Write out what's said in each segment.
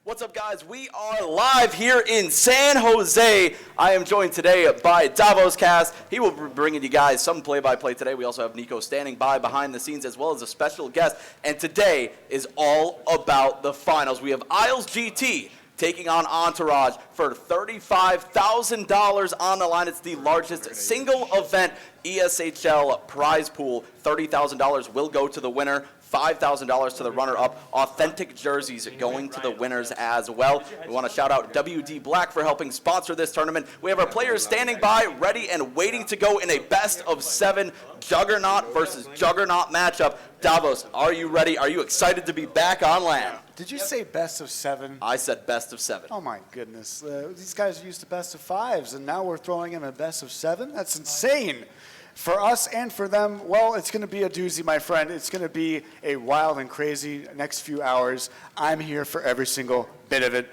What's up, guys? We are live here in San Jose. I am joined today by Davos Cast. He will be bringing you guys some play-by-play today. We also have Nico standing by behind the scenes as well as a special guest. And today is all about the finals. We have Isles GT taking on Entourage for $35,000 on the line. It's the largest single event ESHL prize pool. $30,000 will go to the winner. $5,000 to the runner-up. Authentic jerseys going to the winners as well. We want to shout out WD Black for helping sponsor this tournament. We have our players standing by, ready and waiting to go in a best-of-7 Juggernaut versus Juggernaut matchup. Davos, are you ready? Are you excited to be back on land? Did you say best of 7? I said best of 7. Oh my goodness. These guys are used to best of 5s, and now we're throwing in a best of 7? That's insane. For us and for them, well, it's going to be a doozy, my friend. It's going to be a wild and crazy next few hours. I'm here for every single bit of it.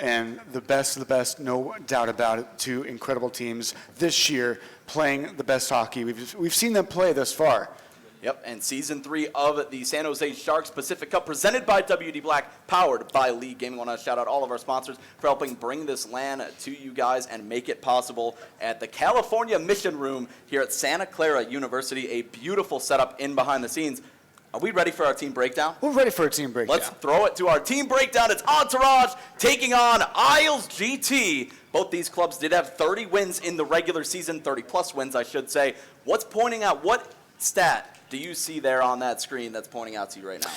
And the best of the best, no doubt about it, 2 incredible teams this year playing the best hockey we've seen them play thus far. Yep, and Season 3 of the San Jose Sharks Pacific Cup presented by WD Black, powered by League Gaming. I want to shout out all of our sponsors for helping bring this LAN to you guys and make it possible at the California Mission Room here at Santa Clara University. A beautiful setup in behind the scenes. Are we ready for our team breakdown? We're ready for a team breakdown. Let's throw it to our team breakdown. It's Entourage taking on Isles GT. Both these clubs did have 30 wins in the regular season, 30-plus wins, I should say. What's pointing out, what stat do you see there on that screen that's pointing out to you right now?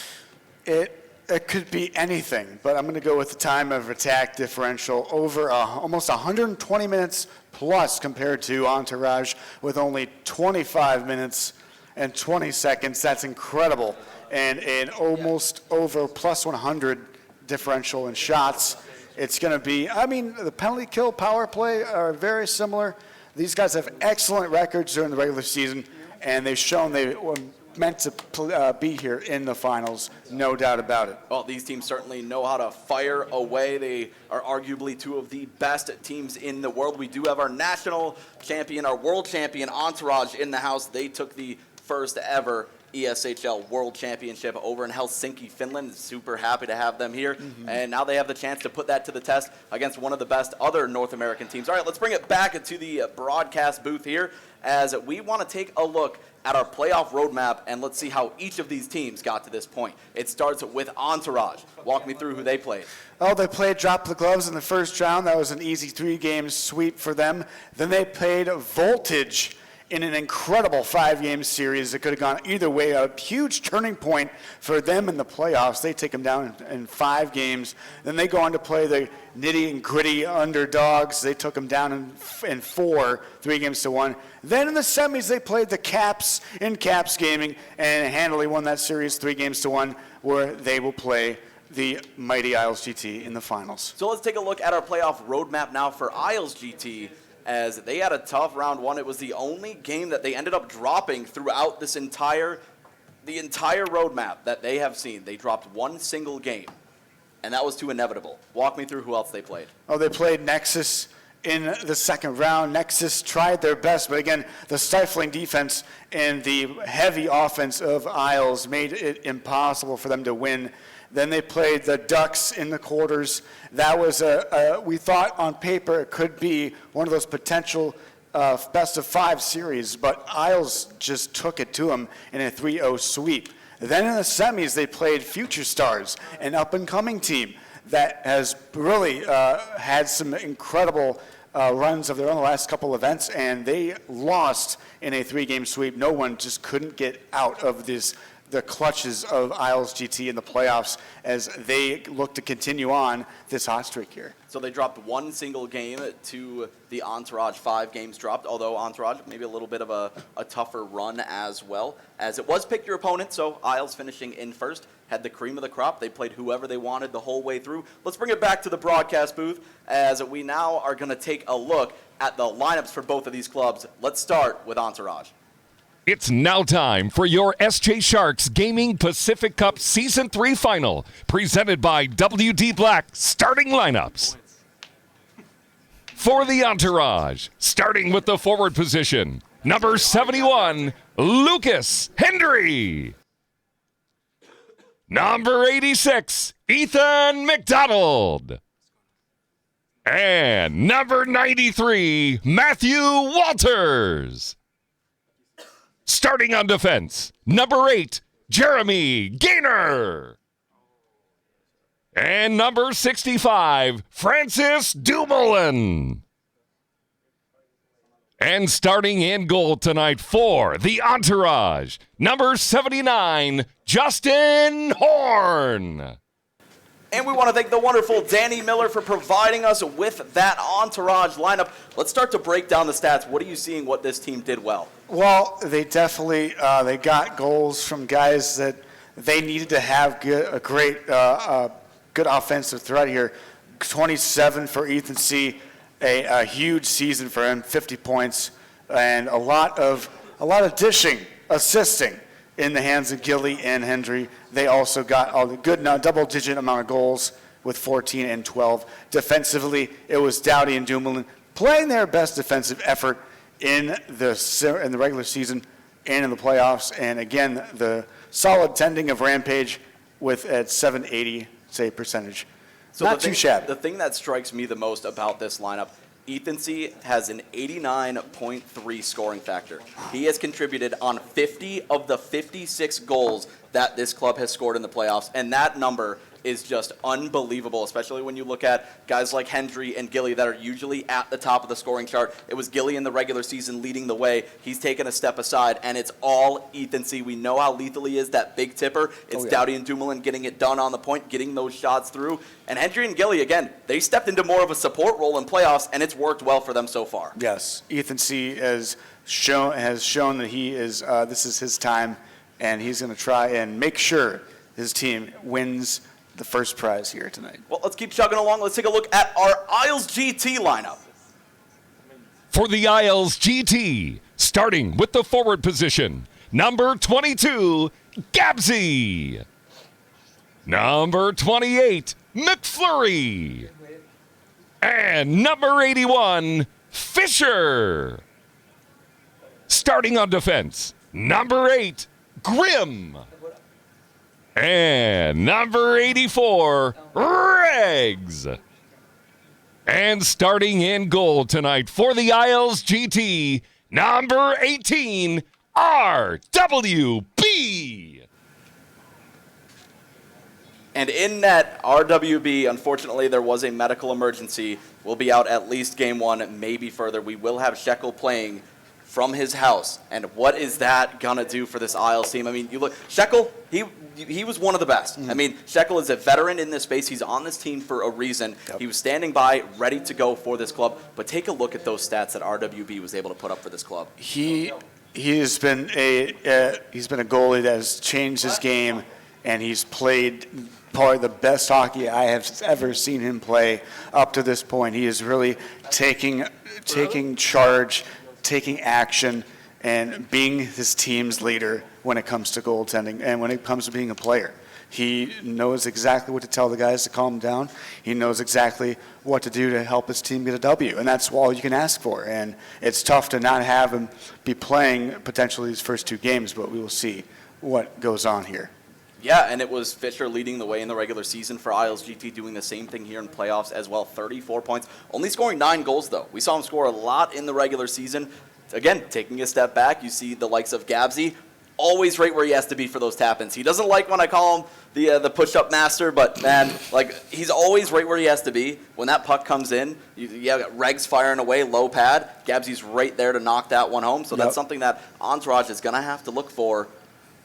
It could be anything, but I'm going to go with the time of attack differential over almost 120 minutes plus compared to Entourage with only 25 minutes and 20 seconds. That's incredible. And an almost over plus 100 differential in shots. It's going to be, I mean, the penalty kill power play are very similar. These guys have excellent records during the regular season, and they've shown they were meant to be here in the finals, no doubt about it. Well, these teams certainly know how to fire away. They are arguably 2 of the best teams in the world. We do have our national champion, our world champion, Entourage, in the house. They took the first ever ESHL World Championship over in Helsinki, Finland. Super happy to have them here. And now they have the chance to put that to the test against one of the best other North American teams. All right, let's bring it back to the broadcast booth here as we want to take a look at our playoff roadmap, and let's see how each of these teams got to this point. It starts with Entourage. Walk me through who they played. Oh, they played Drop the Gloves in the first round. That was an easy 3-game sweep for them. Then they played Voltage in an incredible 5-game series. It could have gone either way. A huge turning point for them in the playoffs. They take them down in 5 games. Then they go on to play the nitty and gritty underdogs. They took them down in 4, 3-1. Then in the semis, they played the Caps in Caps Gaming and handily won that series 3-1, where they will play the mighty Isles GT in the finals. So let's take a look at our playoff roadmap now for Isles GT. As they had a tough round 1. It was the only game that they ended up dropping throughout the entire roadmap that they have seen. They dropped 1 single game, and that was too inevitable. Walk me through who else they played. Oh, they played Nexus in the second round. Nexus tried their best, but again, the stifling defense and the heavy offense of Isles made it impossible for them to win. Then they played the Ducks in the quarters. That was we thought on paper it could be one of those potential best of 5 series, but Isles just took it to them in a 3-0 sweep. Then in the semis, they played Future Stars, an up-and-coming team that has really had some incredible runs of their own the last couple events, and they lost in a 3-game sweep. No one just couldn't get out of the clutches of Isles GT in the playoffs as they look to continue on this hot streak here. So they dropped 1 single game to the Entourage. 5 games dropped, although Entourage maybe a little bit of a tougher run as well, as it was pick your opponent. So Isles finishing in first, had the cream of the crop. They played whoever they wanted the whole way through. Let's bring it back to the broadcast booth as we now are going to take a look at the lineups for both of these clubs. Let's start with Entourage. It's now time for your SJSharks Gaming Pacific Cup Season 3 Final, presented by WD Black Starting Lineups. For the Entourage, starting with the forward position, number 71, Lucas Hendry. number 86, Ethan McDonald. And number 93, Matthew Walters. Starting on defense, number 8, Jeremy Gaynor. And number 65, Francis Dumoulin. And starting in goal tonight for the Entourage, number 79, Justin Horn. And we want to thank the wonderful Danny Miller for providing us with that Entourage lineup. Let's start to break down the stats. What are you seeing what this team did well? Well, they definitely they got goals from guys that they needed to have a great good offensive threat here. 27 for Ethan C. A huge season for him, 50 points, and a lot of dishing, assisting in the hands of Gilly and Hendry. They also got a good double-digit amount of goals with 14 and 12. Defensively, it was Dowdy and Dumoulin playing their best defensive effort in the regular season and in the playoffs. And again, the solid tending of Rampage with at 780 save percentage. So Not too shabby. The thing that strikes me the most about this lineup, Ethan C. has an 89.3 scoring factor. He has contributed on 50 of the 56 goals that this club has scored in the playoffs, and that number is just unbelievable, especially when you look at guys like Hendry and Gilly that are usually at the top of the scoring chart. It was Gilly in the regular season leading the way. He's taken a step aside, and it's all Ethan C. We know how lethal he is, that big tipper. It's Dowdy and Dumoulin getting it done on the point, getting those shots through. And Hendry and Gilly, again, they stepped into more of a support role in playoffs, and it's worked well for them so far. Yes, Ethan C. has shown that he is. This is his time, and he's going to try and make sure his team wins the first prize here tonight. Well, let's keep chugging along. Let's take a look at our Isles GT lineup. For the Isles GT, starting with the forward position, number 22, Gabsy. Number 28, McFlurry. And number 81, Fisher. Starting on defense, number 8, Grimm. And number 84, Regs. And starting in goal tonight for the Isles GT, number 18, RWB. And in net, RWB, unfortunately, there was a medical emergency. Will be out at least game one, maybe further. We will have Shekel playing from his house. And what is that going to do for this Isles team? I mean, you look, Shekel, he was one of the best. I mean, Shekel is a veteran in this space. He's on this team for a reason. Yep. He was standing by, ready to go for this club. But take a look at those stats that RWB was able to put up for this club. He has been a goalie that has changed his game, and he's played probably the best hockey I have ever seen him play up to this point. He is really taking charge, taking action, and being his team's leader when it comes to goaltending and when it comes to being a player. He knows exactly what to tell the guys to calm down. He knows exactly what to do to help his team get a W, and that's all you can ask for. And it's tough to not have him be playing potentially these first two games, but we will see what goes on here. Yeah, and it was Fisher leading the way in the regular season for Isles GT, doing the same thing here in playoffs as well. 34 points, only scoring 9 goals, though. We saw him score a lot in the regular season. Again, taking a step back, you see the likes of Gabsy, always right where he has to be for those tap-ins. He doesn't like when I call him the push-up master, but, man, like, he's always right where he has to be. When that puck comes in, you got Regs firing away, low pad. Gabsy's right there to knock that one home, so that's something that Entourage is going to have to look for.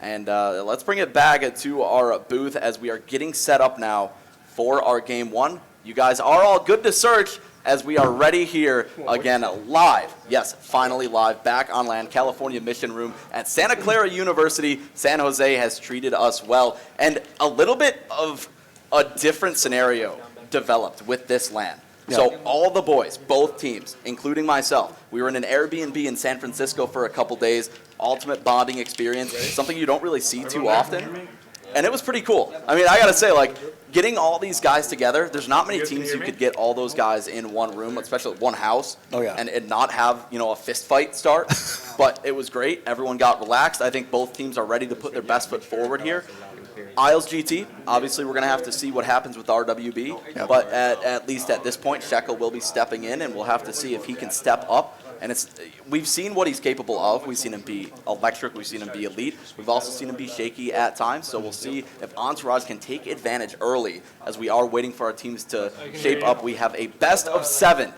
And let's bring it back to our booth as we are getting set up now for our game one. You guys are all good to search as we are ready here again live. Yes, finally live, back on land, California Mission Room at Santa Clara University. San Jose has treated us well. And a little bit of a different scenario developed with this land. So all the boys, both teams, including myself, we were in an Airbnb in San Francisco for a couple days. Ultimate bonding experience, something you don't really see too often. And it was pretty cool. I mean, I got to say, like, getting all these guys together, there's not many teams you could get all those guys in one room, especially one house, and not have, a fist fight start. But it was great. Everyone got relaxed. I think both teams are ready to put their best foot forward here. Isles GT, obviously we're going to have to see what happens with RWB, but at least at this point, Shekel will be stepping in, and we'll have to see if he can step up. And we've seen what he's capable of. We've seen him be electric. We've seen him be elite. We've also seen him be shaky at times. So we'll see if Entourage can take advantage early as we are waiting for our teams to shape up. We have a best of 7.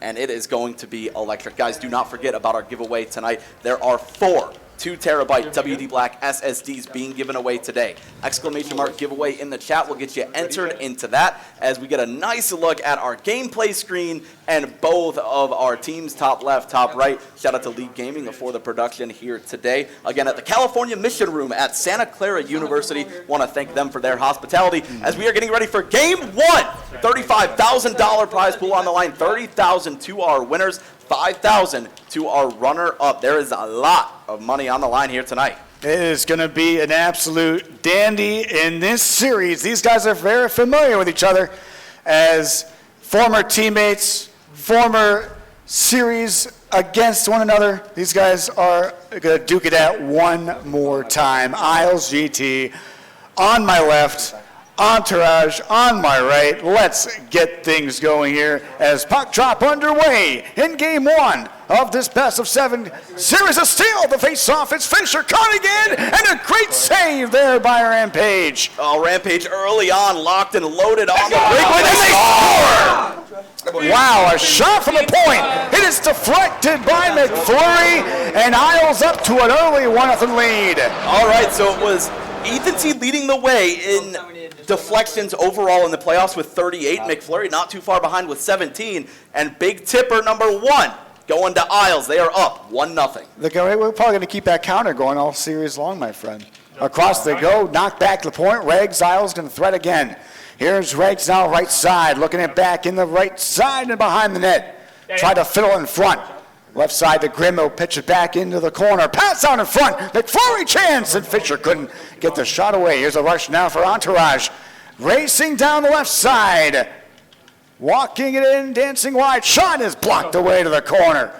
And it is going to be electric. Guys, do not forget about our giveaway tonight. There are 4 2-terabyte WD Black SSDs being given away today. Exclamation mark giveaway in the chat will get you entered into that as we get a nice look at our gameplay screen and both of our teams, top left, top right. Shout out to League Gaming for the production here today. Again, at the California Mission Room at Santa Clara University. Want to thank them for their hospitality as we are getting ready for Game 1. $35,000 prize pool on the line. $30,000 to our winners. $5,000 to our runner-up. There is a lot of money on the line here tonight. It is going to be an absolute dandy in this series. These guys are very familiar with each other as former teammates, former series against one another. These guys are going to duke it out one more time. Isles GT on my left. Entourage on my right. Let's get things going here as puck drop underway in game 1 of this best of 7 series of steel. The face-off, it's Fisher caught again, and a great save there by Rampage. Oh, Rampage early on, locked and loaded on the breakaway. They score! Wow, a shot from the point. It is deflected by McFlurry, and Isles up to an early 1-0 lead. All right, so it was Ethan T leading the way in deflections overall in the playoffs with 38. McFlurry not too far behind with 17. And Big Tipper number 1 going to Isles. They are up 1-0. We're probably going to keep that counter going all series long, my friend. Across they go, knocked back to the point. Regs, Isles going to threat again. Here's Regs now right side, looking it back in the right side and behind the net. Try to fiddle in front. Left side to Grimm, will pitch it back into the corner. Pass out in front. McFlurry chance, and Fisher couldn't get the shot away. Here's a rush now for Entourage. Racing down the left side. Walking it in, dancing wide. Shot is blocked away to the corner.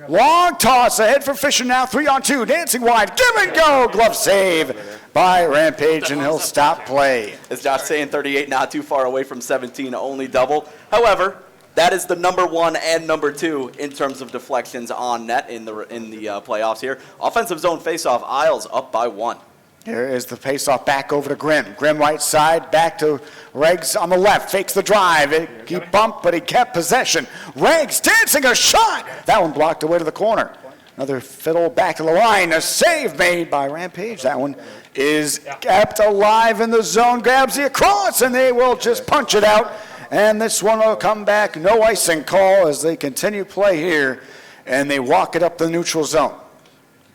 Long toss ahead for Fisher now. 3-on-2, dancing wide. Give and go. Glove save by Rampage, and he'll stop play. As Josh saying, 38 not too far away from 17, only double. However, that is the number 1 and number 2 in terms of deflections on net in the playoffs here. Offensive zone faceoff, Isles up by 1. Here is the faceoff back over to Grimm. Grimm right side, back to Regs on the left. Fakes the drive. He bumped, but he kept possession. Regs dancing a shot. That one blocked away to the corner. Another fiddle back to the line. A save made by Rampage. That one is kept alive in the zone. Grabs the across, and they will just punch it out. And this one will come back, no icing call as they continue play here, and they walk it up the neutral zone.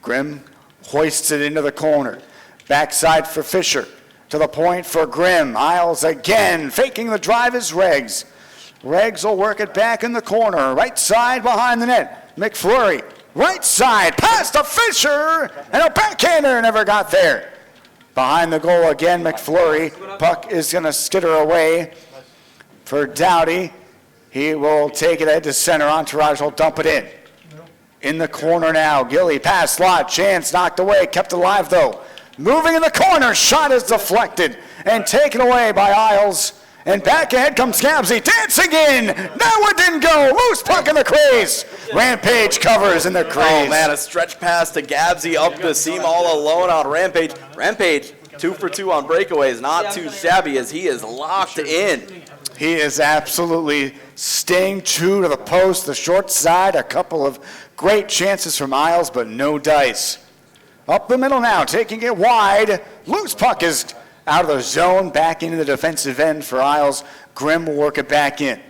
Grimm hoists it into the corner. Backside for Fisher. To the point for Grimm. Isles again, faking the drive is Regs. Regs will work it back in the corner. Right side behind the net. McFlurry. Right side, pass to Fisher, and a backhander never got there. Behind the goal again, McFlurry. Puck is going to skitter away. For Dowdy, he will take it ahead to center. Entourage will dump it in. In the corner now, Gilly, pass, slot, chance, knocked away, kept alive though. Moving in the corner, shot is deflected and taken away by Isles. And back ahead comes Gabsy, dancing in. That one didn't go. Loose puck in the crease. Rampage covers in the crease. Oh man, a stretch pass to Gabsy up the seam all alone on Rampage. Rampage 2 for 2 on breakaways, not too shabby as he is locked in. He is absolutely staying true to the post, the short side. A couple of great chances from Isles, but no dice. Up the middle now, taking it wide. Loose puck is out of the zone, back into the defensive end for Isles. Grimm will work it back in.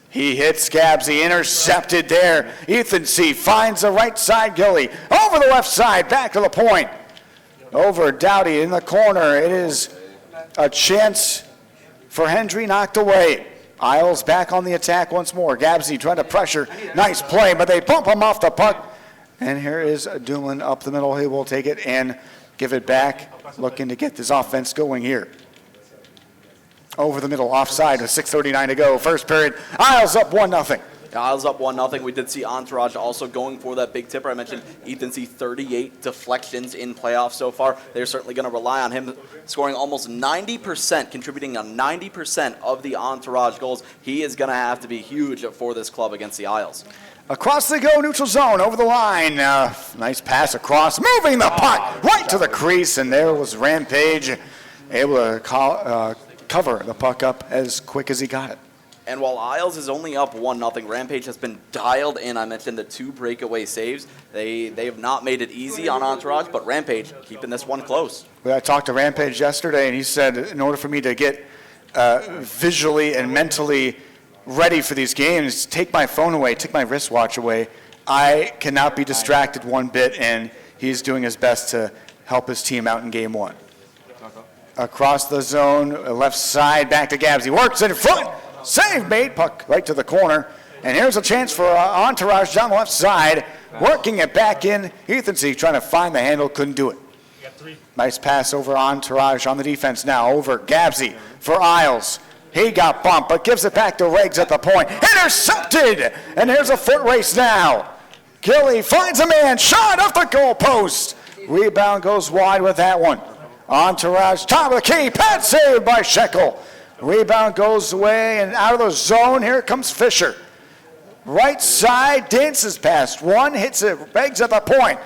He hits Gabsy, intercepted there. Ethan C. finds the right side, Gilly. Over the left side, back to the point. Over Dowdy in the corner. It is a chance for Hendry, knocked away. Isles back on the attack once more. Gabsy trying to pressure. Nice play, but they bump him off the puck. And here is Doolin up the middle. He will take it and give it back. Looking to get this offense going here. Over the middle, offside with 6:39 to go. First period, Isles up 1-0. Isles up 1-0. We did see Entourage also going for that big tipper. I mentioned Ethan C. 38 deflections in playoffs so far. They're certainly going to rely on him scoring almost 90%, contributing on 90% of the Entourage goals. He is going to have to be huge for this club against the Isles. Across they go, neutral zone, over the line. Nice pass across, moving the puck right to the crease, and there was Rampage able to cover the puck up as quick as he got it. And while Isles is only up 1-0, Rampage has been dialed in. I mentioned the 2 breakaway saves. They have not made it easy on Entourage, but Rampage keeping this one close. I talked to Rampage yesterday, and he said in order for me to get visually and mentally ready for these games, take my phone away, take my wristwatch away. I cannot be distracted one bit, and he's doing his best to help his team out in game 1. Across the zone, left side, back to Gabs. He works in front. Save made, puck right to the corner. And here's a chance for Entourage down the left side. Working it back in. Ethan C. trying to find the handle, couldn't do it. Nice pass over Entourage on the defense now. Over Gabsy for Isles. He got bumped, but gives it back to Riggs at the point. Intercepted! And here's a foot race now. Gilly finds a man. Shot off the goal post. Rebound goes wide with that one. Entourage, top of the key. Pad saved by Shekel. Rebound goes away and out of the zone. Here comes Fisher. Right side, dances past one, hits it, begs at the point.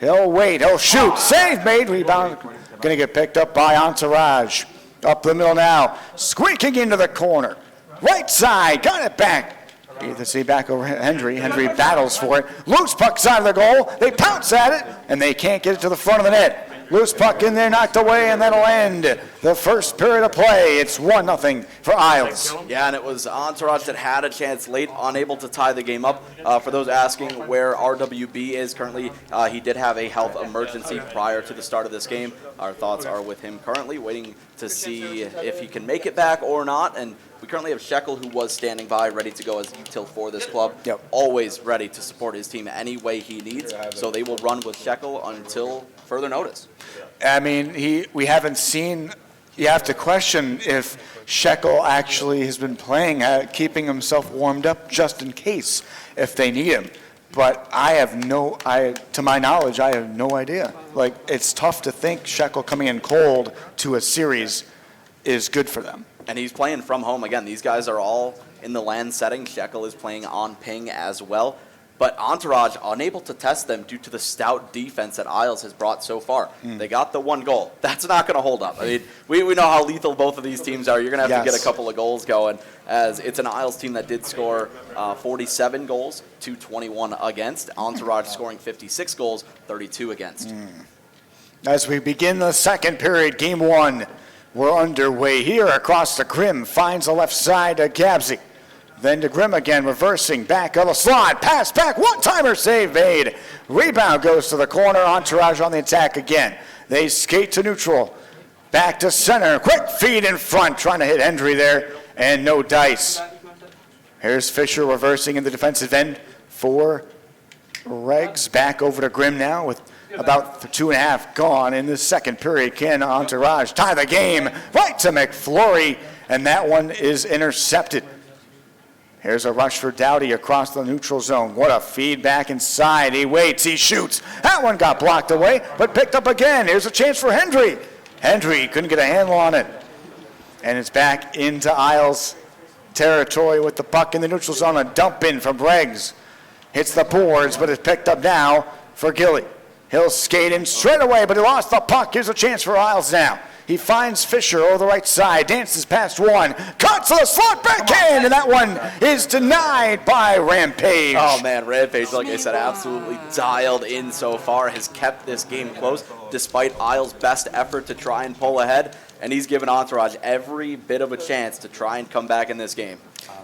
He'll wait, he'll shoot. Save made, rebound going to get picked up by Entourage. Up the middle now, squeaking into the corner. Right side, got it back. Either see back over Hendry. Hendry battles for it. Loose puck side of the goal. They pounce at it, and they can't get it to the front of the net. Loose puck in there, knocked away, and that'll end the first period of play. It's 1-0 for Isles. Yeah, and it was Entourage that had a chance late, unable to tie the game up. For those asking where RWB is currently, he did have a health emergency prior to the start of this game. Our thoughts are with him currently, waiting to see if he can make it back or not. And we currently have Shekel, who was standing by, ready to go as util for this club. Yep. Always ready to support his team any way he needs. So they will run with Shekel until further notice. I mean, we haven't seen. You have to question if Shekel actually has been playing, keeping himself warmed up just in case if they need him. But to my knowledge, I have no idea. Like, it's tough to think Shekel coming in cold to a series is good for them. And he's playing from home. Again, these guys are all in the LAN setting. Shekel is playing on ping as well. But Entourage unable to test them due to the stout defense that Isles has brought so far. They got the 1 goal. That's not going to hold up. I mean, we know how lethal both of these teams are. You're going to have to get a couple of goals going, as it's an Isles team that did score 47 goals to 21 against. Entourage scoring 56 goals, 32 against. As we begin the second period, game 1, we're underway here across the Grim. Finds the left side to Gabsy. Then to Grimm again, reversing back of the slot. Pass back, one-timer save made. Rebound goes to the corner. Entourage on the attack again. They skate to neutral. Back to center. Quick feed in front. Trying to hit Hendry there, and no dice. Here's Fisher reversing in the defensive end for Regs. Back over to Grimm now with about 2.5 gone in the second period. Can Entourage tie the game? Right to McFlurry, and that one is intercepted. Here's a rush for Dowdy across the neutral zone. What a feed back inside. He waits, he shoots. That one got blocked away, but picked up again. Here's a chance for Hendry. Hendry couldn't get a handle on it. And it's back into Isles territory with the puck in the neutral zone. A dump in from Briggs. Hits the boards, but it's picked up now for Gilly. He'll skate in straight away, but he lost the puck. Here's a chance for Isles now. He finds Fisher over the right side, dances past one, cuts to the slot backhand, and that one is denied by Rampage. Oh man, Rampage, like I said, absolutely dialed in so far, has kept this game close despite Isles' best effort to try and pull ahead, and he's given Entourage every bit of a chance to try and come back in this game.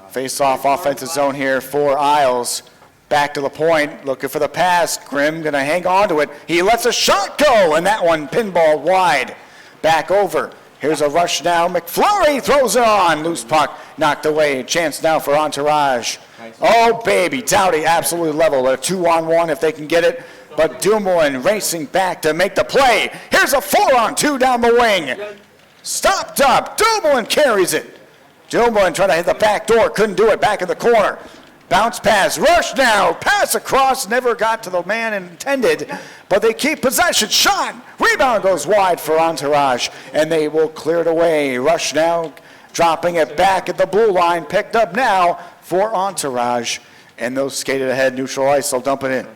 Face-off offensive zone here for Isles. Back to the point, looking for the pass. Grimm going to hang on to it. He lets a shot go, and that one pinball wide. Back over. Here's a rush now. McFlurry throws it on. Loose puck knocked away. Chance now for Entourage. Oh, baby. Dowdy absolutely level. A 2-on-1 if they can get it. But Dumoulin racing back to make the play. Here's a 4-on-2 down the wing. Stopped up. Dumoulin carries it. Dumoulin trying to hit the back door. Couldn't do it. Back in the corner. Bounce pass, rush now, pass across, never got to the man intended, but they keep possession. Shot, rebound goes wide for Entourage, and they will clear it away. Rush now, dropping it back at the blue line, picked up now for Entourage, and those skated ahead, neutral ice, they'll dump it in.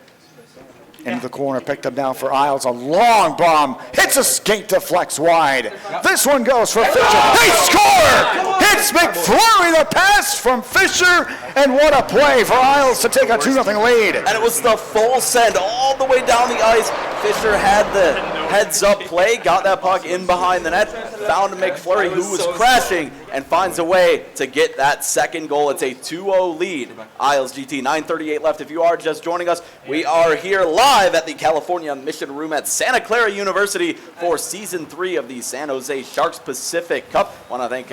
Into the corner, picked up now for Isles, a long bomb, hits a skate, deflects wide. This one goes for Fisher, they score! Hits McFlurry, the pass from Fisher, and what a play for Isles to take a 2-0 lead. And it was the full send all the way down the ice. Fisher had the heads-up play, got that puck in behind the net, found McFlurry, who was crashing, and finds a way to get that second goal. It's a 2-0 lead. Isles GT, 9:38 left. If you are just joining us, we are here live at the California Mission Room at Santa Clara University for Season 3 of the San Jose Sharks Pacific Cup. I want to thank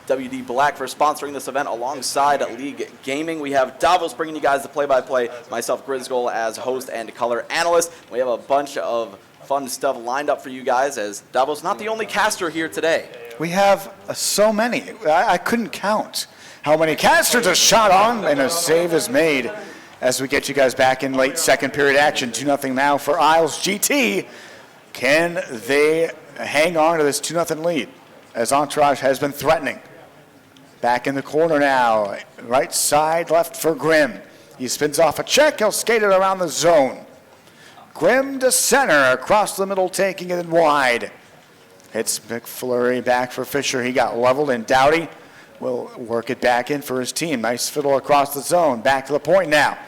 WD Black for sponsoring this event alongside League Gaming. We have Davos bringing you guys the play-by-play, myself, Grizgol, as host and color analyst. We have a bunch of fun stuff lined up for you guys, as Davos not the only caster here today. We have so many. I couldn't count how many casters are shot on and a save is made as we get you guys back in late second period action. 2-0 now for Isles GT. Can they hang on to this 2-0 lead as Entourage has been threatening? Back in the corner now. Right side left for Grimm. He spins off a check. He'll skate it around the zone. Grimm to center, across the middle, taking it in wide. Hits McFlurry back for Fisher. He got leveled, and Doughty will work it back in for his team. Nice fiddle across the zone. Back to the point now.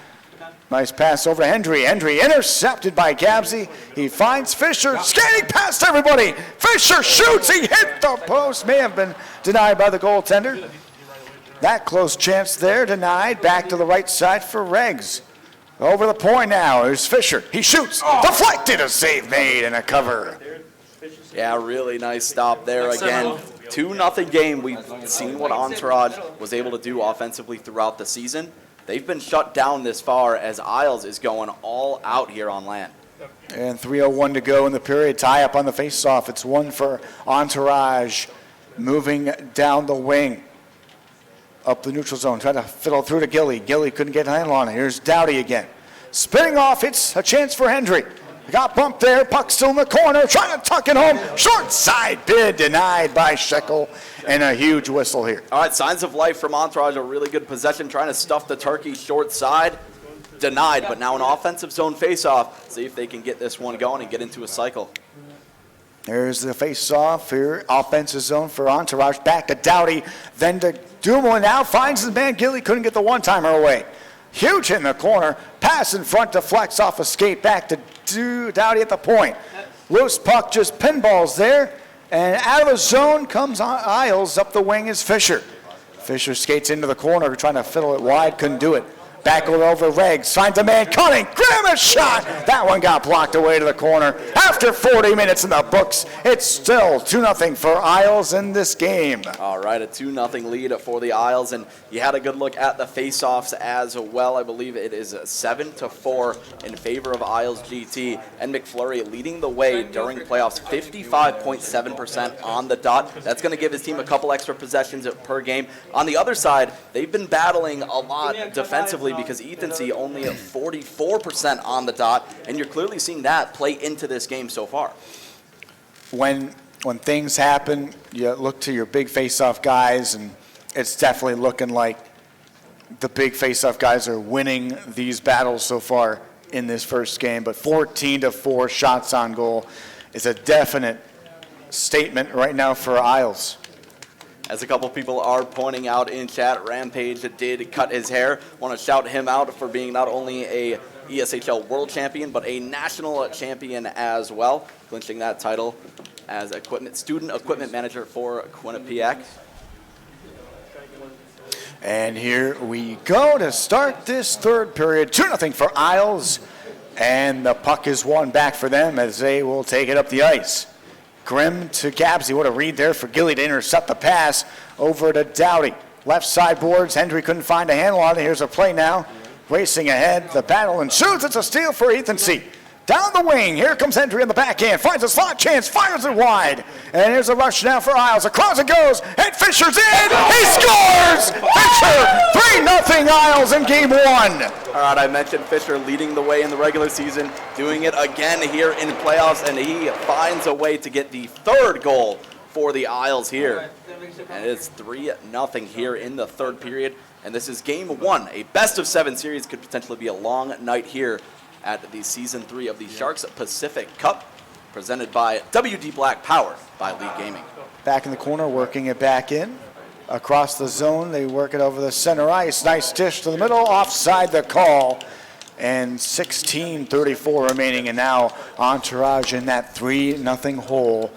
Nice pass over to Hendry. Hendry intercepted by Gabsy. He finds Fisher, skating past everybody. Fisher shoots. He hit the post. May have been denied by the goaltender. That close chance there denied. Back to the right side for Regs. Over the point now. Here's Fisher. He shoots. Deflected. A save made and a cover. Yeah, really nice stop there again. 2-0 game. We've seen what Entourage was able to do offensively throughout the season. They've been shut down this far as Isles is going all out here on land. And 3:01 to go in the period. Tie up on the faceoff. It's one for Entourage. Moving down the wing. Up the neutral zone. Trying to fiddle through to Gilly. Gilly couldn't get a handle on it. Here's Doughty again. Spinning off. It's a chance for Hendry. Got bumped there. Puck still in the corner. Trying to tuck it home. Short side bid denied by Shekel. And a huge whistle here. All right, signs of life from Entourage. A really good possession. Trying to stuff the turkey short side. Denied, but now an offensive zone faceoff. See if they can get this one going and get into a cycle. There's the face-off here. Offensive zone for Entourage. Back to Doughty. Then to Dumoulin. Now finds the man. Gilly couldn't get the one-timer away. Huge hit in the corner. Pass in front, deflects off a skate. Back to Doughty at the point. Loose puck just pinballs there. And out of the zone comes Isles. Up the wing is Fisher. Fisher skates into the corner trying to fiddle it wide. Couldn't do it. Back over Regs, finds a man cutting, Graham a shot. That one got blocked away to the corner. After 40 minutes in the books, it's still 2-0 for Isles in this game. All right, a 2-0 lead for the Isles, and you had a good look at the face-offs as well. I believe it is 7-4 in favor of Isles GT, and McFlurry leading the way during playoffs, 55.7% on the dot. That's going to give his team a couple extra possessions per game. On the other side, they've been battling a lot defensively, because Ethan C only at 44% on the dot, and you're clearly seeing that play into this game so far. When things happen, you look to your big face-off guys, and it's definitely looking like the big face-off guys are winning these battles so far in this first game. But 14-4 shots on goal is a definite statement right now for Isles. As a couple people are pointing out in chat, Rampage did cut his hair. Want to shout him out for being not only a ESHL World Champion, but a National Champion as well, clinching that title as student equipment manager for Quinnipiac. And here we go to start this third period. 2-0 for Isles, and the puck is won back for them as they will take it up the ice. Grimm to Gabsy. What a read there for Gilly to intercept the pass over to Doughty. Left side boards. Hendry couldn't find a handle on it. Here's a play now. Racing ahead. The battle ensues. It's a steal for Ethan C. Down the wing. Here comes Hendry in the backhand. Finds a slot chance. Fires it wide. And here's a rush now for Isles. Across it goes. And Fisher's in. He scores! Fisher! 3-0 Isles in game one. All right, I mentioned Fisher leading the way in the regular season, doing it again here in playoffs, and he finds a way to get the third goal for the Isles here. And it's 3-0 here in the third period. And this is game one. A best-of-7 series could potentially be a long night here at the Season 3 of the Sharks Pacific Cup, presented by WD Black, powered by League Gaming. Back in the corner, working it back in. Across the zone, they work it over the center ice. Nice dish to the middle, offside the call. And 16:34 remaining, and now Entourage in that 3-0 hole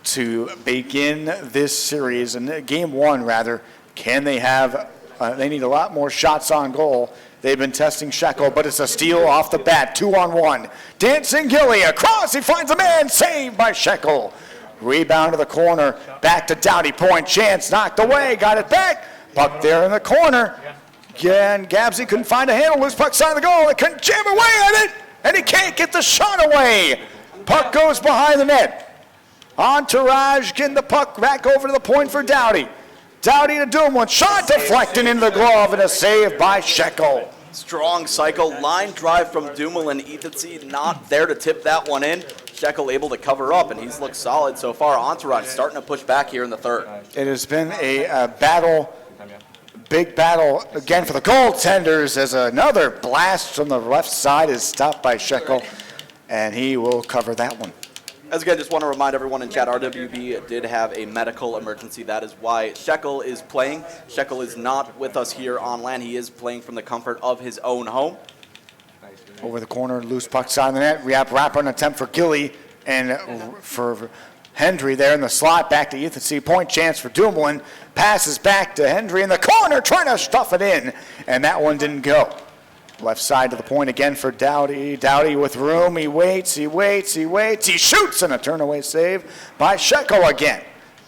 to begin this series. And game one, rather, can they have, they need a lot more shots on goal. They've been testing Shekel, but it's a steal off the bat, 2-on-1. Dancing Gilly across, he finds a man, saved by Shekel. Rebound to the corner, back to Doughty, point chance, knocked away, got it back. Puck there in the corner. Again, Gabsy couldn't find a handle, loose puck side of the goal, they couldn't jam away at it, and he can't get the shot away. Puck goes behind the net. Entourage getting the puck back over to the point for Doughty. Doughty to Dumoulin, shot deflecting into the glove, and a save by Shekel. Strong cycle, line drive from Dumoulin. Ethan C. not there to tip that one in. Shekel able to cover up, and he's looked solid so far. Entourage starting to push back here in the third. It has been a battle, big battle again for the goaltenders, as another blast from the left side is stopped by Shekel, and he will cover that one. As again, just want to remind everyone in chat, RWB did have a medical emergency. That is why Shekel is playing. Shekel is not with us here on land. He is playing from the comfort of his own home. Over the corner, loose puck side of the net. Wrap an attempt for Gilly, and for Hendry there in the slot. Back to Ethan C. Point chance for Dumoulin. Passes back to Hendry in the corner, trying to stuff it in, and that one didn't go. Left side to the point again for Doughty. Doughty with room. He waits. He shoots, and a turnaway save by Shekel again.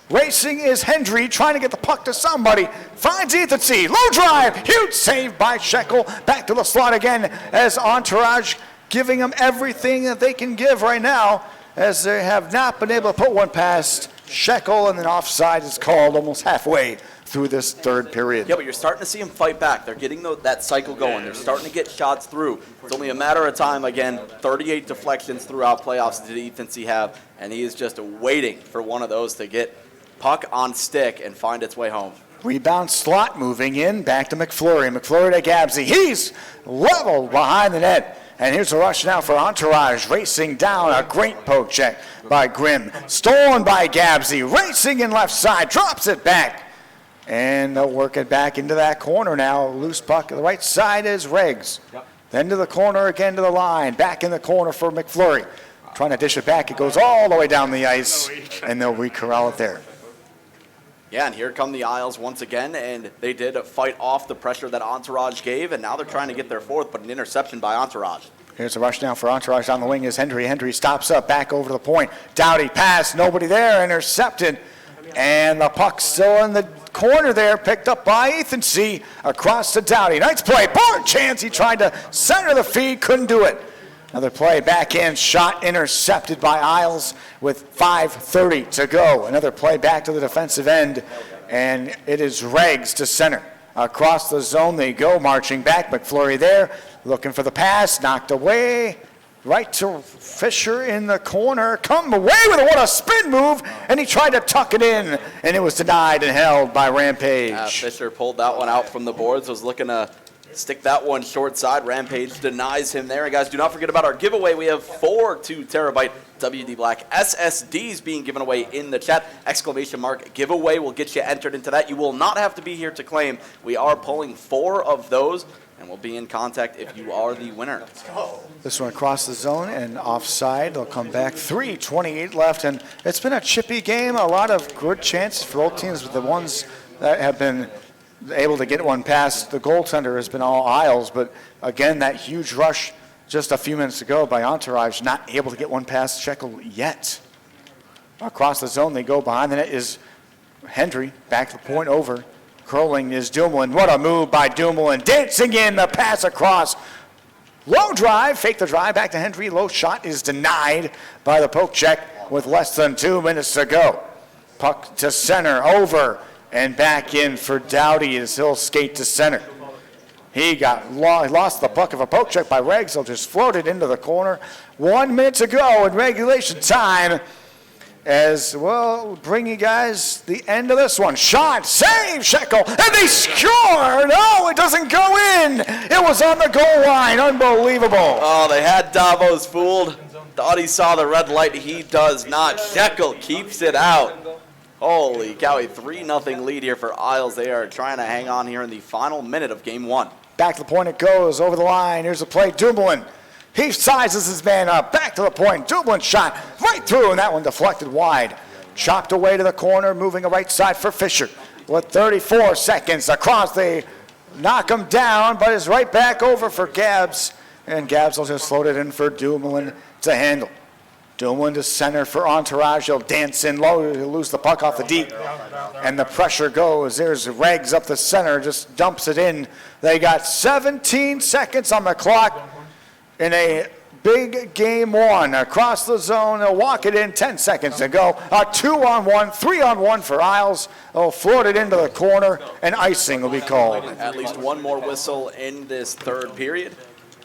Racing is Hendry, trying to get the puck to somebody. Finds Ethan C. Low drive. Huge save by Shekel. Back to the slot again as Entourage giving them everything that they can give right now, as they have not been able to put one past Shekel, and then offside is called almost halfway through this third period. Yeah, but you're starting to see them fight back. They're getting that cycle going. They're starting to get shots through. It's only a matter of time. Again, 38 deflections throughout playoffs did Ethan C. have, and he is just waiting for one of those to get puck on stick and find its way home. Rebound slot moving in, back to McFlurry. McFlurry to Gabsy. He's leveled behind the net. And here's a rush now for Entourage, racing down. A great poke check by Grimm. Stolen by Gabsy, racing in left side, drops it back. And they'll work it back into that corner now. Loose puck. The right side is Reggs. Yep. Then to the corner, again to the line. Back in the corner for McFlurry. Trying to dish it back. It goes all the way down the ice, and they'll re-corral it there. Yeah, and here come the Isles once again, and they did fight off the pressure that Entourage gave, and now they're trying to get their fourth, but an interception by Entourage. Here's a rush now for Entourage. On the wing is Hendry. Hendry stops up, back over to the point. Doughty pass, nobody there, intercepted. And the puck still in the corner there, picked up by Ethan C. Across to Doughty. Nice play, board chance. He tried to center the feed, couldn't do it. Another play, backhand shot intercepted by Isles with 5:30 to go. Another play back to the defensive end, and it is Reggs to center. Across the zone they go, marching back. McFlurry there, looking for the pass, knocked away. Right to Fisher in the corner. Come away with it. What a spin move. And he tried to tuck it in, and it was denied and held by Rampage. Fisher pulled that one out from the boards, was looking to stick that one short side. Rampage denies him there. And guys, do not forget about our giveaway. We have 4 2TB WD Black SSDs being given away in the chat. Exclamation mark giveaway will get you entered into that. You will not have to be here to claim. We are pulling 4 of those, and we'll be in contact if you are the winner. This one across the zone and offside. They'll come back. 3:28 left, and it's been a chippy game. A lot of good chances for both teams, but the ones that have been able to get one past the goaltender has been all Isles. But again, that huge rush just a few minutes ago by Entourage, not able to get one past Shekel yet. Across the zone they go. Behind the net is Hendry. Back to the point over. Curling is Dumoulin. What a move by Dumoulin. Dancing in the pass across. Low drive, fake the drive, back to Hendry. Low shot is denied by the poke check with less than 2 minutes to go. Puck to center, over, and back in for Dowdy as he'll skate to center. He lost the puck of a poke check by Regs. He'll just float it into the corner. 1 minute to go in regulation time. As well, bring you guys the end of this one. Shot, save, Shekel, and they score! No, it doesn't go in! It was on the goal line, unbelievable. Oh, they had Davos fooled. Thought he saw the red light, he does not. Shekel keeps it out. Holy cow, a 3-0 lead here for Isles. They are trying to hang on here in the final minute of game one. Back to the point it goes, over the line, here's a play, Dumoulin. He sizes his man up, back to the point. Dumoulin shot right through, and that one deflected wide. Chopped away to the corner, moving a right side for Fisher. With 34 seconds across, they knock him down, but is right back over for Gabbs. And Gabbs will just float it in for Dumoulin to handle. Dumoulin to center for Entourage. He'll dance in low, he'll lose the puck off the deep. And the pressure goes. There's Regs up the center, just dumps it in. They got 17 seconds on the clock. In a big game one, across the zone, they'll walk it in, 10 seconds to go. A 2-on-1, 3-on-1 for Isles. They'll float it into the corner, and icing will be called. At least one more whistle in this third period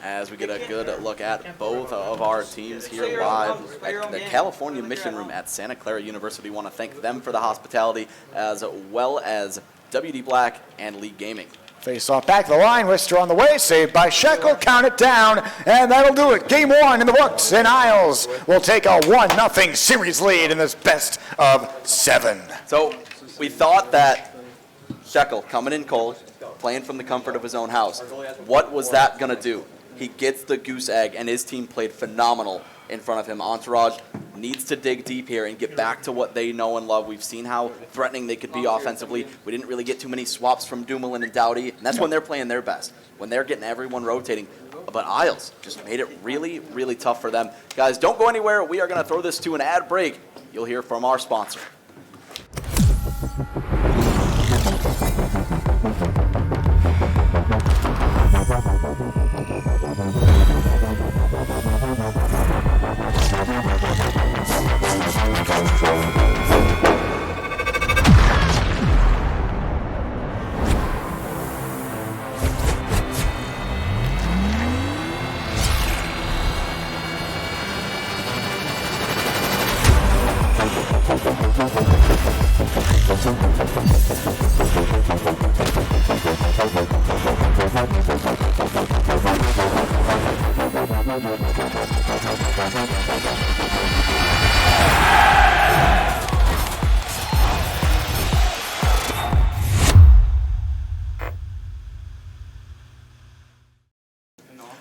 as we get a good look at both of our teams here live at the California Mission Room at Santa Clara University. We want to thank them for the hospitality as well as WD Black and League Gaming. Face off back to the line, Wister on the way, saved by Shekel, count it down, and that'll do it. Game one in the books, and Isles will take a 1-0 series lead in this best of 7. So we thought that Shekel coming in cold, playing from the comfort of his own house, what was that going to do? He gets the goose egg, and his team played phenomenal in front of him. Entourage needs to dig deep here and get back to what they know and love. We've seen how threatening they could be offensively. We didn't really get too many swaps from Dumoulin and Dowdy, and that's when they're playing their best, when they're getting everyone rotating. But Isles just made it really, really tough for them. Guys, don't go anywhere. We are going to throw this to an ad break. You'll hear from our sponsor.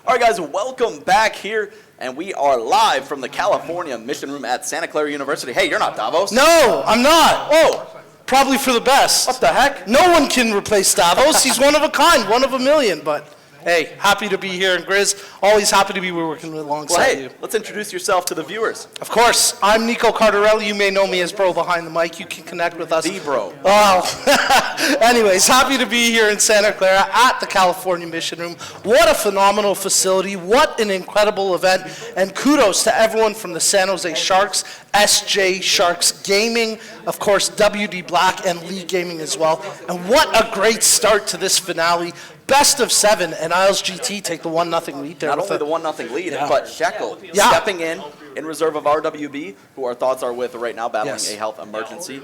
All right, guys, welcome back here, and we are live from the California Mission Room at Santa Clara University. Hey, you're not Davos. No, I'm not. Oh, Probably for the best. what the heck? No one can replace Davos. He's one of a kind, one of a million. But hey, happy to be here. And Grizz, always happy to be working alongside Well, hey, you. let's introduce yourself to the viewers. Of course, I'm Nico Cardarelli. You may know me as Bro Behind the Mic. You can connect with us. The Bro. Oh, anyways, happy to be here in Santa Clara at the California Mission Room. What a phenomenal facility. What an incredible event. And kudos to everyone from the San Jose Sharks, SJSharks Gaming, of course, WD Black and League Gaming as well. And what a great start to this finale. Best of 7, and Isles GT take the 1-0 lead there. Not with only the 1-0 lead, but Shekel stepping in reserve of RWB, who our thoughts are with right now, battling a health emergency.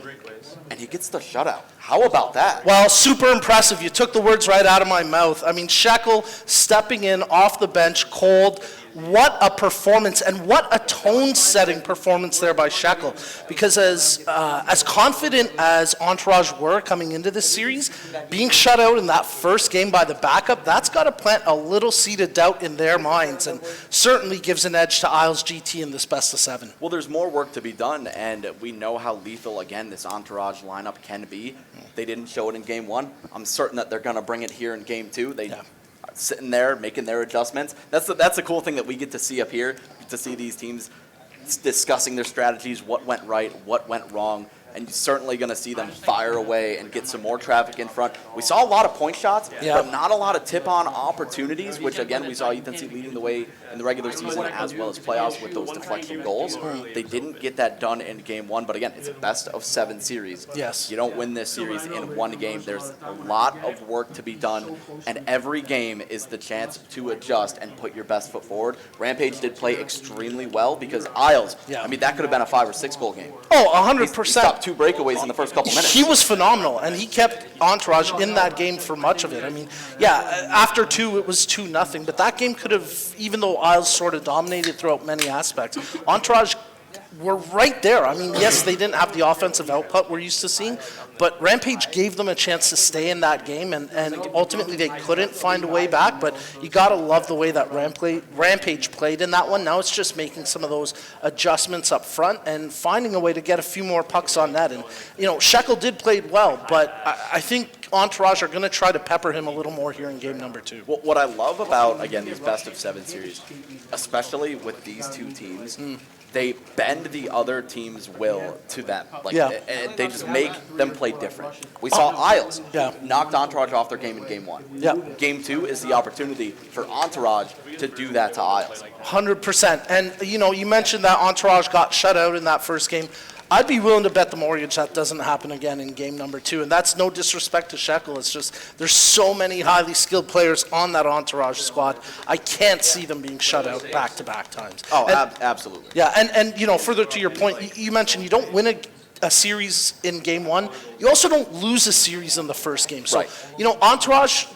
And he gets the shutout. How about that? Well, super impressive. You took the words right out of my mouth. I mean, Shekel stepping in off the bench, cold. What a performance, and what a tone-setting performance there by Shekel. Because as confident as Entourage were coming into this series, being shut out in that first game by the backup, that's got to plant a little seed of doubt in their minds, and certainly gives an edge to Isles GT in this best of 7. Well, there's more work to be done, and we know how lethal, again, this Entourage lineup can be. They didn't show it in Game 1. I'm certain that they're going to bring it here in Game 2. They sitting there making their adjustments. That's the cool thing that we get to see up here, to see these teams discussing their strategies, what went right, what went wrong. and you're certainly going to see them fire away and get some more traffic in front. We saw a lot of point shots, but not a lot of tip-on opportunities, which, again, we saw Ethan C. leading the way in the regular season as well as playoffs with those deflection goals. They didn't get that done in Game 1, but, again, it's a best-of-7 series. Yes. You don't win this series in one game. There's a lot of work to be done, and every game is the chance to adjust and put your best foot forward. Rampage did play extremely well because Isles, I mean, that could have been a 5 or 6 goal game. Oh, 100%. He stopped 2 breakaways in the first couple minutes. He was phenomenal, and he kept Entourage in that game for much of it. I mean, yeah, after 2, it was 2-0, but that game could have, even though Isles sort of dominated throughout many aspects, Entourage were right there. I mean, yes, they didn't have the offensive output we're used to seeing, but Rampage gave them a chance to stay in that game, and ultimately they couldn't find a way back, but you got to love the way that Rampage played in that one. Now it's just making some of those adjustments up front and finding a way to get a few more pucks on net. And, you know, Shekel did play well, but I think Entourage are going to try to pepper him a little more here in game number 2. Well, what I love about, again, these best-of-7 series, especially with these two teams, they bend the other team's will to them. Like, they just make them play different. We saw Isles knocked Entourage off their game in Game 1. Game 2 is the opportunity for Entourage to do that to Isles. 100%. And, you know, you mentioned that Entourage got shut out in that first game. I'd be willing to bet the mortgage that doesn't happen again in game number 2. And that's no disrespect to Shekel. It's just there's so many highly skilled players on that Entourage squad. I can't see them being shut out back-to-back times. Oh, absolutely. Yeah, and you know, further to your point, you mentioned you don't win a series in game 1. You also don't lose a series in the first game. So, you know, Entourage,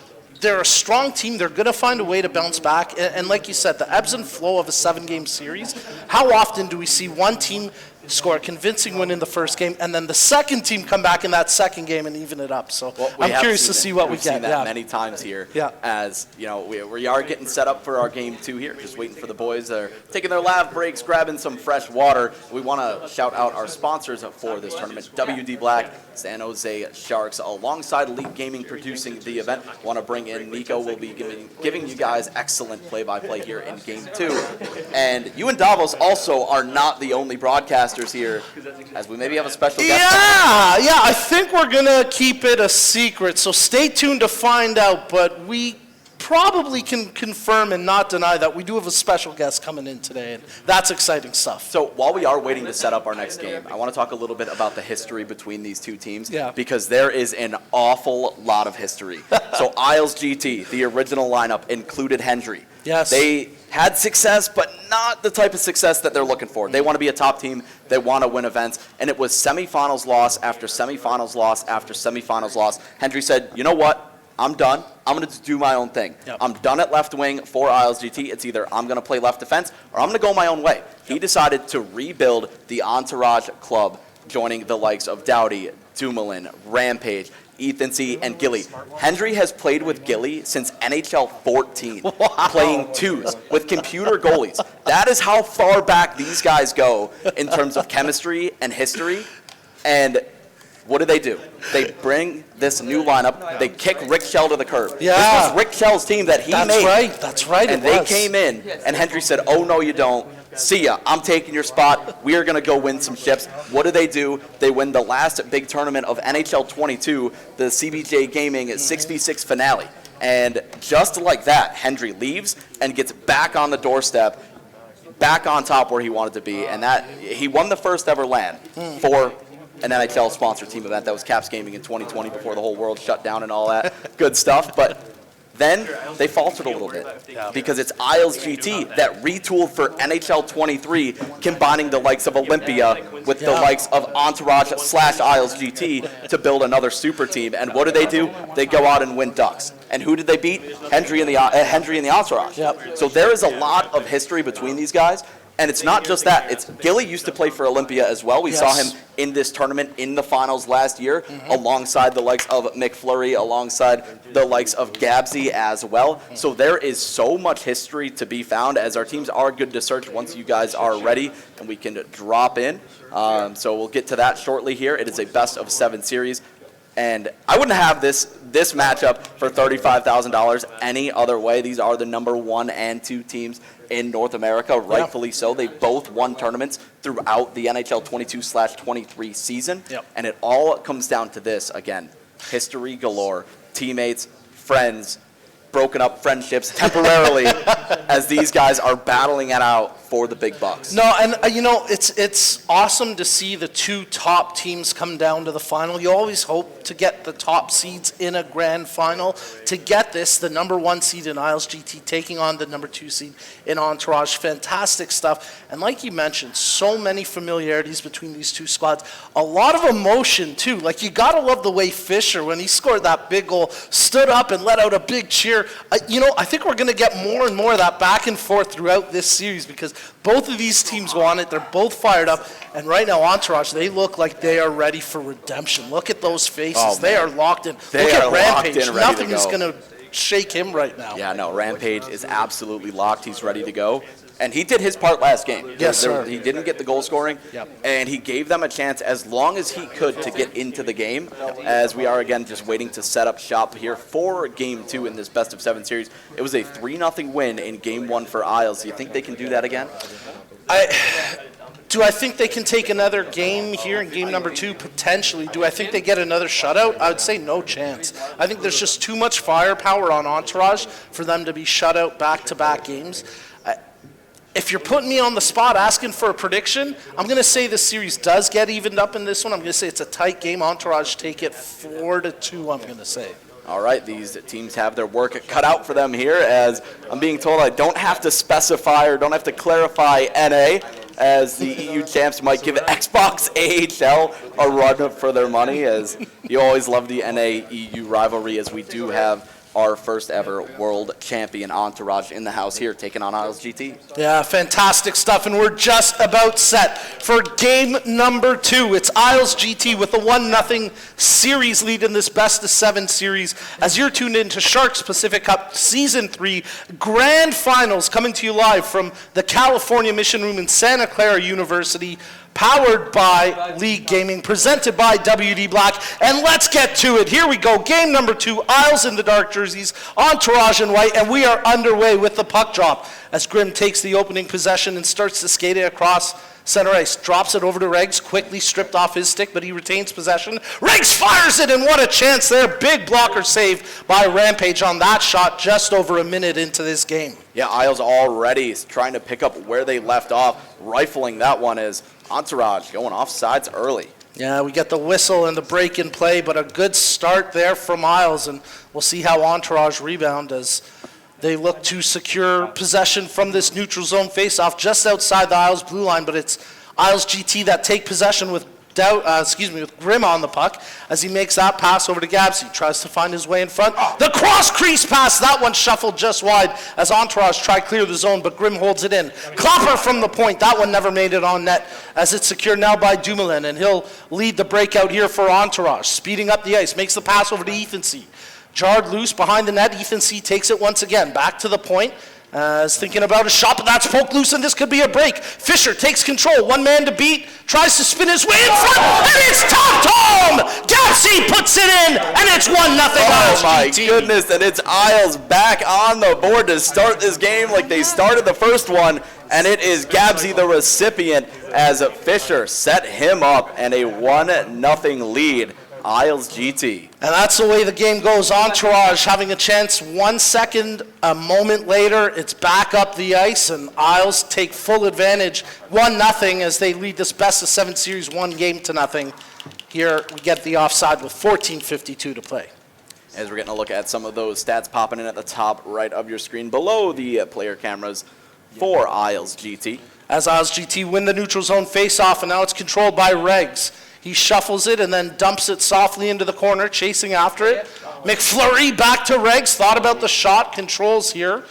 they're a strong team. They're going to find a way to bounce back. And like you said, the ebbs and flow of a 7-game series, how often do we see one team score a convincing win in the first game, and then the second team come back in that second game and even it up? So I'm curious to see what we get. We've seen that many times here. As you know, we are getting set up for our game 2 here. Just waiting for the boys. They're taking their lav breaks, grabbing some fresh water. We want to shout out our sponsors for this tournament: WD Black, San Jose Sharks, alongside Elite Gaming producing the event. Want to bring in Nico. Will be giving you guys excellent play-by-play here in game 2. And you and Davos also are not the only broadcasters here, as we maybe have a special guest. Yeah, I think we're gonna keep it a secret, so stay tuned to find out, but we probably can confirm and not deny that we do have a special guest coming in today, and that's exciting stuff. So while we are waiting to set up our next game, I want to talk a little bit about the history between these two teams, because there is an awful lot of history. So Isles GT, the original lineup, included Hendry. Yes. They had success, but not the type of success that they're looking for. They want to be a top team. They want to win events. And it was semifinals loss after semifinals loss after semifinals loss. Hendry said, you know what? I'm done. I'm going to do my own thing. I'm done at left wing for Isles GT. It's either I'm going to play left defense or I'm going to go my own way. He decided to rebuild the Entourage club, joining the likes of Dowdy, Dumoulin, Rampage, Ethan C., and Gilly. Hendry has played with Gilly since NHL 14, playing twos with computer goalies. That is how far back these guys go in terms of chemistry and history. And what do? They bring this new lineup. They kick Rick Shell to the curb. This was Rick Shell's team that he made. That's right. And they came in, and Hendry said, oh, no, you don't. See ya. I'm taking your spot. We are going to go win some ships. What do? They win the last big tournament of NHL 22, the CBJ Gaming 6v6 finale. And just like that, Hendry leaves and gets back on the doorstep, back on top where he wanted to be. And that he won the first ever LAN for an NHL sponsored team event. That was Caps Gaming in 2020 before the whole world shut down and all that good stuff. But then they faltered a little bit because it's Isles GT that retooled for NHL 23, combining the likes of Olympia with the likes of Entourage / Isles GT to build another super team. And what do? They go out and win Ducks. And who did they beat? Hendry and the Entourage. So there is a lot of history between these guys. And it's not just that. It's Gilly used to play for Olympia as well. We saw him in this tournament in the finals last year, alongside the likes of McFlurry, alongside the likes of Gabsy as well. So there is so much history to be found, as our teams are good to search once you guys are ready and we can drop in. So we'll get to that shortly here. It is a best-of-7 series. And I wouldn't have this matchup for $35,000 any other way. These are the number 1 and 2 teams in North America, rightfully so. They both won tournaments throughout the NHL 22/23 season. Yep. And it all comes down to this, again, history galore, teammates, friends, broken up friendships temporarily as these guys are battling it out for the big bucks. No, and it's awesome to see the 2 top teams come down to the final. You always hope to get the top seeds in a grand final. To get this, the number 1 seed in Isles GT taking on the number 2 seed in Entourage, fantastic stuff. And like you mentioned, so many familiarities between these 2 squads. A lot of emotion too. Like, you gotta love the way Fisher, when he scored that big goal, stood up and let out a big cheer. I think we're gonna get more and more of that back and forth throughout this series, because both of these teams want it. They're both fired up. And right now, Entourage, they look like they are ready for redemption. Look at those faces. Oh, they are locked in. They Look are at Rampage. locked in, ready to Nothing is go. going to shake him right now. Yeah, no, Rampage is absolutely locked. He's ready to go. And he did his part last game. Yes, sir. He didn't get the goal scoring, and he gave them a chance as long as he could to get into the game, as we are, again, just waiting to set up shop here for Game 2 in this best-of-7 series. It was a 3-0 win in Game 1 for Isles. Do you think they can do that again? Do I think they can take another game here in game number 2? Potentially. Do I think they get another shutout? I would say no chance. I think there's just too much firepower on Entourage for them to be shut out back-to-back games. If you're putting me on the spot asking for a prediction, I'm going to say the series does get evened up in this one. I'm going to say it's a tight game. Entourage take it 4-2, I'm going to say. All right, these teams have their work cut out for them here, as I'm being told I don't have to specify or don't have to clarify NA, as the EU champs might give Xbox AHL a run for their money, as you always love the NA-EU rivalry, as we do have our first ever world champion Entourage in the house here, taking on Isles GT. Yeah, fantastic stuff, and we're just about set for game number 2. It's Isles GT with a 1-0 series lead in this best-of-7 series, as you're tuned in to Sharks Pacific Cup Season 3 Grand Finals, coming to you live from the California Mission Room in Santa Clara University, powered by League Gaming, presented by WD Black. And let's get to it. Here we go. Game number 2, Isles in the dark jerseys, Entourage in white, and we are underway with the puck drop as Grimm takes the opening possession and starts to skate it across center ice. Drops it over to Reggs, quickly stripped off his stick, but he retains possession. Reggs fires it, and what a chance there. Big blocker save by Rampage on that shot just over a minute into this game. Yeah, Isles already trying to pick up where they left off, rifling that one as Entourage going off sides early. Yeah, we get the whistle and the break in play, but a good start there from Isles, and we'll see how Entourage rebound as they look to secure possession from this neutral zone faceoff just outside the Isles blue line, but it's Isles GT that take possession with Grimm on the puck as he makes that pass over to Gabsy. Tries to find his way in front. The cross crease pass, that one shuffled just wide as Entourage try clear the zone, but Grimm holds it in. Klopper from the point, that one never made it on net as it's secured now by Dumoulin, and he'll lead the breakout here for Entourage. Speeding up the ice, makes the pass over to Ethan C. Jarred loose behind the net, Ethan C takes it once again, back to the point. Is thinking about a shot, but that's poked loose, and this could be a break. Fisher takes control, one man to beat, tries to spin his way in front, and it's topped home! Gapsy puts it in, and it's 1-0 Oh my GT. goodness, and it's Isles back on the board to start this game like they started the first one, and it is Gabsy the recipient as Fisher set him up, and a 1-0 lead. Isles GT. And that's the way the game goes. Entourage having a chance 1 second, a moment later, it's back up the ice, and Isles take full advantage. 1-0 as they lead this best-of-7 series 1-0. Here we get the offside with 14:52 to play. As we're getting a look at some of those stats popping in at the top right of your screen below the player cameras for Isles GT. As Isles GT win the neutral zone face-off, and now it's controlled by Reggs. He shuffles it and then dumps it softly into the corner, chasing after it. McFlurry back to Reggs, thought about the shot, controls here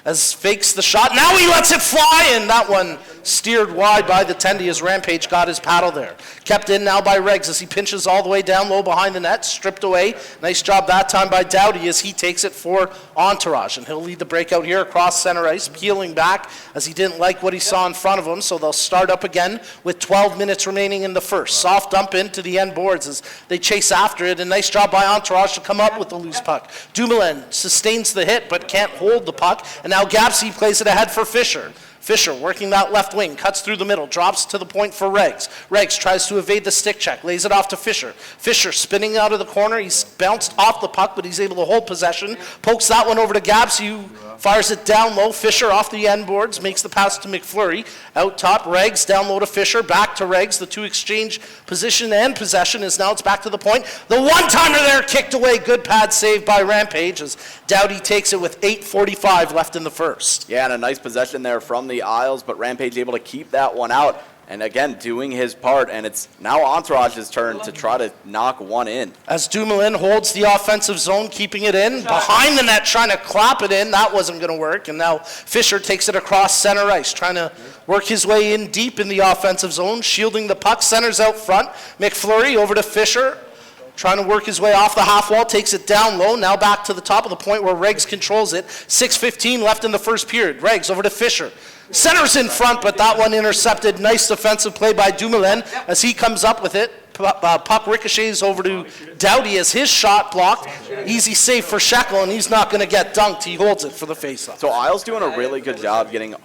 as fakes the shot. Now he lets it fly, and that one steered wide by the Tendy as Rampage got his paddle there. Kept in now by Reggs as he pinches all the way down low behind the net, stripped away. Nice job that time by Doughty as he takes it for Entourage. And he'll lead the breakout here across center ice, peeling back as he didn't like what he saw in front of him. So they'll start up again with 12 minutes remaining in the first. Soft dump into the end boards as they chase after it. A nice job by Entourage to come up with the loose puck. Dumoulin sustains the hit but can't hold the puck. And now Gapsy plays it ahead for Fisher. Fisher working that left wing, cuts through the middle, drops to the point for Reggs. Reggs tries to evade the stick check, lays it off to Fisher. Fisher spinning out of the corner, he's bounced off the puck, but he's able to hold possession. Pokes that one over to Gapsy, who fires it down low. Fisher off the end boards, makes the pass to McFlurry. Out top, Reggs down low to Fisher, back to Reggs. The two exchange position and possession as now it's back to the point. The one-timer there kicked away. Good pad save by Rampage as Doughty takes it with 8:45 left in the first. Yeah, and a nice possession there from the Isles, but Rampage able to keep that one out. And again, doing his part, and it's now Entourage's turn to try to knock one in. As Dumoulin holds the offensive zone, keeping it in. Behind the net, trying to clap it in. That wasn't going to work. And now Fisher takes it across center ice, trying to work his way in deep in the offensive zone, shielding the puck. Centers out front. McFlurry over to Fisher. Trying to work his way off the half wall, takes it down low. Now back to the top of the point where Reggs controls it. 6:15 left in the first period. Reggs over to Fisher. Centers in front, but that one intercepted. Nice defensive play by Dumoulin as he comes up with it. Puck ricochets over to Doughty as his shot blocked. Easy save for Shekel, and he's not going to get dunked. He holds it for the faceoff. So Isles doing a really good job getting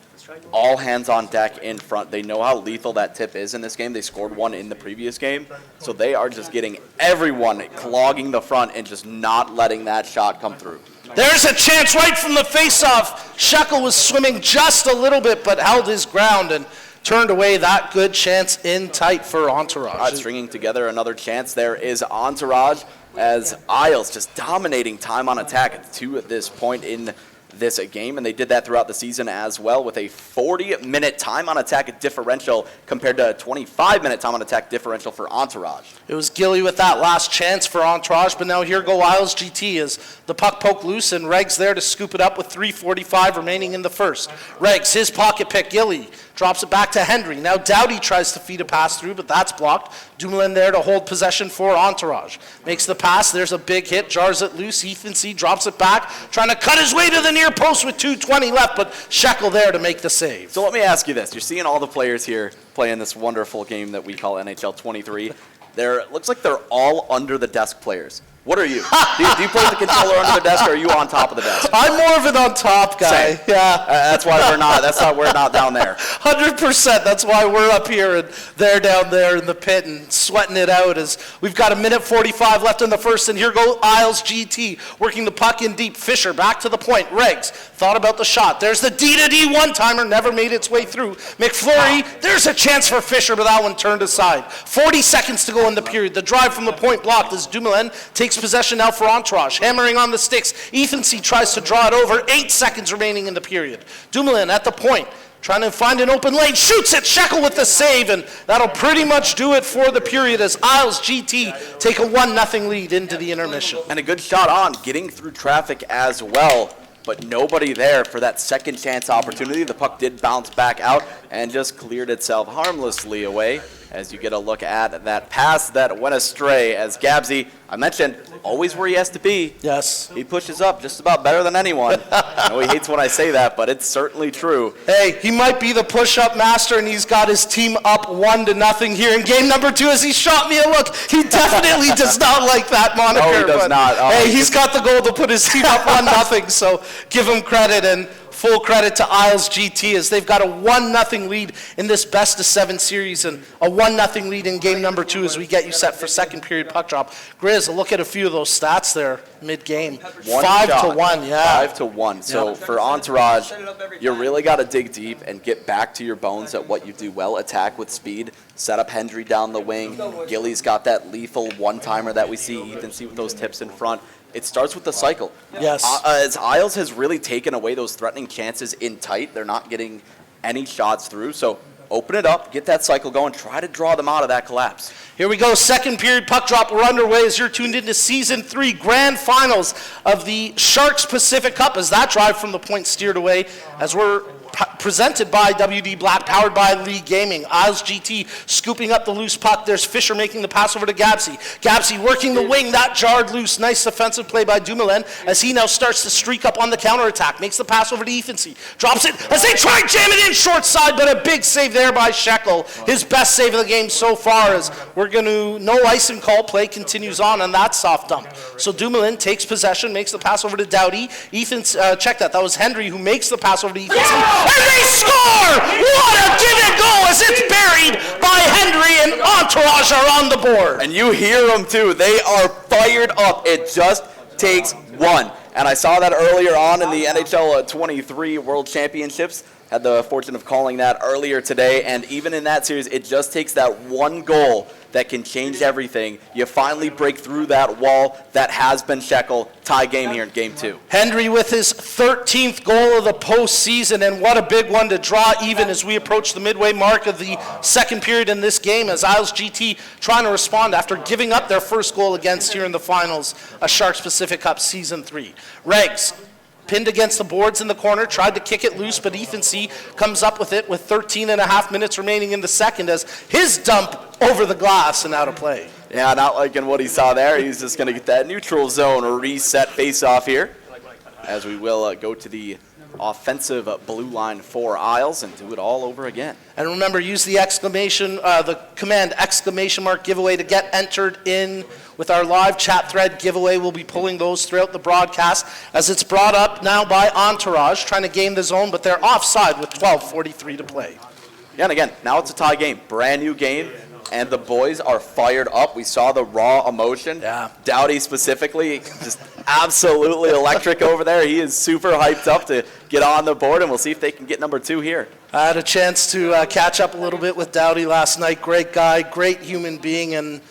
all hands on deck in front. They know how lethal that tip is in this game. They scored one in the previous game. So they are just getting everyone clogging the front and just not letting that shot come through. There's a chance right from the faceoff. Shekel was swimming just a little bit, but held his ground and turned away that good chance in tight for Entourage. Stringing together another chance there is Entourage as Isles just dominating time on attack to this point in this game, and they did that throughout the season as well with a 40-minute time on attack differential compared to a 25-minute time on attack differential for Entourage. It was Gilly with that last chance for Entourage, but now here go Isles GT as the puck poked loose and Reggs there to scoop it up with 3:45 remaining in the first. Reggs, his pocket pick, Gilly drops it back to Hendry. Now Doughty tries to feed a pass through, but that's blocked. Dumoulin there to hold possession for Entourage. Makes the pass, there's a big hit, jars it loose. Ethan C drops it back, trying to cut his way to the near post with 2:20 left, but Shekel there to make the save. So let me ask you this. You're seeing all the players here playing this wonderful game that we call NHL 23. It looks like they're all under the desk players. What are you? do you play the controller under the desk, or are you on top of the desk? I'm more of an on top guy. Same. Yeah. That's why we're not. That's why we're not down there. 100%. That's why we're up here and they're down there in the pit and sweating it out as we've got 1:45 left in the first, and here go Isles GT working the puck in deep. Fisher back to the point. Reggs thought about the shot. There's the D-to-D one-timer, never made its way through. McFlurry, there's a chance for Fisher, but that one turned aside. 40 seconds to go in the period. The drive from the point blocked as Dumoulin takes possession now for Entourage. Hammering on the sticks. Ethan C tries to draw it over. 8 seconds remaining in the period. Dumoulin at the point, trying to find an open lane. Shoots it. Shekel with the save, and that'll pretty much do it for the period as Isles GT take a 1-0 lead into the intermission. And a good shot on, getting through traffic as well. But nobody there for that second chance opportunity. The puck did bounce back out and just cleared itself harmlessly away as you get a look at that pass that went astray as Gabsy, I mentioned, always where he has to be. Yes. He pushes up just about better than anyone. I know he hates when I say that, but it's certainly true. Hey, he might be the push-up master, and he's got his team up 1-0 here in game number 2 as he shot me a look. He definitely does not like that moniker. No, he does not. Oh, hey, he's got the goal to put his team up 1-0, so give him credit, and full credit to Isles GT as they've got a 1-0 lead in this best-of-7 series and a 1-0 lead in game number 2 as we get you set for second period puck drop. Grizz, look at a few of those stats there mid-game. 5-1, yeah. 5-1. So for Entourage, you really got to dig deep and get back to your bones at what you do well. Attack with speed, set up Hendry down the wing. Gilly's got that lethal one-timer that we see. Ethan C with those tips in front. It starts with the cycle. Yes. As Isles has really taken away those threatening chances in tight, they're not getting any shots through. So open it up, get that cycle going, try to draw them out of that collapse. Here we go, second period puck drop. We're underway as you're tuned into Season 3 Grand Finals of the Sharks Pacific Cup as that drive from the point steered away as we're presented by WD Black, powered by League Gaming. Isles GT scooping up the loose puck. There's Fisher making the pass over to Gabsy. Gabsy working the wing. That jarred loose. Nice defensive play by Dumoulin as he now starts to streak up on the counterattack. Makes the pass over to Ethansy. Drops it as they try to jam it in short side, but a big save there by Shekel. His best save of the game so far, as we're going to, no icing call, play continues on that soft dump. So Dumoulin takes possession, makes the pass over to Doughty. Check that was Henry who makes the pass over to Ethan. And they score! What a give and go as it's buried by Henry, and Entourage are on the board. And you hear them too. They are fired up. It just takes one. And I saw that earlier on in the NHL 23 World Championships. Had the fortune of calling that earlier today, and even in that series, it just takes that one goal that can change everything. You finally break through that wall that has been Shekel. Tie game here in Game 2. Henry with his 13th goal of the postseason, and what a big one to draw even as we approach the midway mark of the second period in this game, as Isles GT trying to respond after giving up their first goal against here in the finals of Sharks Pacific Cup Season 3. Regs pinned against the boards in the corner, tried to kick it loose, but Ethan C. comes up with it with 13 and a half minutes remaining in the second as his dump over the glass and out of play. Yeah, not liking what he saw there. He's just going to get that neutral zone reset face-off here, as we will go to the offensive blue line for Isles and do it all over again. And remember, use the command exclamation mark giveaway to get entered in with our live chat thread giveaway. We'll be pulling those throughout the broadcast as it's brought up now by Entourage, trying to game the zone, but they're offside with 12:43 to play. Yeah, and again, now it's a tie game, brand new game, and the boys are fired up. We saw the raw emotion. Yeah. Doughty specifically, just absolutely electric over there. He is super hyped up to get on the board, and we'll see if they can get number 2 here. I had a chance to catch up a little bit with Doughty last night. Great guy, great human being, and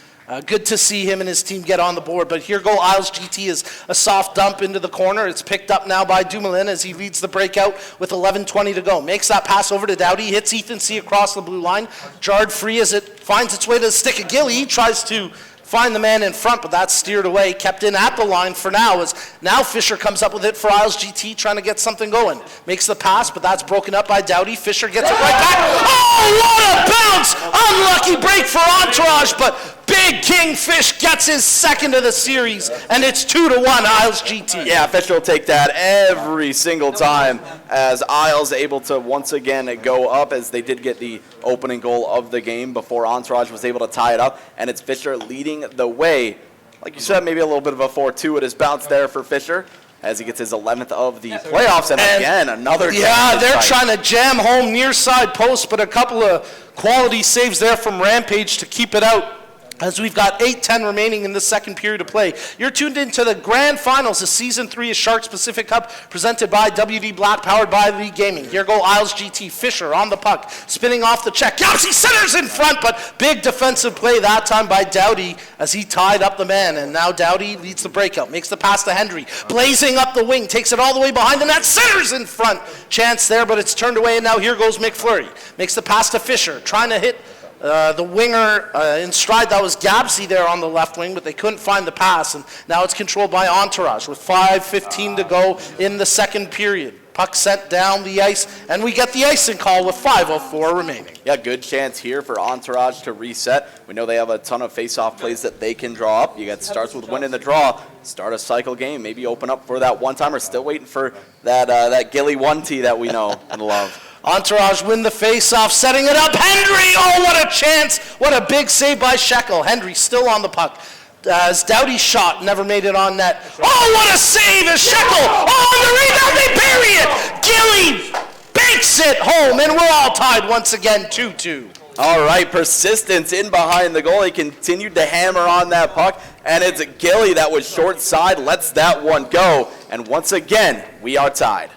good to see him and his team get on the board. But here go Isles GT is a soft dump into the corner. It's picked up now by Dumoulin as he leads the breakout with 11:20 to go. Makes that pass over to Doughty, hits Ethan C. across the blue line. Jarred free as it finds its way to the stick of Gilly. He tries to find the man in front, but that's steered away, kept in at the line for now, as now Fisher comes up with it for Isles GT, trying to get something going. Makes the pass, but that's broken up by Doughty. Fisher gets it right back. Oh, what a bounce! Unlucky break for Entourage, but Big Kingfish gets his second of the series, and it's 2-1 Isles GT. Yeah, Fisher will take that every single time, as Isles able to once again go up, as they did get the opening goal of the game before Entourage was able to tie it up, and it's Fisher leading the way. Like you said, maybe a little bit of a 4-2 at his bounce there for Fisher, as he gets his 11th of the playoffs, and again, another yeah, they're fight. trying to jam home near side post, but a couple of quality saves there from Rampage to keep it out, as we've got 8:10 remaining in the second period of play. You're tuned into the grand finals of Season 3 of Sharks Pacific Cup, presented by WD Black, powered by League Gaming. Here go Isles GT. Fisher on the puck, spinning off the check. Gapsy centers in front, but big defensive play that time by Doughty as he tied up the man, and now Doughty leads the breakout, makes the pass to Henry, blazing up the wing, takes it all the way behind the net, centers in front. Chance there, but it's turned away, and now here goes McFlurry. Makes the pass to Fisher, trying to hit the winger in stride. That was Gabsy there on the left wing, but they couldn't find the pass, and now it's controlled by Entourage with 5:15 to go in the second period. Puck sent down the ice, and we get the icing call with 5:04 remaining. Yeah, good chance here for Entourage to reset. We know they have a ton of face-off plays that they can draw up. You got starts with winning the draw, start a cycle game, maybe open up for that one-timer. Still waiting for that Gilly 1T that we know and love. Entourage win the face-off, setting it up. Henry, oh, what a chance. What a big save by Shekel. Henry still on the puck. As Doughty's shot never made it on net. Oh, what a save as Shekel. Oh, and the rebound, they bury it. Gilly banks it home, and we're all tied once again, 2-2. All right, persistence in behind the goal. He continued to hammer on that puck, and it's Gilly that was short side, lets that one go, and once again, we are tied.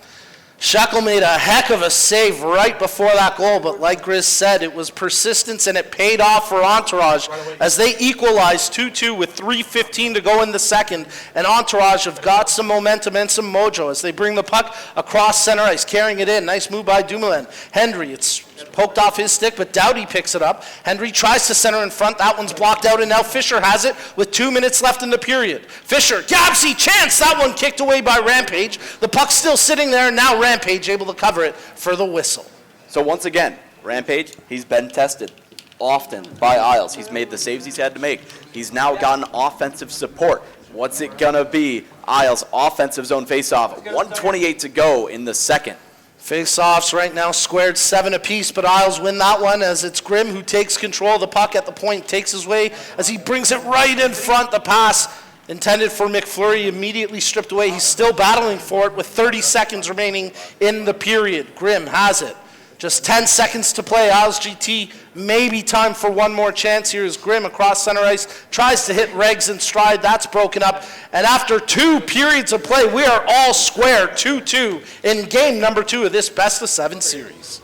Shekel made a heck of a save right before that goal, but like Grizz said, it was persistence, and it paid off for Entourage as they equalized 2-2 with 3:15 to go in the second, and Entourage have got some momentum and some mojo as they bring the puck across center ice, carrying it in. Nice move by Dumoulin. Henry, it's poked off his stick, but Doughty picks it up. Hendry tries to center in front. That one's blocked out, and now Fisher has it with 2 minutes left in the period. Fisher, Gabsy, chance! That one kicked away by Rampage. The puck's still sitting there, and now Rampage able to cover it for the whistle. So once again, Rampage, he's been tested often by Isles. He's made the saves he's had to make. He's now gotten offensive support. What's it gonna be? Isles offensive zone faceoff. 1:28 to go in the second. Face-offs right now squared 7 apiece, but Isles win that one as it's Grimm who takes control of the puck at the point, takes his way as he brings it right in front. The pass intended for McFlurry immediately stripped away. He's still battling for it with 30 seconds remaining in the period. Grimm has it. Just 10 seconds to play. Isles GT, maybe time for one more chance. Here's Grimm across center ice, tries to hit Regs in stride. That's broken up. And after 2 periods of play, we are all square, 2-2 in game number 2 of this best-of-7 series.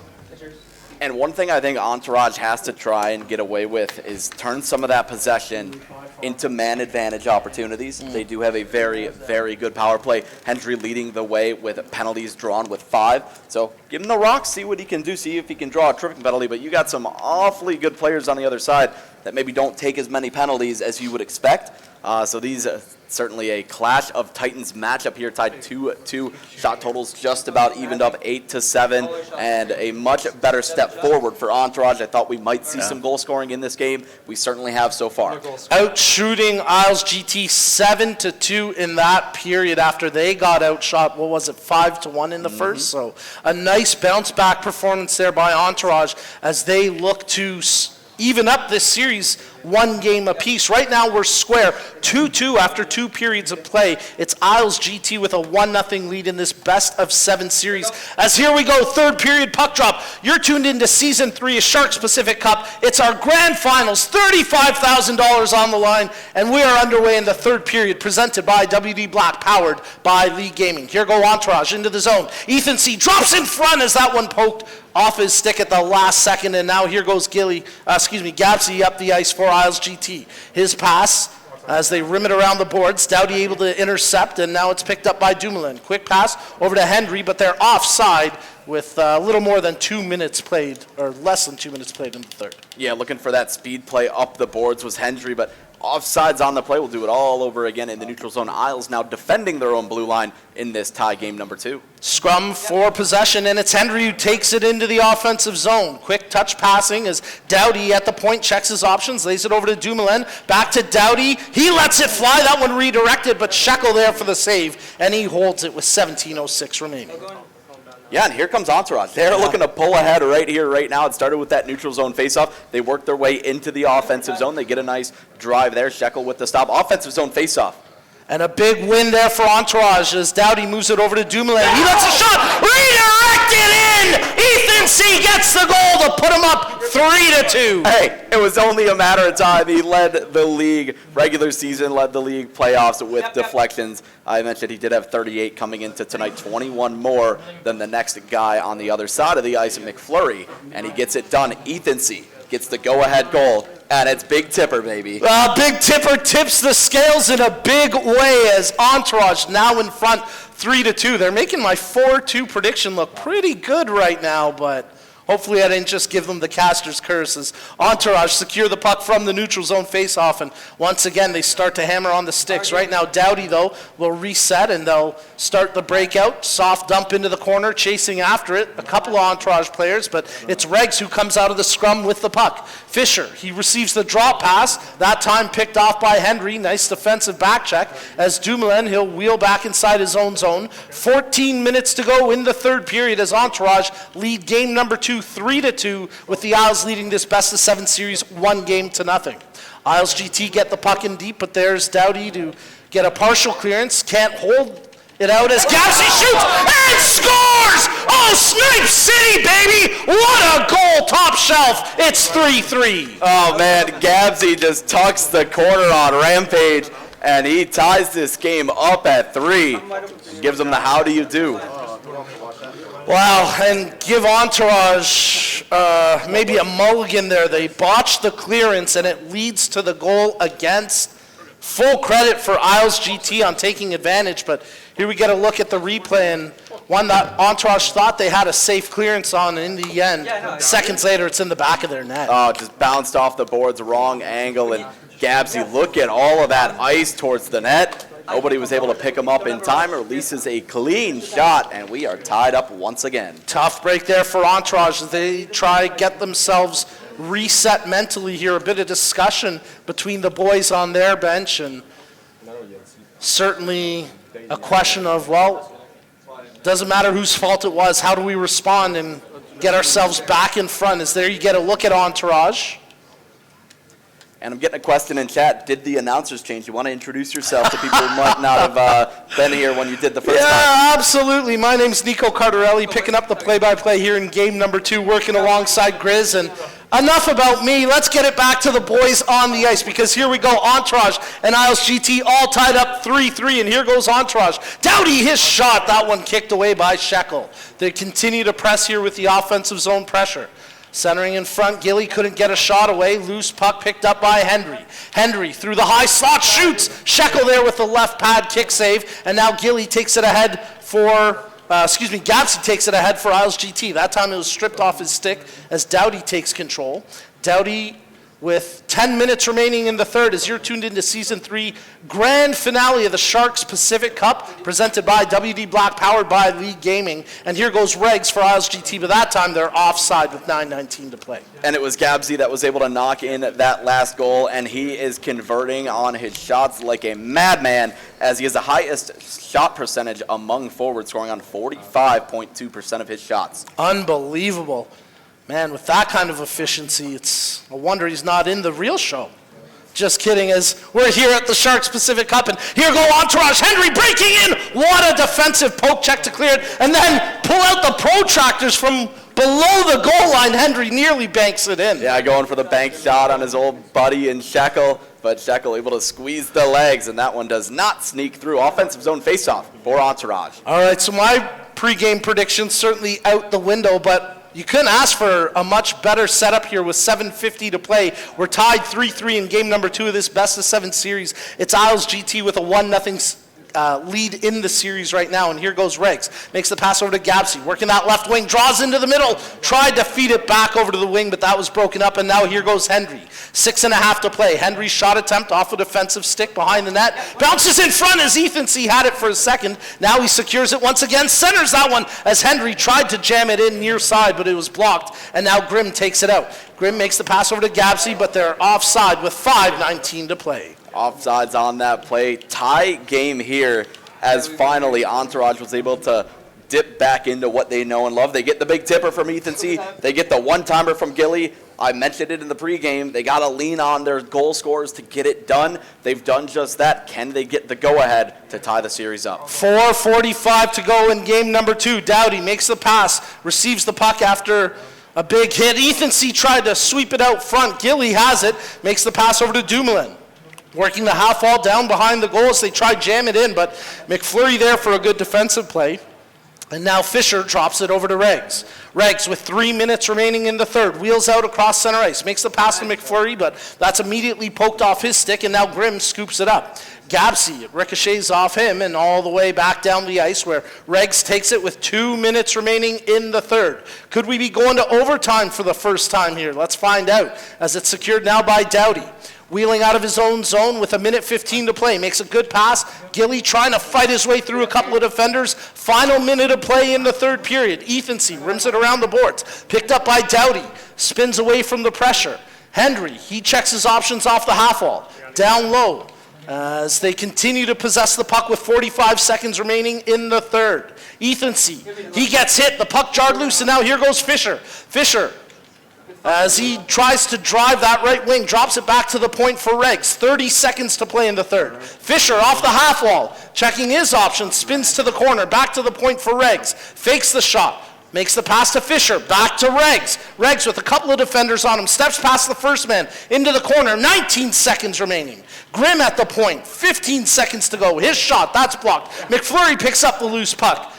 And one thing I think Entourage has to try and get away with is turn some of that possession into man advantage opportunities. They do have a very, very good power play. Hendry leading the way with penalties drawn with 5. So give him the rock, see what he can do, see if he can draw a tripping penalty. But you got some awfully good players on the other side that maybe don't take as many penalties as you would expect. So these certainly a clash of titans matchup here, tied 2-2. Shot totals just about evened up 8-7, and a much better step forward for Entourage. I thought we might see some goal scoring in this game. We certainly have so far. Outshooting Isles GT 7-2 in that period after they got outshot. What was it, 5-1 in the first? So a nice bounce back performance there by Entourage as they look to even up this series 1 game apiece. Right now we're square 2-2 after 2 periods of play. It's Isles GT with a 1-0 lead in this best-of-7 series. As here we go, 3rd period puck drop. You're tuned into Season 3 of Sharks Pacific Cup. It's our grand finals, $35,000 on the line, and we are underway in the 3rd period, presented by WD Black, powered by League Gaming. Here go Entourage into the zone. Ethan C. drops in front as that one poked off his stick at the last second, and now here goes Gabsy up the ice for Isles GT. His pass as they rim it around the boards. Doughty able to intercept, and now it's picked up by Dumoulin. Quick pass over to Hendry, but they're offside with a little more than 2 minutes played, or less than 2 minutes played in the third. Yeah, looking for that speed play up the boards was Hendry, but offsides on the play. We'll do it all over again in the neutral zone. Isles now defending their own blue line in this tie game number 2. Scrum for possession, and it's Hendry who takes it into the offensive zone. Quick touch passing as Doughty at the point checks his options, lays it over to Dumoulin. Back to Doughty. He lets it fly. That one redirected, but Shekel there for the save, and he holds it with 17:06 remaining. Yeah, and here comes Entourage. They're looking to pull ahead right here, right now. It started with that neutral zone faceoff. They work their way into the offensive zone. They get a nice drive there. Shekel with the stop. Offensive zone faceoff. And a big win there for Entourage as Doughty moves it over to Dumoulin. He lets a shot redirected in. Ethan C. gets the goal to put him up 3-2. Hey, it was only a matter of time. He led the league regular season, led the league playoffs with deflections. I mentioned he did have 38 coming into tonight, 21 more than the next guy on the other side of the ice, McFlurry, and he gets it done. Ethan C. gets the go-ahead goal, and it's Big Tipper, baby. Big Tipper tips the scales in a big way as Entourage now in front 3-2. They're making my 4-2 prediction look pretty good right now, but hopefully I didn't just give them the caster's curse as Entourage secure the puck from the neutral zone faceoff, and once again they start to hammer on the sticks. Right now Doughty, though, will reset and they'll start the breakout. Soft dump into the corner, chasing after it. A couple of Entourage players, but it's Regs who comes out of the scrum with the puck. Fisher, he receives the drop pass, that time picked off by Hendry. Nice defensive back check as Dumoulin, he'll wheel back inside his own zone. 14 minutes to go in the 3rd period as Entourage lead game number 2 3-2, with the Isles leading this best-of-7 series 1-0. Isles GT get the puck in deep, but there's Doughty to get a partial clearance. Can't hold it out as Gabsy shoots and scores! Oh, Snipe City, baby! What a goal, top shelf. It's 3-3. Oh, man, Gabsy just tucks the corner on Rampage, and he ties this game up at 3. Gives him the how do you do. Wow, and give Entourage maybe a mulligan there. They botched the clearance, and it leads to the goal against. Full credit for Isles GT on taking advantage, but here we get a look at the replay, and one that Entourage thought they had a safe clearance on, and in the end, seconds later, it's in the back of their net. Oh, just bounced off the boards, wrong angle, and Gabsy, look at all of that ice towards the net. Nobody was able to pick him up in time. Releases a clean shot, and we are tied up once again. Tough break there for Entourage as they try to get themselves reset mentally here. A bit of discussion between the boys on their bench, and certainly a question of, well, doesn't matter whose fault it was, how do we respond and get ourselves back in front? As there you get a look at Entourage. And I'm getting a question in chat. Did the announcers change? You want to introduce yourself to people who might not have been here when you did the first time? Yeah, absolutely. My name's Nico Cardarelli, picking up the play-by-play here in game number 2, working alongside Grizz. And enough about me. Let's get it back to the boys on the ice, because here we go. Entourage and Isles GT all tied up 3-3, and here goes Entourage. Doughty, his shot. That one kicked away by Shekel. They continue to press here with the offensive zone pressure. Centering in front, Gilly couldn't get a shot away. Loose puck picked up by Henry. Henry through the high slot, shoots. Shekel there with the left pad kick save, and now Gilly takes it ahead for, Gabsy takes it ahead for Isles GT. That time it was stripped off his stick as Doughty takes control. Doughty with 10 minutes remaining in the third as you're tuned into Season 3 grand finale of the Sharks Pacific Cup, presented by WD Black, powered by League Gaming. And here goes Regs for Isles GT, but that time they're offside with 9:19 to play. And it was Gabsy that was able to knock in that last goal, and he is converting on his shots like a madman, as he has the highest shot percentage among forwards, scoring on 45.2% of his shots. Unbelievable. Man, with that kind of efficiency, it's a wonder he's not in the real show. Just kidding, as we're here at the Sharks Pacific Cup, and here go Entourage. Henry breaking in. What a defensive poke check to clear it, and then pull out the protractors from below the goal line. Henry nearly banks it in. Yeah, going for the bank shot on his old buddy in Shekel, but Shekel able to squeeze the legs, and that one does not sneak through. Offensive zone faceoff for Entourage. All right, so my pregame predictions certainly out the window, but you couldn't ask for a much better setup here with 7:50 to play. We're tied 3-3 in game number 2 of this best-of-7 series. It's Isles GT with a 1-0 lead in the series right now, and here goes Regs. Makes the pass over to Gabsy, working that left wing, draws into the middle, tried to feed it back over to the wing, but that was broken up, and now here goes Henry. 6.5 to play. Henry's shot attempt off a defensive stick behind the net. Bounces in front as Ethan C. had it for a second. Now he secures it once again, centers that one as Henry tried to jam it in near side, but it was blocked, and now Grimm takes it out. Grimm makes the pass over to Gabsy, but they're offside with 5:19 to play. Offsides on that play. Tie game here, as finally Entourage was able to dip back into what they know and love. They get the big tipper from Ethan C. They get the one-timer from Gilly. I mentioned it in the pregame. They got to lean on their goal scorers to get it done. They've done just that. Can they get the go-ahead to tie the series up? 4:45 to go in game number 2. Doughty makes the pass, receives the puck after a big hit. Ethan C. tried to sweep it out front. Gilly has it, makes the pass over to Dumoulin. Working the half wall down behind the goals. They tried jam it in, but McFlurry there for a good defensive play. And now Fisher drops it over to Regs. Regs with 3 minutes remaining in the third. Wheels out across center ice. Makes the pass to McFlurry, but that's immediately poked off his stick, and now Grimm scoops it up. Gabsy ricochets off him and all the way back down the ice, where Regs takes it with 2 minutes remaining in the third. Could we be going to overtime for the first time here? Let's find out, as it's secured now by Doughty. Wheeling out of his own zone with 1:15 to play. Makes a good pass. Gilly trying to fight his way through a couple of defenders. Final minute of play in the third period. Ethan C. rims it around the boards. Picked up by Doughty. Spins away from the pressure. Henry, he checks his options off the half wall. Down low as they continue to possess the puck with 45 seconds remaining in the third. Ethan C. He gets hit. The puck jarred loose, and now here goes Fisher. Fisher, as he tries to drive that right wing, drops it back to the point for Regs. 30 seconds to play in the third. Fisher off the half wall, checking his options, spins to the corner, back to the point for Regs. Fakes the shot, makes the pass to Fisher, back to Regs. Regs with a couple of defenders on him, steps past the first man, into the corner, 19 seconds remaining. Grimm at the point, 15 seconds to go. His shot, that's blocked. McFlurry picks up the loose puck.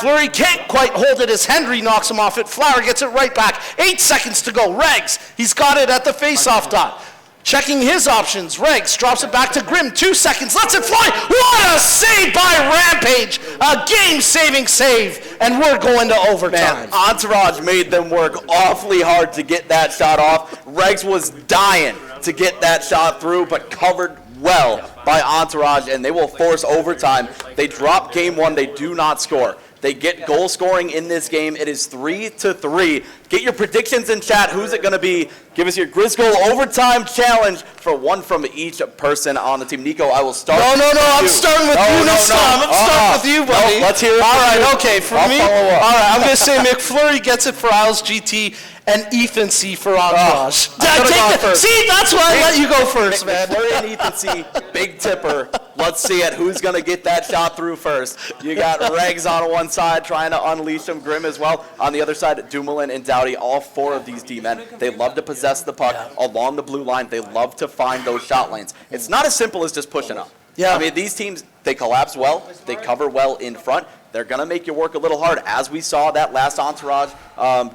Fleury can't quite hold it as Henry knocks him off it. Flower gets it right back. 8 seconds to go. Regs, he's got it at the face-off dot. Checking his options, Regs drops it back to Grimm. 2 seconds, lets it fly. What a save by Rampage! A game-saving save, and we're going to overtime. Man, Entourage made them work awfully hard to get that shot off. Regs was dying to get that shot through, but covered well by Entourage, and they will force overtime. They drop game 1. They do not score. They get goal scoring in this game. It is 3-3. Get your predictions in chat. Who's it going to be? Give us your Grisgold overtime challenge for one from each person on the team. Nico, I will start. No, with I'm you. starting with you this time. I'm starting with you, buddy. No, let's hear it. All right, okay. For I'll me, follow up. all right, I'm going to say McFlurry gets it for Isles GT and Ethan C for Entourage. See, that's why I let you go first, man. McFlurry and Ethan C, big tipper. Let's see it. Who's going to get that shot through first? You got Regs on one side trying to unleash some Grimm as well. On the other side, Dumoulin and Dowdy, all 4 of these D-men, they love to possess the puck along the blue line. They love to find those shot lanes. It's not as simple as just pushing up. Yeah. I mean, these teams, they collapse well. They cover well in front. They're going to make you work a little hard. As we saw that last Entourage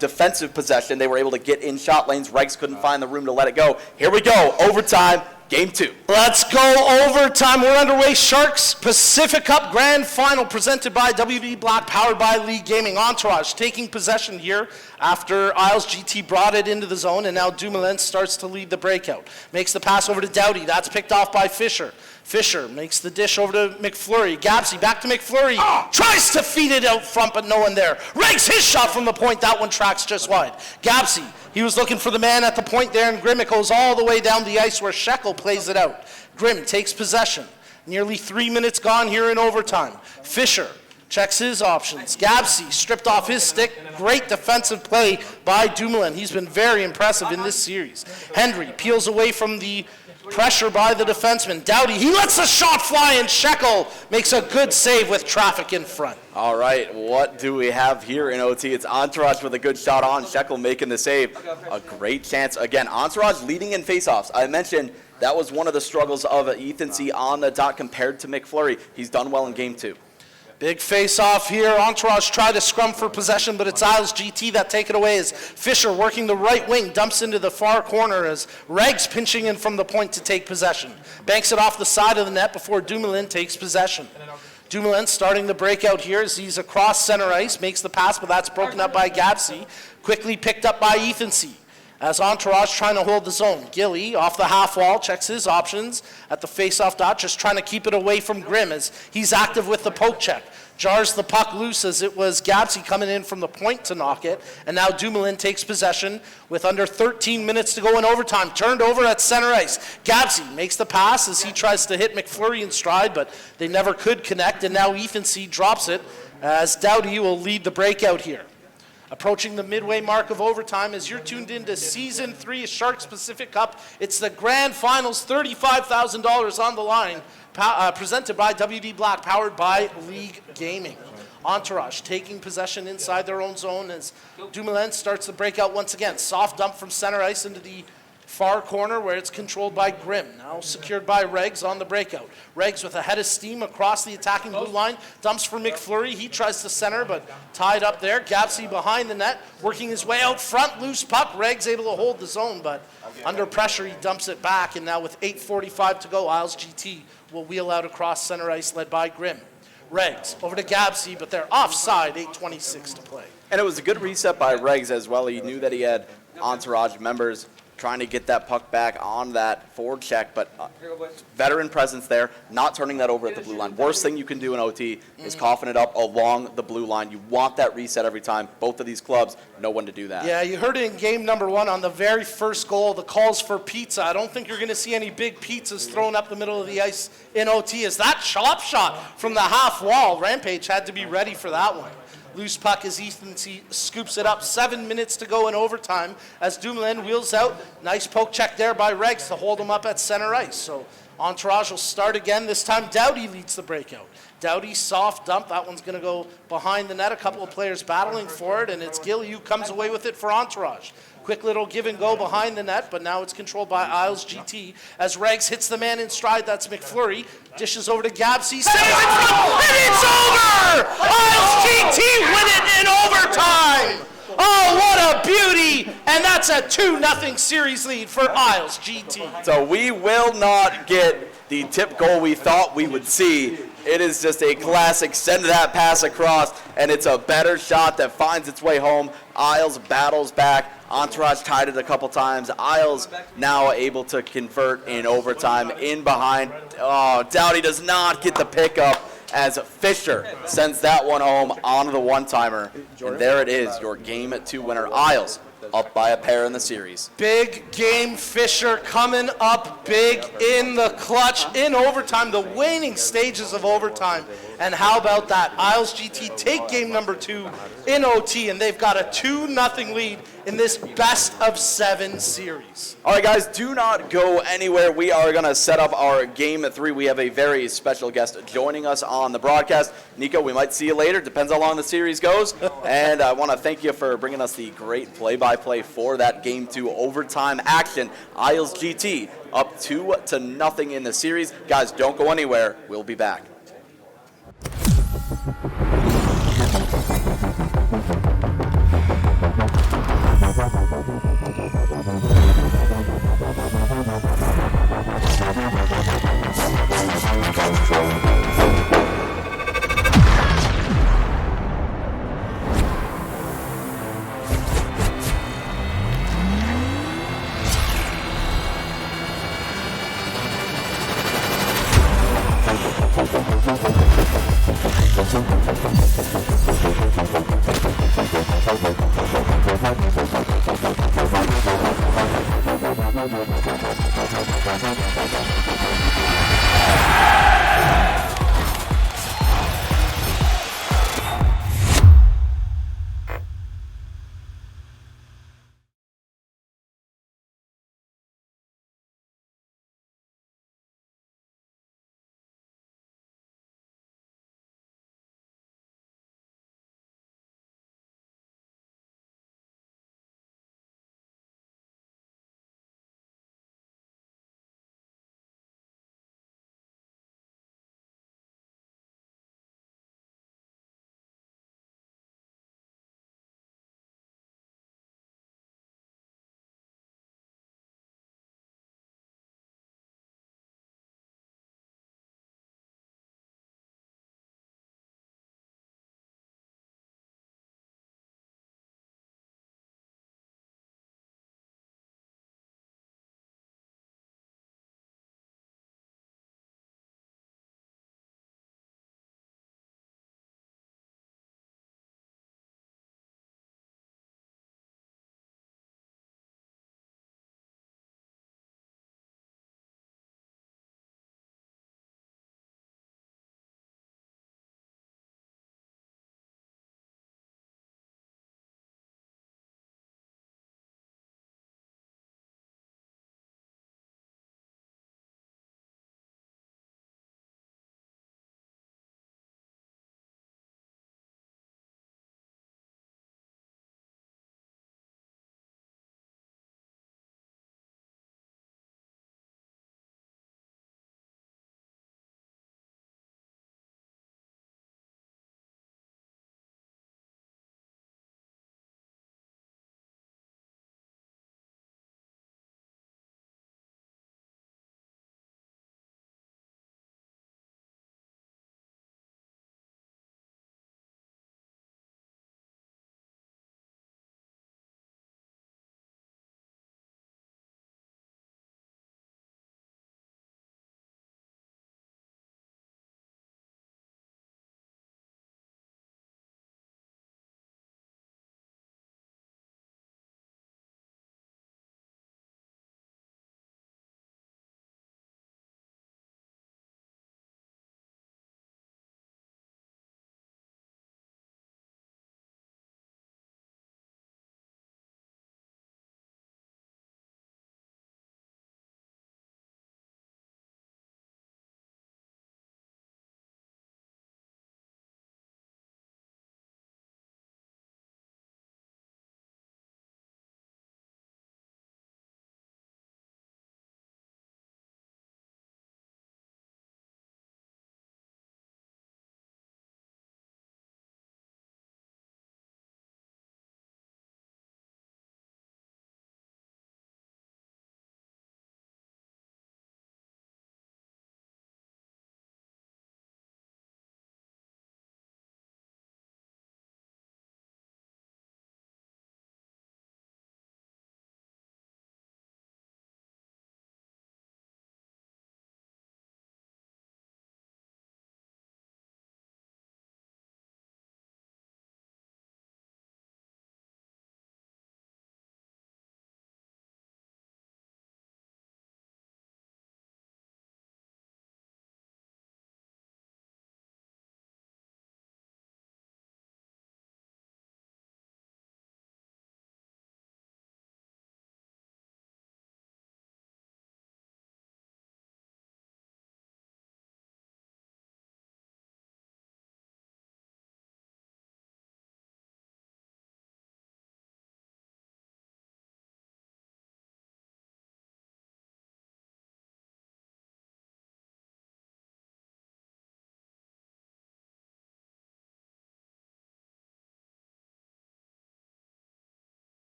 defensive possession, they were able to get in shot lanes. Regs couldn't find the room to let it go. Here we go. Overtime. Game 2. Let's go overtime. We're underway. Sharks Pacific Cup Grand Final presented by WD Black, powered by League Gaming. Entourage taking possession here after Isles GT brought it into the zone, and now Dumoulin starts to lead the breakout. Makes the pass over to Dowdy. That's picked off by Fisher. Fisher makes the dish over to McFlurry. Gapsy back to McFlurry. Tries to feed it out front, but no one there. Regs his shot from the point. That one tracks just wide. Gapsy, he was looking for the man at the point there, and Grimm. It goes all the way down the ice where Shekel plays it out. Grimm takes possession. Nearly 3 minutes gone here in overtime. Fisher checks his options. Gapsy stripped off his stick. Great defensive play by Dumoulin. He's been very impressive in this series. Hendry peels away from the pressure by the defenseman. Dowdy, he lets the shot fly, and Shekel makes a good save with traffic in front. All right, what do we have here in OT? It's Entourage with a good shot on. Shekel making the save. A great chance. Again, Entourage leading in faceoffs. I mentioned that was one of the struggles of Ethan C. on the dot compared to McFlurry. He's done well in game 2. Big face-off here. Entourage tried to scrum for possession, but it's Isles GT that take it away as Fisher working the right wing, dumps into the far corner as Regs pinching in from the point to take possession. Banks it off the side of the net before Dumoulin takes possession. Dumoulin starting the breakout here as he's across center ice, makes the pass, but that's broken up by Gapsy. Quickly picked up by Ethan C. As Entourage trying to hold the zone. Gilly off the half wall, checks his options at the face-off dot, just trying to keep it away from Grimm as he's active with the poke check. Jars the puck loose as it was Gapsy coming in from the point to knock it. And now Dumoulin takes possession with under 13 minutes to go in overtime. Turned over at center ice. Gapsy makes the pass as he tries to hit McFlurry in stride, but they never could connect. And now Ethan C. drops it as Dowdy will lead the breakout here. Approaching the midway mark of overtime as you're tuned into Season 3 of Sharks Pacific Cup. It's the grand finals, $35,000 on the line, presented by WD Black, powered by League Gaming. Entourage taking possession inside their own zone as Dumoulin starts the breakout once again. Soft dump from center ice into the far corner where it's controlled by Grimm. Now secured by Regs on the breakout. Regs with a head of steam across the attacking blue line. Dumps for McFlurry. He tries to center, but tied up there. Gapsy behind the net, working his way out front. Loose puck. Regs able to hold the zone, but under pressure he dumps it back. And now with 8:45 to go, Isles GT will wheel out across center ice led by Grimm. Regs over to Gapsy, but they're offside. 8:26 to play. And it was a good reset by Regs as well. He knew that he had Entourage members trying to get that puck back on that forward check, but veteran presence there, not turning that over at the blue line. Worst thing you can do in OT is coughing it up along the blue line. You want that reset every time. Both of these clubs know when to do that. Yeah, you heard it in game number 1 on the very first goal, the calls for pizza. I don't think you're going to see any big pizzas thrown up the middle of the ice in OT. As that chop shot from the half wall, Rampage had to be ready for that one. Loose puck as Ethan scoops it up. 7 minutes to go in overtime as Dumoulin wheels out. Nice poke check there by Regs to hold him up at center ice. So Entourage will start again. This time Dowdy leads the breakout. Dowdy soft dump. That one's going to go behind the net. A couple of players battling for it, and it's Gilly who comes away with it for Entourage. Quick little give and go behind the net, but now it's controlled by Isles GT as Regs hits the man in stride. That's McFlurry. Dishes over to Gapsy. Saves it from, and it's over! Isles GT win it in overtime! Oh, what a beauty! And that's a 2-0 series lead for Isles GT. So we will not get the tip goal we thought we would see. It is just a classic send that pass across, and it's a better shot that finds its way home. Isles battles back. Entourage tied it a couple times. Isles now able to convert in overtime in behind. Oh, Dowdy does not get the pickup as Fisher sends that one home onto the one-timer. And there it is, your Game 2 winner. Isles up by a pair in the series. Big game Fisher coming up big in the clutch, in overtime, the waning stages of overtime. And how about that? Isles GT take game number 2 in OT, and they've got a 2-0 lead in this best-of-7 series. All right, guys, do not go anywhere. We are going to set up our Game 3. We have a very special guest joining us on the broadcast. Nico, we might see you later. Depends how long the series goes. And I want to thank you for bringing us the great play-by-play for that Game 2 overtime action. Isles GT up 2-0 in the series. Guys, don't go anywhere. We'll be back.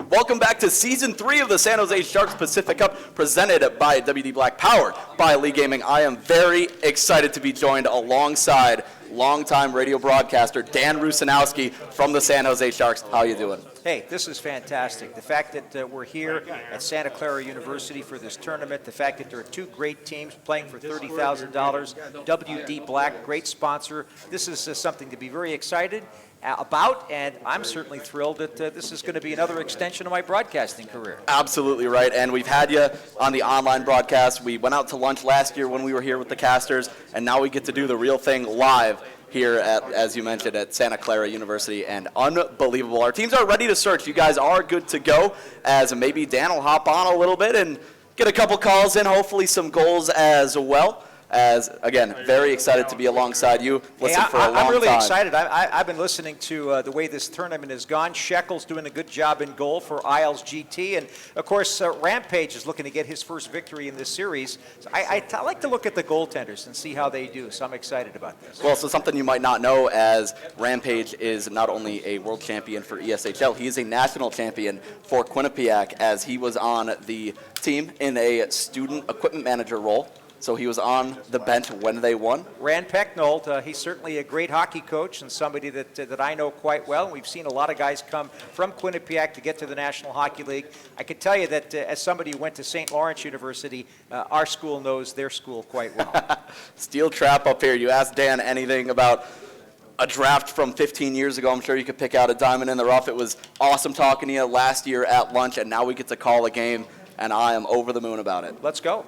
Welcome back to Season 3 of the San Jose Sharks Pacific Cup, presented by WD Black, powered by Lee Gaming. I am very excited to be joined alongside longtime radio broadcaster Dan Rusanowski from the San Jose Sharks. How are you doing? Hey, this is fantastic. The fact that we're here at Santa Clara University for this tournament, the fact that there are two great teams playing for $30,000, WD Black, great sponsor. This is something to be very excited about, and I'm certainly thrilled that this is going to be another extension of my broadcasting career. Absolutely right, and we've had you on the online broadcast. We went out to lunch last year when we were here with the casters, and now we get to do the real thing live here at, as you mentioned, at Santa Clara University, and unbelievable. Our teams are ready to search. You guys are good to go, as maybe Dan will hop on a little bit and get a couple calls in, hopefully some goals as well. As, again, very excited to be alongside you. Listen for a long time. I'm really excited. I've been listening to the way this tournament has gone. Shekel's doing a good job in goal for Isles GT. And, of course, Rampage is looking to get his first victory in this series. So I like to look at the goaltenders and see how they do. So I'm excited about this. Well, so something you might not know, as Rampage is not only a world champion for ESHL, he is a national champion for Quinnipiac, as he was on the team in a student equipment manager role. So he was on the bench when they won. Rand Pecknold, he's certainly a great hockey coach and somebody that I know quite well. We've seen a lot of guys come from Quinnipiac to get to the National Hockey League. I can tell you that as somebody who went to St. Lawrence University, our school knows their school quite well. Steel trap up here. You asked Dan anything about a draft from 15 years ago, I'm sure you could pick out a diamond in the rough. It was awesome talking to you last year at lunch, and now we get to call a game, and I am over the moon about it. Let's go.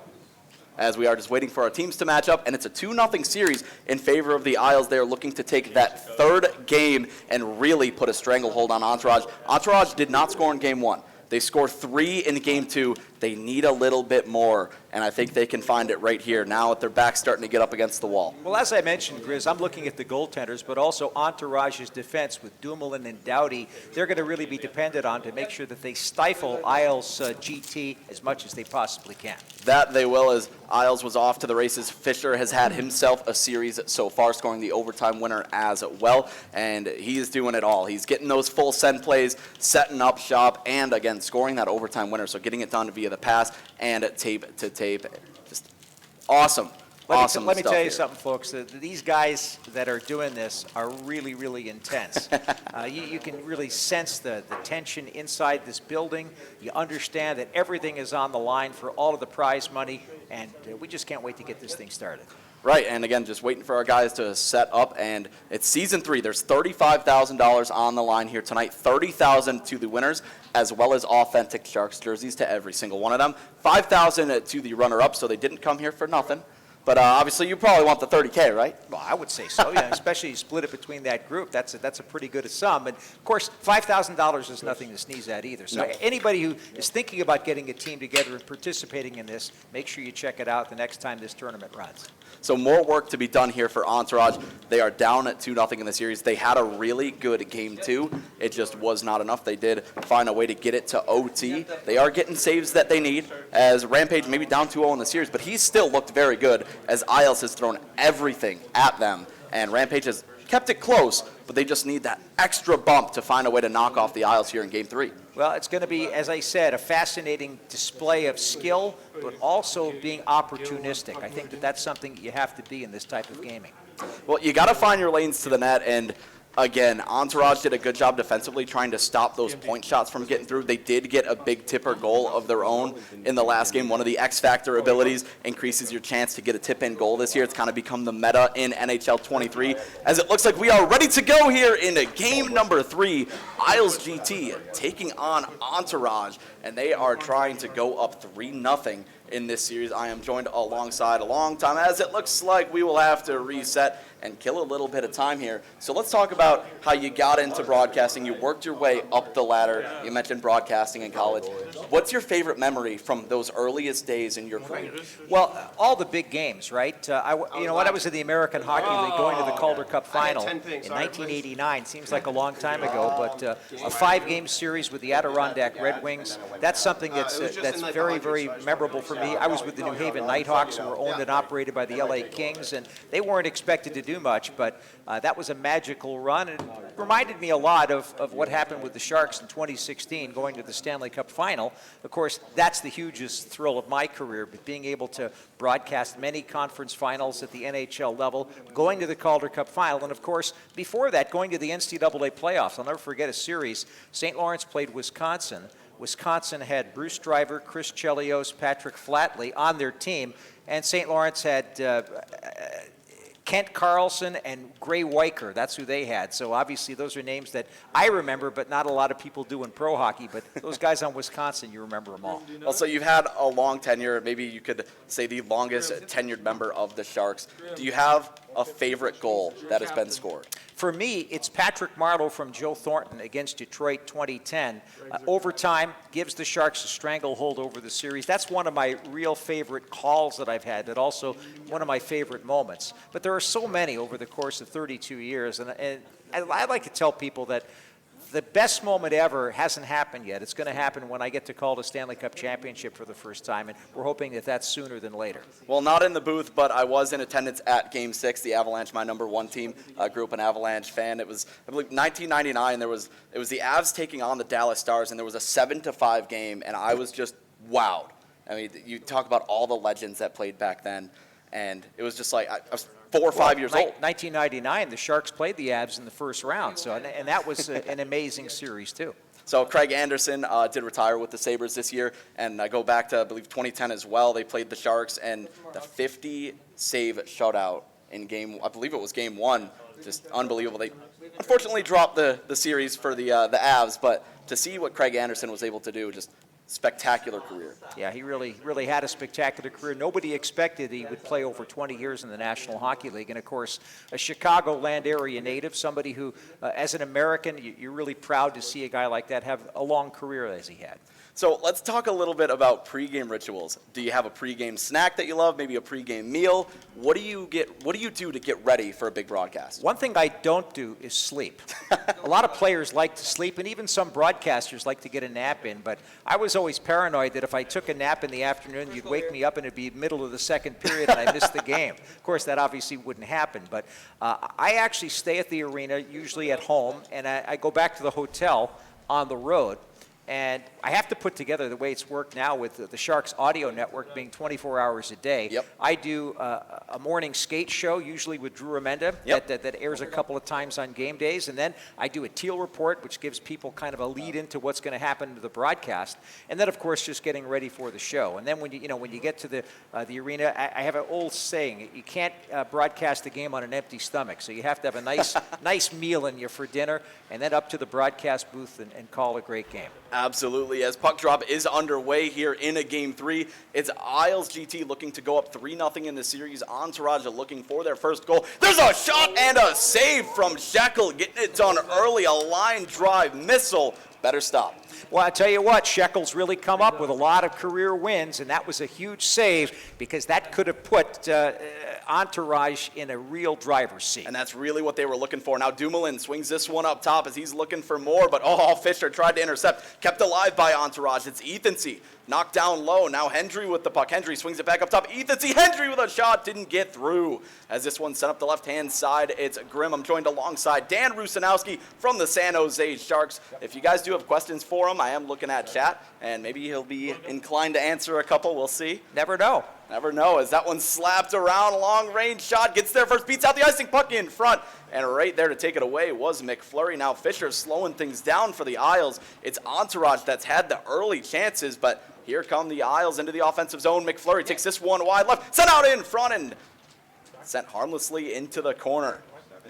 As we are just waiting for our teams to match up, and it's a 2-0 series in favor of the Isles. They're looking to take that third game and really put a stranglehold on Entourage. Entourage did not score in Game 1. They scored 3 in Game 2. They need a little bit more, and I think they can find it right here now with their backs starting to get up against the wall. Well, as I mentioned, Grizz, I'm looking at the goaltenders, but also Entourage's defense with Dumoulin and Doughty. They're going to really be dependent on to make sure that they stifle Isles GT as much as they possibly can. That they will, as Isles was off to the races. Fisher has had himself a series so far, scoring the overtime winner as well, and he's doing it all. He's getting those full send plays, setting up shop, and again, scoring that overtime winner, so getting it done via the pass and tape to tape. Just awesome. Let me tell you here. something, folks. These guys that are doing this are really, really intense. You can really sense the tension inside this building. You understand that everything is on the line for all of the prize money, and we just can't wait to get this thing started. Right, and again, just waiting for our guys to set up, and it's Season 3. There's $35,000 on the line here tonight, $30,000 to the winners, as well as authentic Sharks jerseys to every single one of them, $5,000 to the runner-up, so they didn't come here for nothing. But obviously, you probably want the $30K, right? Well, I would say so, yeah. Especially you split it between that group. That's a pretty good sum. And of course, $5,000 is nothing to sneeze at either. So anybody who is thinking about getting a team together and participating in this, make sure you check it out the next time this tournament runs. So more work to be done here for Entourage. They are down at 2-0 in the series. They had a really good Game 2. It just was not enough. They did find a way to get it to OT. They are getting saves that they need, as Rampage maybe down 2-0 in the series, but he still looked very good, as Isles has thrown everything at them, and Rampage has kept it close, but they just need that extra bump to find a way to knock off the Isles here in Game 3. Well, it's going to be, as I said, a fascinating display of skill, but also being opportunistic. I think that's something you have to be in this type of gaming. Well, you got to find your lanes to the net, and again, Entourage did a good job defensively trying to stop those point shots from getting through. They did get a big tipper goal of their own in the last game. One of the X-Factor abilities increases your chance to get a tip-in goal this year. It's kind of become the meta in NHL 23, as it looks like we are ready to go here in game number 3. Isles GT taking on Entourage, and they are trying to go up 3-0 in this series. I am joined alongside a long time, as it looks like we will have to reset and kill a little bit of time here. So let's talk about how you got into broadcasting. You worked your way up the ladder. You mentioned broadcasting in college. What's your favorite memory from those earliest days in your career? Well, all the big games, right? When I was in the American Hockey League going to the Calder Cup final in 1989, seems like a long time ago, but a 5-game series with the Adirondack Red Wings, that's something that's very, very memorable for for me. I was with the New Haven Nighthawks, who were owned and operated by the LA Kings, and they weren't expected to do much, but that was a magical run, and it reminded me a lot of what happened with the Sharks in 2016, going to the Stanley Cup Final. Of course, that's the hugest thrill of my career, but being able to broadcast many conference finals at the NHL level, going to the Calder Cup Final, and of course, before that, going to the NCAA playoffs. I'll never forget a series. St. Lawrence played Wisconsin. Wisconsin had Bruce Driver, Chris Chelios, Patrick Flatley on their team, and St. Lawrence had Kent Carlson and Gray Weicker. That's who they had. So obviously those are names that I remember, but not a lot of people do in pro hockey. But those guys on Wisconsin, you remember them all. Also, you've had a long tenure. Maybe you could say the longest tenured member of the Sharks. Do you have a favorite goal that has been scored? For me, it's Patrick Marleau from Joe Thornton against Detroit 2010. Overtime gives the Sharks a stranglehold over the series. That's one of my real favorite calls that I've had, but also one of my favorite moments. But there are so many over the course of 32 years, and I like to tell people that the best moment ever hasn't happened yet. It's going to happen when I get to call the Stanley Cup Championship for the first time, and we're hoping that that's sooner than later. Well, not in the booth, but I was in attendance at Game 6. The Avalanche, my number one team. I grew up an Avalanche fan. It was, I believe, 1999. It was the Avs taking on the Dallas Stars, and there was a 7-5 game, and I was just wowed. I mean, you talk about all the legends that played back then, and it was just like I was 4 or 5 years old. 1999, the Sharks played the Avs in the first round, so and that was an amazing series too. So Craig Anderson did retire with the Sabres this year, and I go back to, I believe, 2010 as well. They played the Sharks, and the 50-save shutout in game, I believe it was game 1, just unbelievable. They unfortunately dropped the series for the Avs, but to see what Craig Anderson was able to do, just spectacular career. Yeah, he really had a spectacular career. Nobody expected he would play over 20 years in the National Hockey League. And, of course, a Chicagoland area native, somebody who, as an American, you're really proud to see a guy like that have a long career as he had. So let's talk a little bit about pregame rituals. Do you have a pregame snack that you love, maybe a pregame meal? What do you do to get ready for a big broadcast? One thing I don't do is sleep. A lot of players like to sleep, and even some broadcasters like to get a nap in, but I was always paranoid that if I took a nap in the afternoon, you'd wake me up and it'd be middle of the second period and I missed the game. Of course, that obviously wouldn't happen, but I actually stay at the arena, usually at home, and I go back to the hotel on the road. And I have to put together the way it's worked now with the Sharks audio network being 24 hours a day. Yep. I do a morning skate show, usually with Drew Amenda, Yep. that airs a couple of times on game days. And then I do a Teal report, which gives people kind of a lead into what's going to happen to the broadcast. And then, of course, just getting ready for the show. And then when you get to the arena, I have an old saying: you can't broadcast the game on an empty stomach. So you have to have a nice meal in you for dinner, and then up to the broadcast booth and call a great game. Absolutely. As puck drop is underway here in a Game 3, it's Isles GT looking to go up 3-0 in the series. Entourage looking for their first goal. There's a shot and a save from Shekel, getting it done early. A line drive missile. Better stop. Well, I tell you what, Shekel's really come up with a lot of career wins, and that was a huge save because that could have put Entourage in a real driver's seat. And that's really what they were looking for. Now Dumoulin swings this one up top as he's looking for more, but Fisher tried to intercept, kept alive by Entourage. It's Ethansy, knocked down low. Now Hendry with the puck. Hendry swings it back up top. Ethansy, Hendry with a shot, didn't get through. As this one sent up the left-hand side, it's Grimm. I'm joined alongside Dan Rusanowski from the San Jose Sharks. If you guys do have questions for him, I am looking at chat, and maybe he'll be inclined to answer a couple. We'll see. Never know. Never know, as that one slapped around, a long-range shot, gets there first, beats out the icing puck in front, and right there to take it away was McFlurry. Now Fisher slowing things down for the Isles. It's Entourage that's had the early chances, but here come the Isles into the offensive zone. McFlurry takes this one wide left, sent out in front, and sent harmlessly into the corner.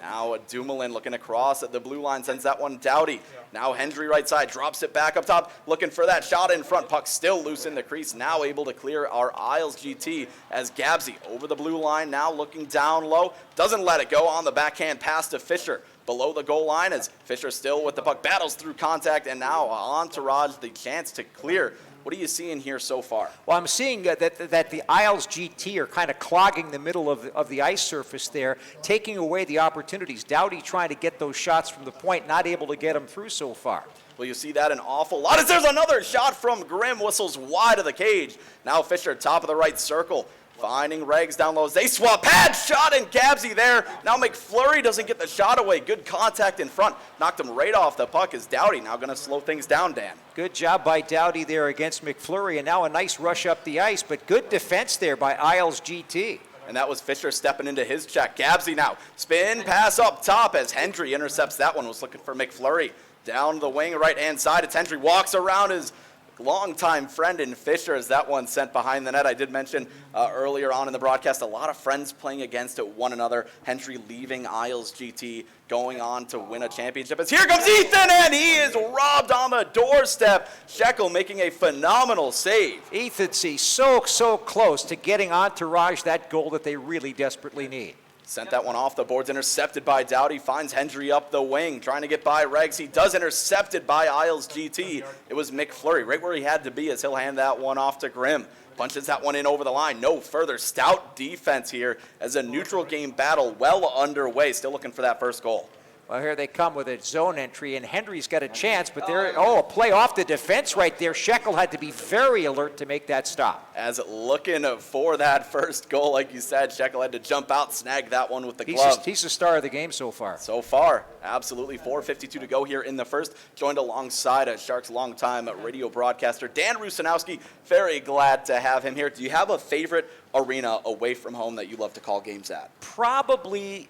Now Dumoulin looking across at the blue line, sends that one Doughty. Now Hendry right side, drops it back up top, looking for that shot in front. Puck still loose in the crease, now able to clear our Isles GT as Gabsy over the blue line, now looking down low. Doesn't let it go on the backhand pass to Fisher. Below the goal line as Fisher still with the puck, battles through contact, and now Entourage the chance to clear What are you seeing here so far? Well, I'm seeing that the Isles GT are kind of clogging the middle of the ice surface there, taking away the opportunities. Doughty trying to get those shots from the point, not able to get them through so far. Well, you see that an awful lot as there's another shot from Grimm, whistles wide of the cage. Now Fisher, top of the right circle, finding Regs down low as they swap. Pad shot and Gabsy there. Now McFlurry doesn't get the shot away. Good contact in front. Knocked him right off the puck. Is Doughty now going to slow things down, Dan? Good job by Doughty there against McFlurry, and now a nice rush up the ice, but good defense there by Isles GT. And that was Fisher stepping into his check. Gabsy now. Spin pass up top as Hendry intercepts that one. Was looking for McFlurry. Down the wing, right-hand side. It's Hendry. Walks around his longtime friend in Fisher as that one sent behind the net. I did mention earlier on in the broadcast a lot of friends playing against one another. Hendry leaving Isles GT, going on to win a championship. As here comes Ethan, and he is robbed on the doorstep. Shekel making a phenomenal save. Ethan C. so close to getting Entourage that goal that they really desperately need. Sent that one off the boards, intercepted by Doughty, finds Hendry up the wing, trying to get by Regs. He does, intercepted by Isles GT. It was McFlurry, right where he had to be as he'll hand that one off to Grimm. Punches that one in over the line. No further. Stout defense here as a neutral game battle well underway. Still looking for that first goal. Well, here they come with a zone entry, and Hendry's got a chance, but a play off the defense right there. Shekel had to be very alert to make that stop. As looking for that first goal, like you said, Shekel had to jump out, snag that one with the glove. He's the star of the game so far. So far, absolutely. 4:52 to go here in the first. Joined alongside a Sharks longtime radio broadcaster, Dan Rusanowski. Very glad to have him here. Do you have a favorite arena away from home that you love to call games at? Probably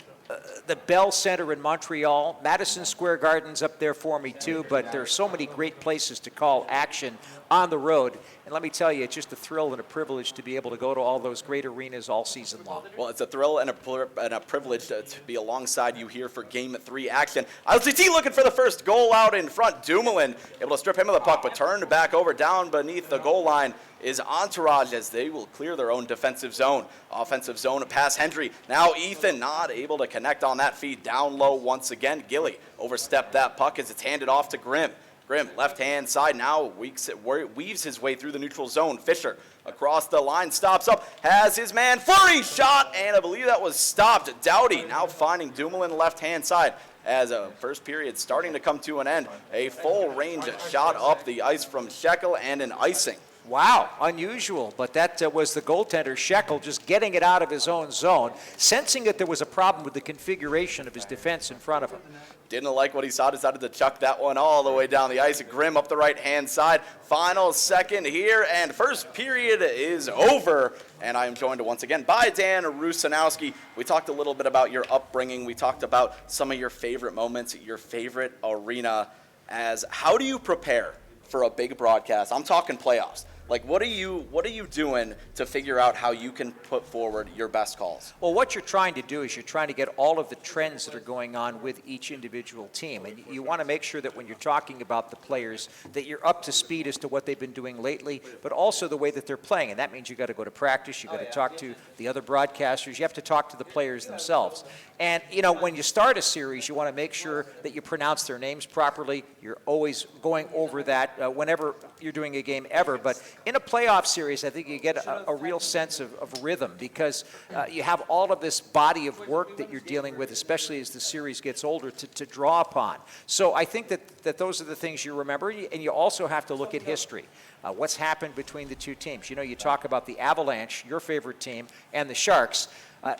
the Bell Center in Montreal. Madison Square Garden's up there for me too, but there's so many great places to call action on the road. And let me tell you, it's just a thrill and a privilege to be able to go to all those great arenas all season long. Well, it's a thrill and a privilege to be alongside you here for Game 3 action. ILCT looking for the first goal out in front. Dumoulin able to strip him of the puck, but turned back over down beneath the goal line is Entourage as they will clear their own defensive zone. Offensive zone pass Hendry. Now Ethan not able to connect on that feed. Down low once again. Gilly overstepped that puck as it's handed off to Grimm. Grimm, left-hand side now, weaves his way through the neutral zone. Fisher across the line, stops up, has his man, Flurry shot, and I believe that was stopped. Doughty now finding Dumoulin left-hand side as a first period starting to come to an end. A full range shot up the ice from Shekel and an icing. Wow, unusual, but that was the goaltender, Shekel, just getting it out of his own zone, sensing that there was a problem with the configuration of his defense in front of him. Didn't like what he saw, decided to chuck that one all the way down the ice. Grimm up the right-hand side. Final second here, and first period is over. And I am joined once again by Dan Rusanowski. We talked a little bit about your upbringing. We talked about some of your favorite moments, your favorite arena. As how do you prepare for a big broadcast? I'm talking playoffs. Like, what are you doing to figure out how you can put forward your best calls? Well, what you're trying to do is you're trying to get all of the trends that are going on with each individual team. And you want to make sure that when you're talking about the players, that you're up to speed as to what they've been doing lately, but also the way that they're playing. And that means you've got to go to practice, you've got to talk to the other broadcasters, you have to talk to the players themselves. And, when you start a series, you want to make sure that you pronounce their names properly. You're always going over that whenever you're doing a game ever. But in a playoff series, I think you get a real sense of rhythm because you have all of this body of work that you're dealing with, especially as the series gets older, to draw upon. So I think that those are the things you remember, and you also have to look at history. What's happened between the two teams. You talk about the Avalanche, your favorite team, and the Sharks.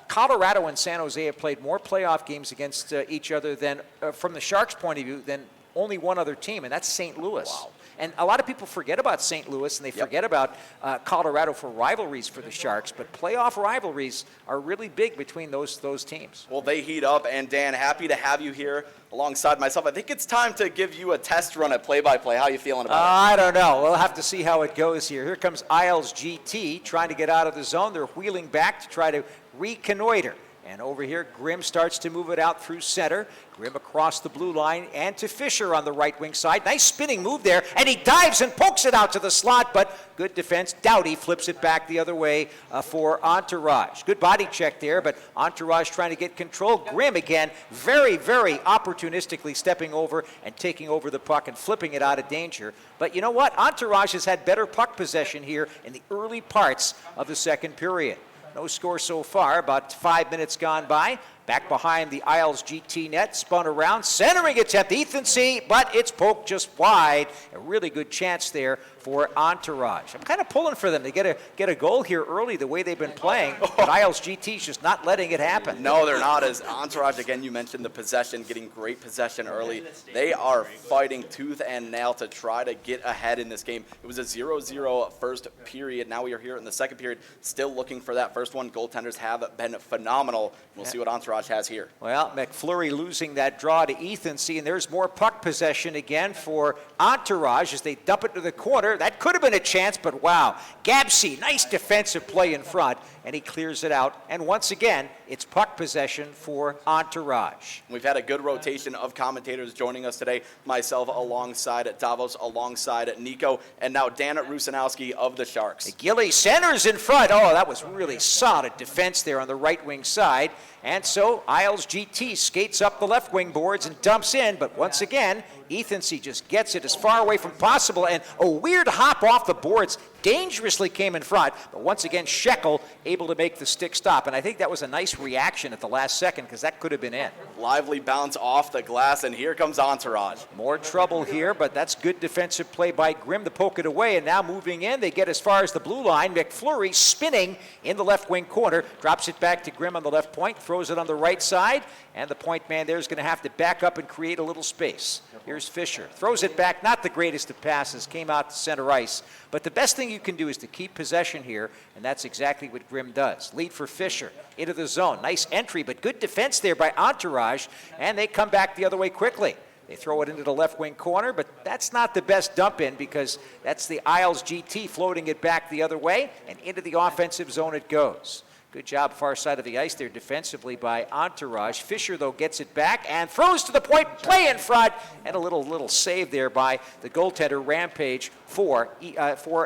Colorado and San Jose have played more playoff games against each other than, from the Sharks' point of view, than only one other team, and that's St. Louis. Wow. And a lot of people forget about St. Louis, and they forget about Colorado for rivalries for the Sharks, but playoff rivalries are really big between those teams. Well, they heat up, and Dan, happy to have you here alongside myself. I think it's time to give you a test run at play-by-play. How are you feeling about it? I don't know. We'll have to see how it goes here. Here comes Isles GT trying to get out of the zone. They're wheeling back to try to reconnoiter. And over here, Grimm starts to move it out through center. Grimm across the blue line and to Fisher on the right wing side. Nice spinning move there, and he dives and pokes it out to the slot, but good defense. Doughty flips it back the other way for Entourage. Good body check there, but Entourage trying to get control. Grimm again, very, very opportunistically stepping over and taking over the puck and flipping it out of danger. But you know what? Entourage has had better puck possession here in the early parts of the second period. No score so far, about 5 minutes gone by. Back behind the Isles GT net, spun around, centering attempt, Ethan C., but it's poked just wide. A really good chance there for Entourage. I'm kind of pulling for them to get a goal here early the way they've been playing, but Isles GT's just not letting it happen. No, they're not. As Entourage, again, you mentioned the possession, getting great possession early. They are fighting tooth and nail to try to get ahead in this game. It was a 0-0 first period. Now we are here in the second period, still looking for that first one. Goaltenders have been phenomenal. We'll see what Entourage has here. Well, McFlurry losing that draw to Ethan C., and there's more puck possession again for Entourage as they dump it to the corner. That could have been a chance, but wow. Gabsey, nice defensive play in front, and he clears it out. And once again, it's puck possession for Entourage. We've had a good rotation of commentators joining us today. Myself alongside Davos, alongside Nico, and now Dan Rusanowski of the Sharks. Gilly centers in front. Oh, that was really solid defense there on the right wing side. And so Isles GT skates up the left wing boards and dumps in, but once again, Ethan C. just gets it as far away from possible, and a weird hop off the boards dangerously came in front, but once again, Shekel able to make the stick stop, and I think that was a nice reaction at the last second because that could have been in. Lively bounce off the glass, and here comes Entourage. More trouble here, but that's good defensive play by Grimm to poke it away, and now moving in, they get as far as the blue line. McFlurry spinning in the left wing corner, drops it back to Grimm on the left point, throws it on the right side, and the point man there is going to have to back up and create a little space. Here's Fisher, throws it back, not the greatest of passes, came out to center ice, but the best thing you can do is to keep possession here, and that's exactly what Grimm does. Lead for Fisher, into the zone, nice entry, but good defense there by Entourage, and they come back the other way quickly. They throw it into the left wing corner, but that's not the best dump in because that's the Isles GT floating it back the other way, and into the offensive zone it goes. Good job far side of the ice there defensively by Entourage. Fisher, though, gets it back and throws to the point, play in front, and a little save there by the goaltender, Rampage, for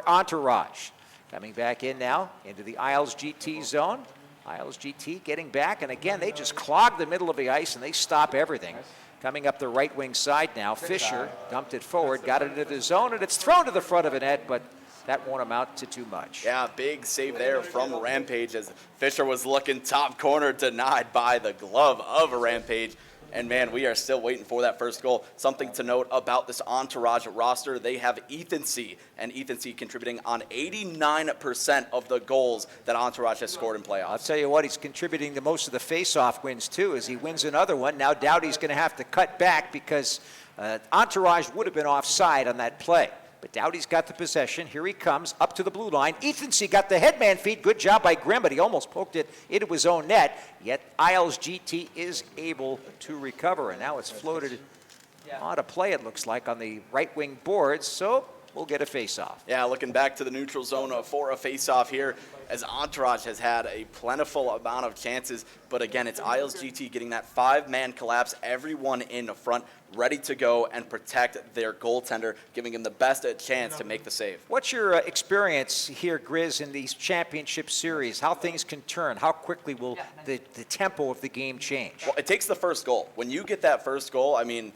Entourage. Coming back in now into the Isles GT zone. Isles GT getting back, and again, they just clog the middle of the ice and they stop everything. Coming up the right wing side now, Fisher dumped it forward, got it into the zone, and it's thrown to the front of the net, but that won't amount to too much. Yeah, big save there from Rampage as Fisher was looking top corner, denied by the glove of Rampage. And man, we are still waiting for that first goal. Something to note about this Entourage roster, they have Ethan C. And Ethan C. contributing on 89% of the goals that Entourage has scored in playoffs. I'll tell you what, he's contributing to most of the face-off wins too as he wins another one. Now Doughty's going to have to cut back because Entourage would have been offside on that play. But Doughty's got the possession. Here he comes up to the blue line. Ethan C. got the headman feed. Good job by Grimm, but he almost poked it into his own net. Yet Isles GT is able to recover. And now it's floated on a play, it looks like, on the right wing boards. So we'll get a face-off. Yeah, looking back to the neutral zone for a face-off here, as Entourage has had a plentiful amount of chances. But again, it's Isles GT getting that five-man collapse, everyone in the front, ready to go and protect their goaltender, giving him the best chance to make the save. What's your experience here, Grizz, in these championship series? How things can turn? How quickly will the tempo of the game change? Well, it takes the first goal. When you get that first goal, I mean,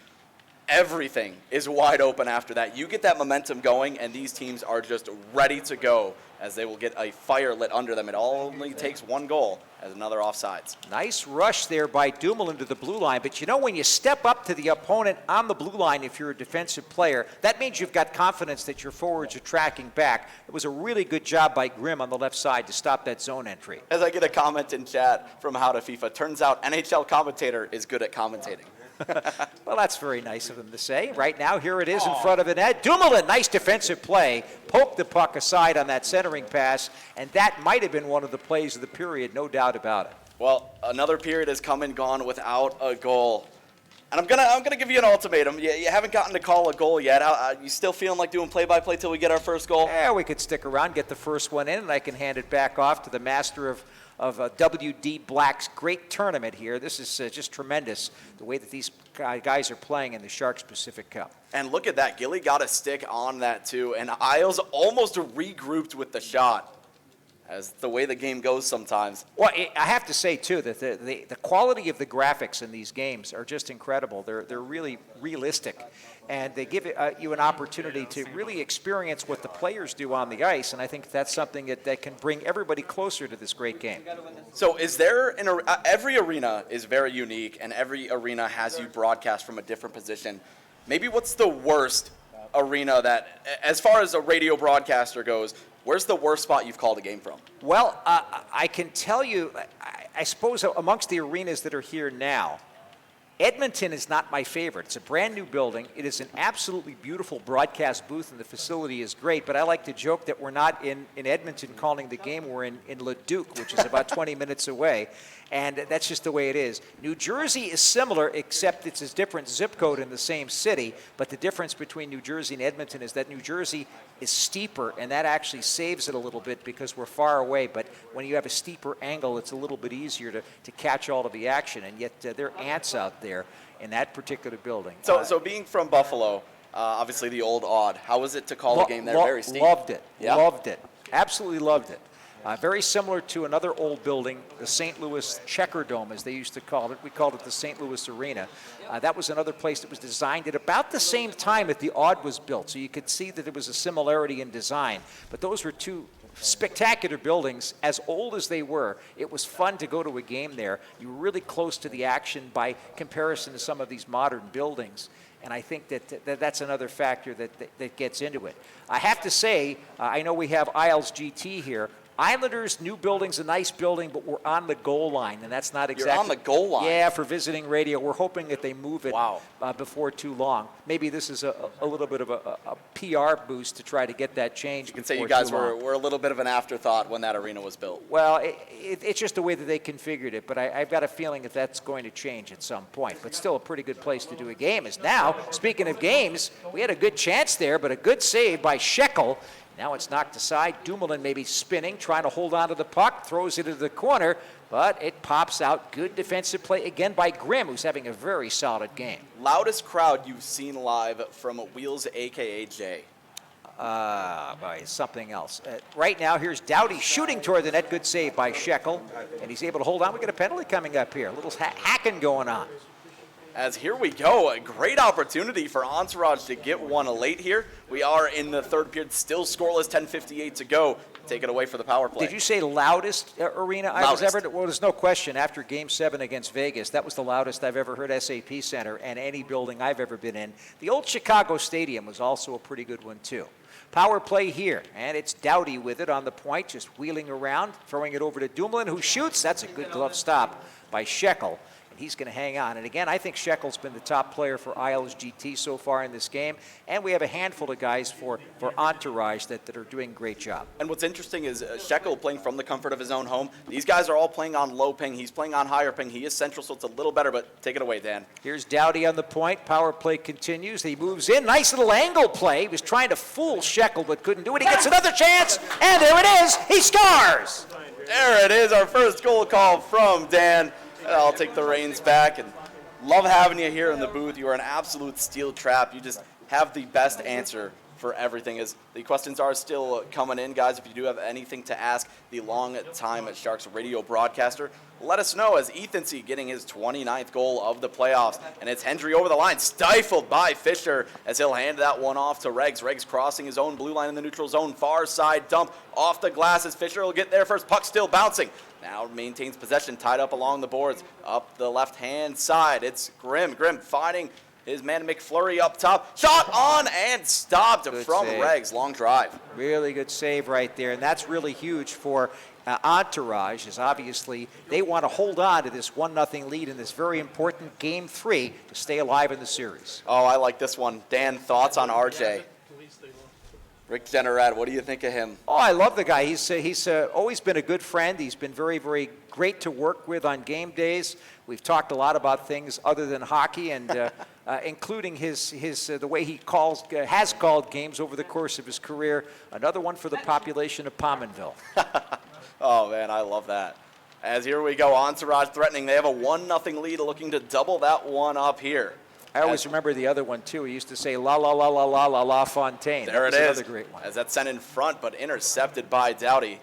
everything is wide open after that. You get that momentum going, and these teams are just ready to go as they will get a fire lit under them. It only takes one goal as another offsides. Nice rush there by Dumoulin to the blue line, but you know when you step up to the opponent on the blue line, if you're a defensive player, that means you've got confidence that your forwards are tracking back. It was a really good job by Grimm on the left side to stop that zone entry. As I get a comment in chat from How to FIFA, turns out NHL commentator is good at commentating. Well, that's very nice of him to say. Right now, here it is in front of the net. Dumoulin, nice defensive play. Poked the puck aside on that centering pass, and that might have been one of the plays of the period, no doubt about it. Well, another period has come and gone without a goal. And I'm gonna give you an ultimatum. You haven't gotten to call a goal yet. You still feeling like doing play-by-play till we get our first goal? Yeah, we could stick around, get the first one in, and I can hand it back off to the master of of WD Black's great tournament here. This is just tremendous, the way that these guys are playing in the Sharks Pacific Cup. And look at that. Gilly got a stick on that, too. And Isles almost regrouped with the shot, as the way the game goes sometimes. Well, I have to say, too, that the quality of the graphics in these games are just incredible. They're really realistic, and they give you an opportunity to really experience what the players do on the ice, and I think that's something that can bring everybody closer to this great game. So is there, every arena is very unique, and every arena has you broadcast from a different position. Maybe what's the worst arena that, as far as a radio broadcaster goes, where's the worst spot you've called a game from? Well, I can tell you, I suppose amongst the arenas that are here now, Edmonton is not my favorite. It's a brand new building. It is an absolutely beautiful broadcast booth, and the facility is great. But I like to joke that we're not in Edmonton calling the game. We're in Leduc, which is about 20 minutes away. And that's just the way it is. New Jersey is similar, except it's a different zip code in the same city. But the difference between New Jersey and Edmonton is that New Jersey is steeper, and that actually saves it a little bit because we're far away. But when you have a steeper angle, it's a little bit easier to catch all of the action. And yet there are ants out there in that particular building. So being from Buffalo, obviously the old odd, how was it to call the game there? Very steep. Loved it. Yeah? Loved it. Absolutely loved it. Very similar to another old building, the St. Louis Checker Dome, as they used to call it. We called it the St. Louis Arena. That was another place that was designed at about the same time that the Odd was built, so you could see that there was a similarity in design. But those were two spectacular buildings, as old as they were. It was fun to go to a game there. You were really close to the action by comparison to some of these modern buildings. And I think that's another factor that gets into it. I have to say, I know we have Isles GT here. Islanders, new building's a nice building, but we're on the goal line, and that's not exactly... You're on the goal line? Yeah, for visiting radio. We're hoping that they move it Wow. Before too long. Maybe this is a little bit of a PR boost to try to get that change. You can say you guys were a little bit of an afterthought when that arena was built. Well, it's just the way that they configured it, but I've got a feeling that that's going to change at some point. But still a pretty good place to do a game is now. Speaking of games, we had a good chance there, but a good save by Shekel. Now it's knocked aside. Dumoulin maybe spinning, trying to hold on to the puck, throws it into the corner, but it pops out. Good defensive play again by Grimm, who's having a very solid game. Loudest crowd you've seen live from Wheels, a.k.a. Jay. By something else. Right now, here's Doughty shooting toward the net. Good save by Shekel, and he's able to hold on. We got a penalty coming up here. A little hacking going on. As here we go, a great opportunity for Entourage to get one late here. We are in the third period, still scoreless, 10:58 to go. Take it away for the power play. Did you say loudest arena I was Loudest. ever? Well, there's no question. After Game 7 against Vegas, that was the loudest I've ever heard SAP Center and any building I've ever been in. The old Chicago Stadium was also a pretty good one, too. Power play here, and it's Doughty with it on the point, just wheeling around, throwing it over to Dumoulin, who shoots. That's a good glove stop by Shekel. And he's going to hang on. And again, I think Shekel's been the top player for Isles GT so far in this game. And we have a handful of guys for Entourage that are doing a great job. And what's interesting is Shekel playing from the comfort of his own home. These guys are all playing on low ping. He's playing on higher ping. He is central, so it's a little better, but take it away, Dan. Here's Doughty on the point. Power play continues. He moves in. Nice little angle play. He was trying to fool Shekel, but couldn't do it. He gets another chance, and there it is. He scores! There it is, our first goal call from Dan. I'll take the reins back, and love having you here in the booth. You are an absolute steel trap. You just have the best answer for everything. As the questions are still coming in, guys, if you do have anything to ask the long-time Sharks radio broadcaster, let us know, as Ethan C. getting his 29th goal of the playoffs. And it's Hendry over the line, stifled by Fisher, as he'll hand that one off to Regs. Regs crossing his own blue line in the neutral zone, far side dump off the glass as Fisher will get there first. Puck still bouncing. Now maintains possession, tied up along the boards. Up the left-hand side, it's Grimm. Grimm finding his man McFlurry up top. Shot on and stopped from save. Regs. Long drive. Really good save right there, and that's really huge for Entourage, as obviously they want to hold on to this 1-0 lead in this very important Game 3 to stay alive in the series. Oh, I like this one. Dan, thoughts on RJ? Rick Generat, what do you think of him? Oh, I love the guy. He's always been a good friend. He's been very, very great to work with on game days. We've talked a lot about things other than hockey, and including the way he has called games over the course of his career. Another one for the population of Pominville. Oh, man, I love that. As here we go, Entourage threatening. They have a 1-0 lead, looking to double that one up here. I always remember the other one, too. He used to say, la, la, la, la, la, la, la, Fontaine. There it is. Another great one. As that's sent in front, but intercepted by Doughty.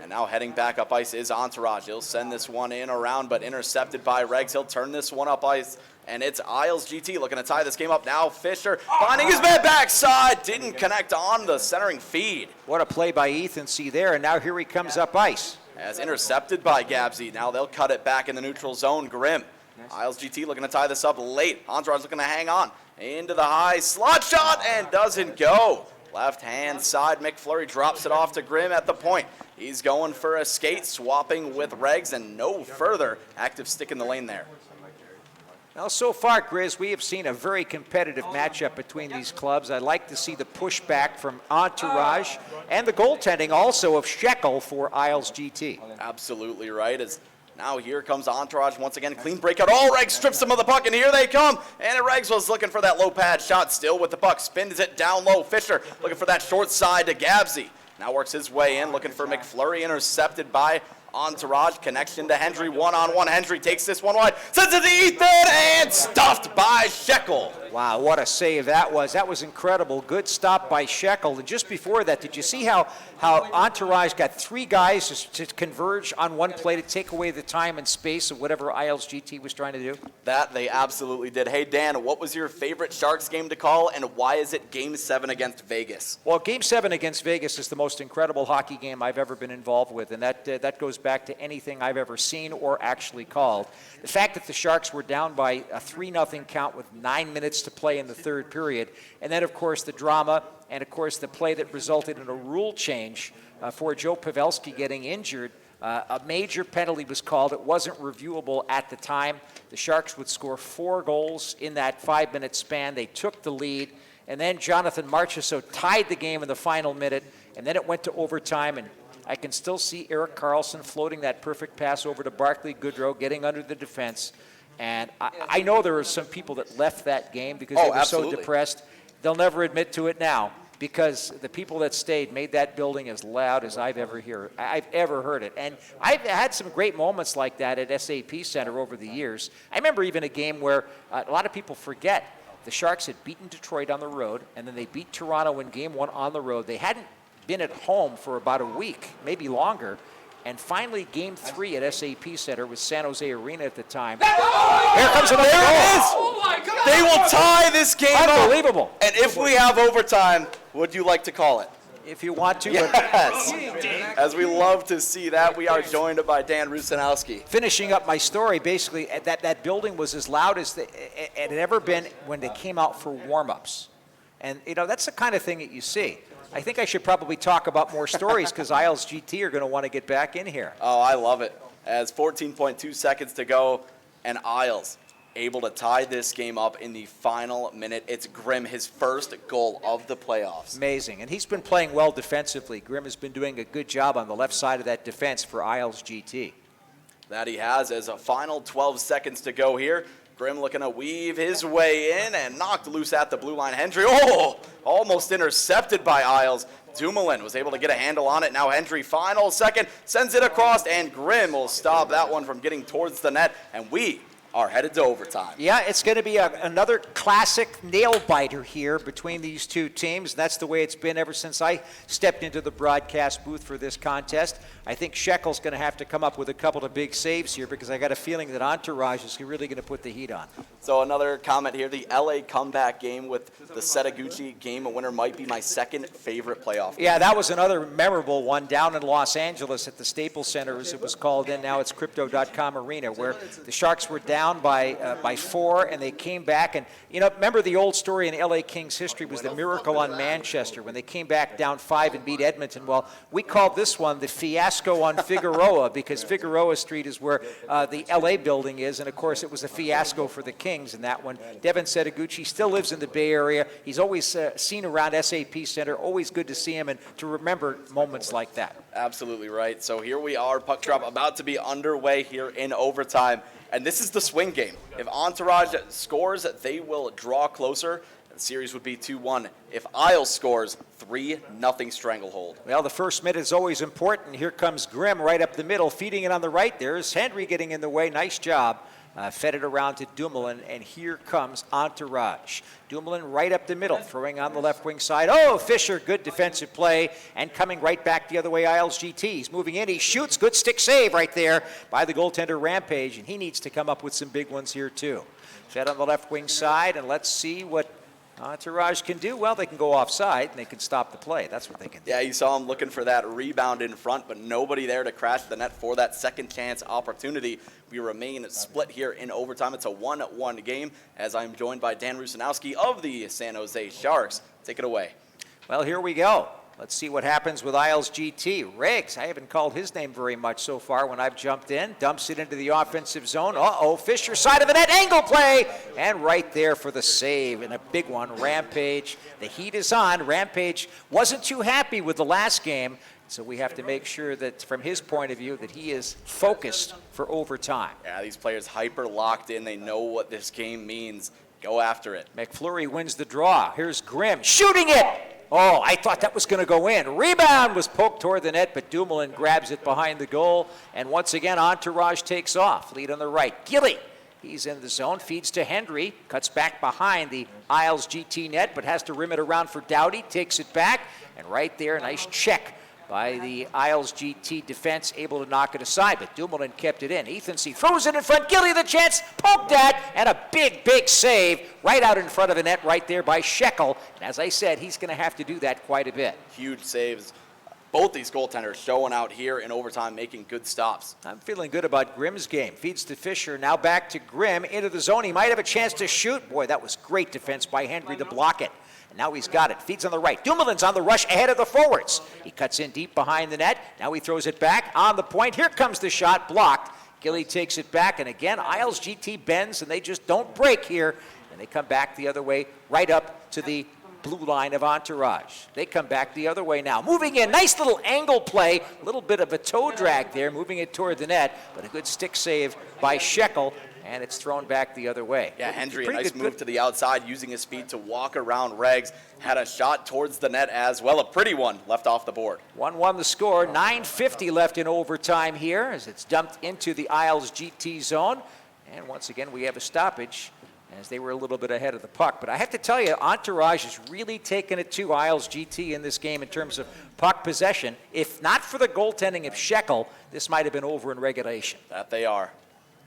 And now heading back up ice is Entourage. He'll send this one in around, but intercepted by Regs. He'll turn this one up ice, and it's Isles GT looking to tie this game up. Now Fisher finding his man backside. Didn't connect on the centering feed. What a play by Ethan C. there, and now here he comes up ice. As intercepted by Gabsy. Now they'll cut it back in the neutral zone. Grimm. Isles GT looking to tie this up late. Entourage looking to hang on. Into the high slot shot and doesn't go. Left hand side, McFlurry drops it off to Grimm at the point. He's going for a skate, swapping with Regs, and no further active stick in the lane there. Now, so far, Grizz, we have seen a very competitive matchup between these clubs. I'd like to see the pushback from Entourage and the goaltending also of Shekel for Isles GT. Absolutely right. As now here comes Entourage once again. Clean breakout. Oh, Regs strips him of the puck, and here they come. And Regs was looking for that low pad shot, still with the puck. Spins it down low. Fisher looking for that short side to Gabsy. Now works his way in, looking for McFlurry, intercepted by Entourage. Connection to Hendry, one-on-one. Hendry takes this one wide, sends it to Ethan, and stuffed by Shekel. Wow, what a save that was. That was incredible. Good stop by Shekel. And just before that, did you see how Entourage got three guys to converge on one play to take away the time and space of whatever Isles GT was trying to do? That they absolutely did. Hey, Dan, what was your favorite Sharks game to call, and why is it Game 7 against Vegas? Well, Game 7 against Vegas is the most incredible hockey game I've ever been involved with, and that goes back to anything I've ever seen or actually called. The fact that the Sharks were down by a 3-0 count with 9 minutes to play in the third period, and then, of course, the drama, and, of course, the play that resulted in a rule change for Joe Pavelski getting injured. A major penalty was called. It wasn't reviewable at the time. The Sharks would score 4 goals in that 5-minute span. They took the lead, and then Jonathan Marchessault tied the game in the final minute, and then it went to overtime, and I can still see Erik Karlsson floating that perfect pass over to Barclay Goodrow, getting under the defense. And I know there were some people that left that game because they were so depressed. They'll never admit to it now because the people that stayed made that building as loud as I've ever heard it. And I've had some great moments like that at SAP Center over the years. I remember even a game where a lot of people forget the Sharks had beaten Detroit on the road, and then they beat Toronto in Game 1 on the road. They hadn't been at home for about a week, maybe longer. And finally, Game 3 at SAP Center with San Jose Arena at the time. Here comes another goal. There it is! Oh my God! They will tie this game up. Unbelievable. And if we have overtime, would you like to call it? If you want to. Yes. As we love to see that, we are joined by Dan Rusanowski. Finishing up my story, basically, that building was as loud as it had ever been when they came out for warm-ups. And, you know, that's the kind of thing that you see. I think I should probably talk about more stories because Isles GT are going to want to get back in here. Oh, I love it. As 14.2 seconds to go, and Isles able to tie this game up in the final minute. It's Grimm, his first goal of the playoffs. Amazing. And he's been playing well defensively. Grimm has been doing a good job on the left side of that defense for Isles GT. That he has as a final 12 seconds to go here. Grimm looking to weave his way in and knocked loose at the blue line. Hendry, almost intercepted by Isles. Dumoulin was able to get a handle on it. Now Hendry, final second, sends it across, and Grimm will stop that one from getting towards the net, and we are headed to overtime. Yeah, it's going to be another classic nail-biter here between these two teams. That's the way it's been ever since I stepped into the broadcast booth for this contest. I think Shekel's going to have to come up with a couple of big saves here because I got a feeling that Entourage is really going to put the heat on. So another comment here, the LA comeback game with the Setaguchi game winner might be my second favorite playoff game. Yeah, that was another memorable one down in Los Angeles at the Staples Center, as it was called in. Now it's Crypto.com Arena, where the Sharks were down by 4, and they came back. And, you know, remember the old story in LA Kings history was the miracle on Manchester when they came back down 5 and beat Edmonton. Well, we called this one the fiasco on Figueroa because Figueroa Street is where the LA building is, and of course it was a fiasco for the Kings in that one. Devin Setaguchi still lives in the Bay Area. He's always seen around SAP Center. Always good to see him and to remember moments like that. Absolutely right. So here we are, puck drop about to be underway here in overtime. And this is the swing game. If Entourage scores, they will draw closer. the series would be 2-1 if Isles scores 3-0 stranglehold. Well, the first minute is always important. Here comes Grimm right up the middle, feeding it on the right. There's Henry getting in the way. Nice job. Fed it around to Dumoulin, and here comes Entourage. Dumoulin right up the middle, throwing on the left wing side. Oh, Fisher, good defensive play, and coming right back the other way, Isles GT. He's moving in, he shoots, good stick save right there by the goaltender Rampage, and he needs to come up with some big ones here too. Fed on the left wing side, and let's see what Entourage can do. Well, they can go offside, and they can stop the play. That's what they can do. Yeah, you saw him looking for that rebound in front, but nobody there to crash the net for that second chance opportunity. We remain split here in overtime. It's a 1-1 game, as I'm joined by Dan Rusanowski of the San Jose Sharks. Take it away. Well, here we go. Let's see what happens with Isles GT. Riggs, I haven't called his name very much so far when I've jumped in. Dumps it into the offensive zone. Uh-oh, Fisher, side of the net, angle play. And right there for the save, and a big one, Rampage. The heat is on. Rampage wasn't too happy with the last game, so we have to make sure that, from his point of view, that he is focused for overtime. Yeah, these players hyper locked in. They know what this game means. Go after it. McFlurry wins the draw. Here's Grimm shooting it. Oh, I thought that was going to go in. Rebound was poked toward the net, but Dumoulin grabs it behind the goal. And once again, Entourage takes off. Lead on the right. Gilly, he's in the zone, feeds to Hendry, cuts back behind the Isles GT net, but has to rim it around for Doughty, takes it back, and right there, nice check by the Isles GT defense, able to knock it aside, but Dumoulin kept it in. Ethan C. throws it in front. Gilly the chance, poked at, and a big, big save right out in front of the net right there by Shekel. And as I said, he's going to have to do that quite a bit. Huge saves. Both these goaltenders showing out here in overtime, making good stops. I'm feeling good about Grimm's game. Feeds to Fisher, now back to Grimm, into the zone. He might have a chance to shoot. Boy, that was great defense by Henry to block it. And now he's got it. Feeds on the right. Dumoulin's on the rush ahead of the forwards. He cuts in deep behind the net. Now he throws it back on the point. Here comes the shot, blocked. Gilly takes it back, and again, Isles GT bends, and they just don't break here. And they come back the other way, right up to the blue line of Entourage. They come back the other way now. Moving in, nice little angle play. A little bit of a toe drag there, moving it toward the net, but a good stick save by Shekel. And it's thrown back the other way. Yeah, Hendry, a nice move to the outside, using his speed to walk around Regs. Had a shot towards the net as well, a pretty one left off the board. 1-1 the score, 9:50 left in overtime here as it's dumped into the Isles GT zone. And once again, we have a stoppage as they were a little bit ahead of the puck. But I have to tell you, Entourage has really taken it to Isles GT in this game in terms of puck possession. If not for the goaltending of Shekel, this might have been over in regulation. That they are.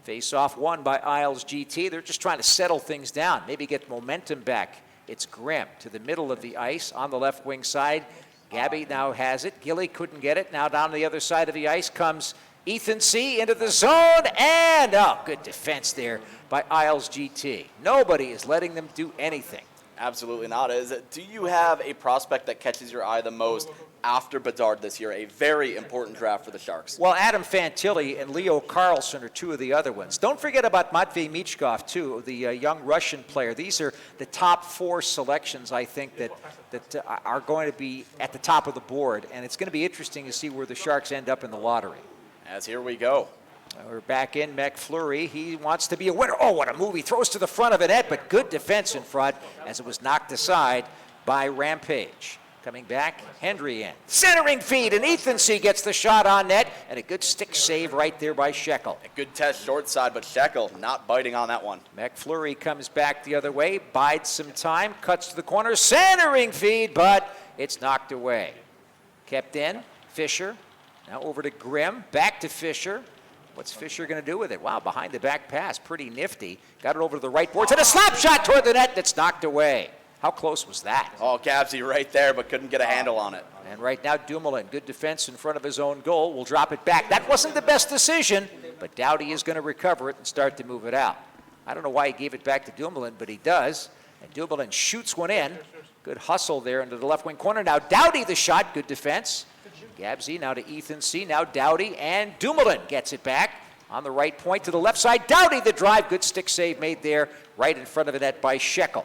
Face-off won by Isles GT. They're just trying to settle things down, maybe get momentum back. It's Grimm to the middle of the ice on the left wing side. Gabby now has it. Gilly couldn't get it. Now down the other side of the ice comes Ethan C. into the zone, and good defense there by Isles GT. Nobody is letting them do anything. Absolutely not. Do you have a prospect that catches your eye the most after Bedard this year? A very important draft for the Sharks. Well, Adam Fantilli and Leo Carlson are two of the other ones. Don't forget about Matvei Michkov, too, the young Russian player. These are the top four selections, I think, that are going to be at the top of the board. And it's going to be interesting to see where the Sharks end up in the lottery. As here we go. We're back in McFlurry. He wants to be a winner. Oh, what a move. He throws to the front of the net, but good defense in front as it was knocked aside by Rampage. Coming back, Hendry in. Centering feed, and Ethan C. gets the shot on net, and a good stick save right there by Shekel. A good test short side, but Shekel not biting on that one. McFlurry comes back the other way, bides some time, cuts to the corner, centering feed, but it's knocked away. Kept in, Fisher. Now over to Grimm, back to Fisher. What's Fisher going to do with it? Wow, behind the back pass, pretty nifty. Got it over to the right boards, and a slap shot toward the net that's knocked away. How close was that? Oh, Gabsy right there, but couldn't get a handle on it. And right now, Dumoulin, good defense in front of his own goal, will drop it back. That wasn't the best decision, but Doughty is going to recover it and start to move it out. I don't know why he gave it back to Dumoulin, but he does. And Dumoulin shoots one in. Good hustle there into the left wing corner. Now Doughty the shot, good defense. Gabsy now to Ethan C. Now Doughty, and Dumoulin gets it back on the right point to the left side. Doughty the drive, good stick save made there right in front of the net by Shekel.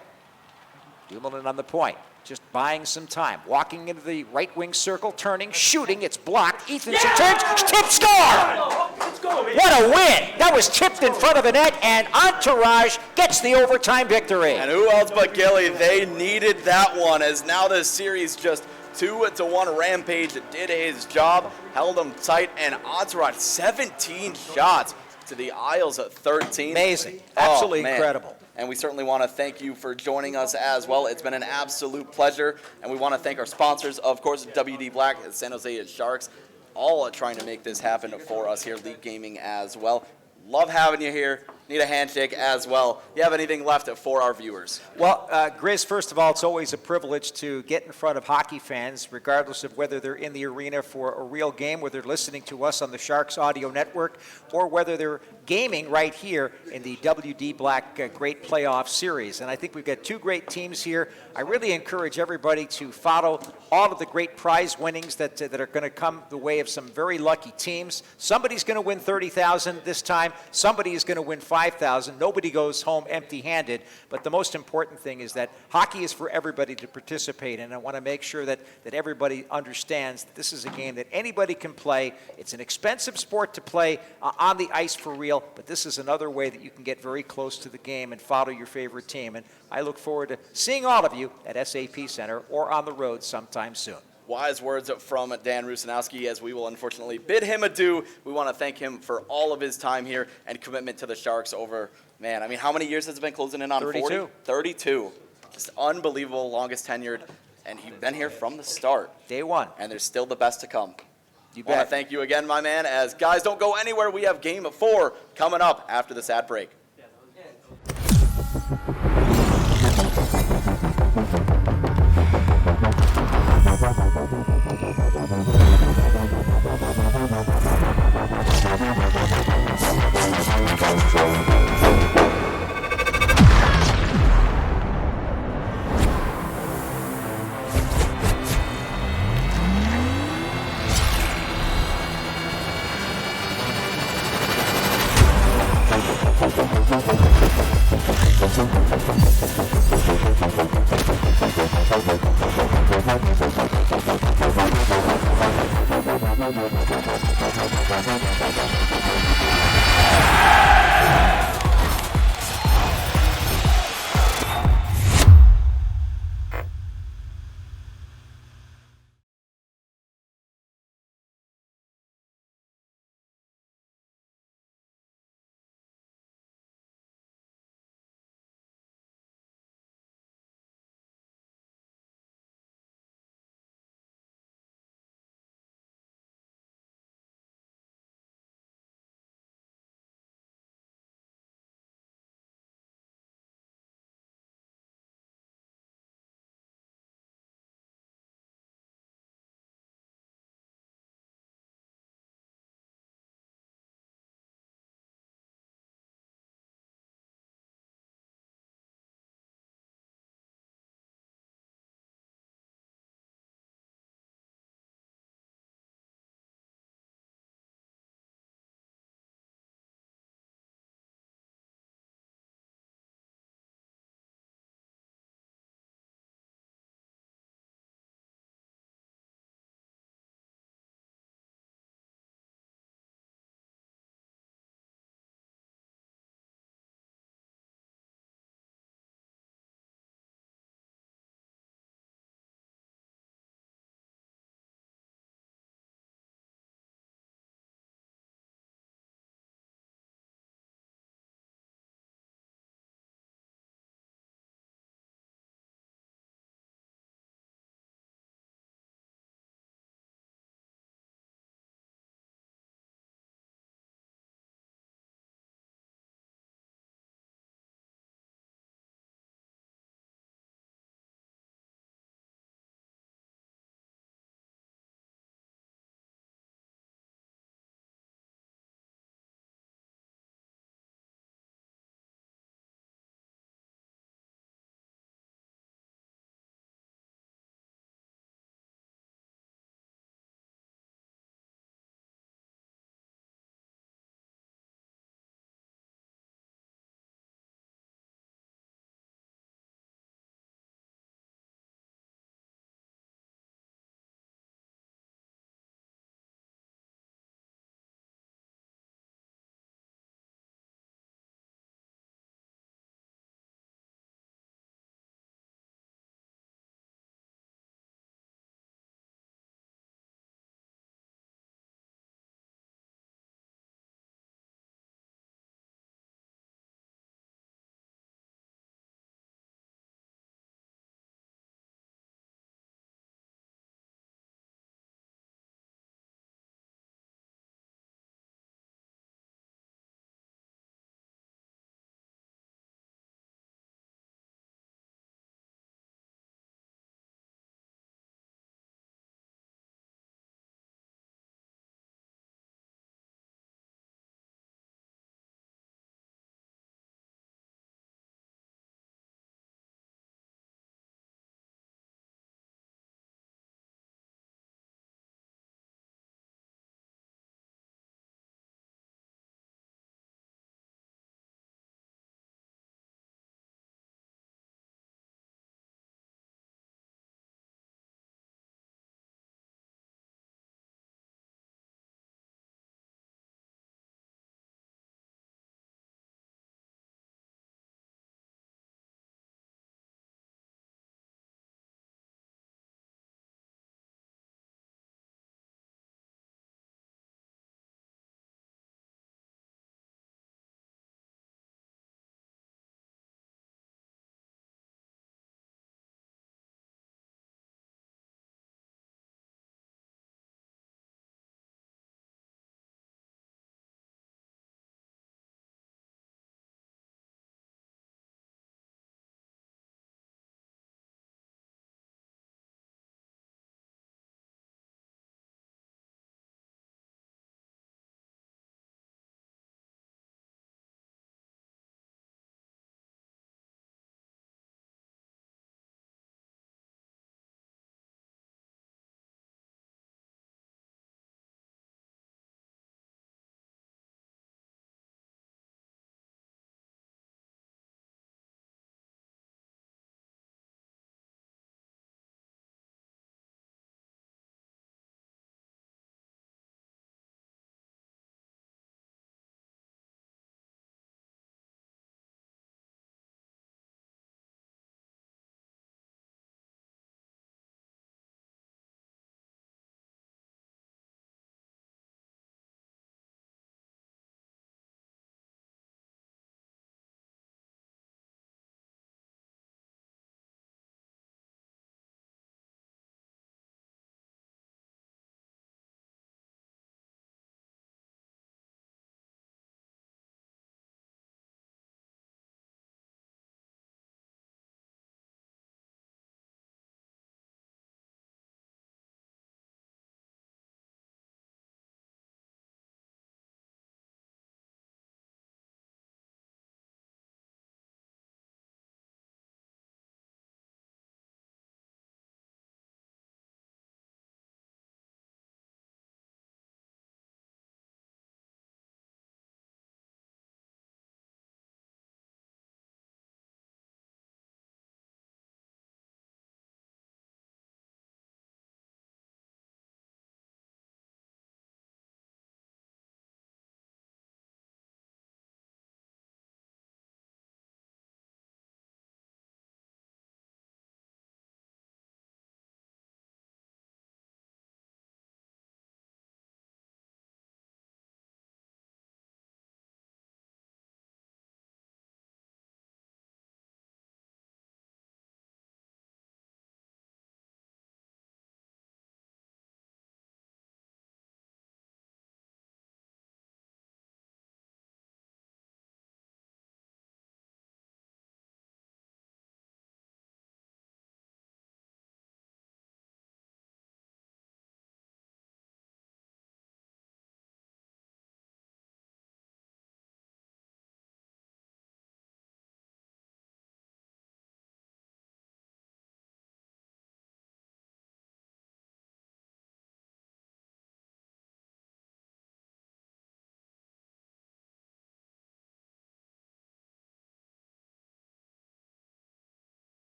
Dumoulin on the point, just buying some time. Walking into the right wing circle, turning, shooting, it's blocked. Ethan C. turns, tip, score! What a win! That was tipped in front of the net, and Entourage gets the overtime victory. And who else but Gilly? They needed that one, as now the series just 2-1. Rampage did his job, held them tight, and Entourage 17 shots to the Isles at 13. Amazing. Absolutely man. incredible. And we certainly want to thank you for joining us as well. It's been an absolute pleasure. And we want to thank our sponsors, of course, WD Black, San Jose Sharks, all trying to make this happen for us here, League Gaming as well. Love having you here. Need a handshake as well. You have anything left for our viewers? Well, Grizz, first of all, it's always a privilege to get in front of hockey fans, regardless of whether they're in the arena for a real game, whether they're listening to us on the Sharks Audio Network, or whether they're gaming right here in the WD Black Great Playoff Series. And I think we've got two great teams here. I really encourage everybody to follow all of the great prize winnings that are going to come the way of some very lucky teams. Somebody's going to win $30,000 this time. Somebody is going to win $5,000. Nobody goes home empty-handed. But the most important thing is that hockey is for everybody to participate in. I want to make sure that everybody understands that this is a game that anybody can play. It's an expensive sport to play on the ice for real, but this is another way that you can get very close to the game and follow your favorite team. And I look forward to seeing all of you at SAP Center or on the road sometime soon. Wise words from Dan Rusanowski, as we will unfortunately bid him adieu. We want to thank him for all of his time here and commitment to the Sharks over, man, I mean, how many years has it been closing in on? 32. 40? 32. Just unbelievable, longest tenured, and he's been here from the start. Day one. And there's still the best to come. You I want to bet. thank you again, my man, as guys, don't go anywhere. We have Game 4 coming up after this ad break.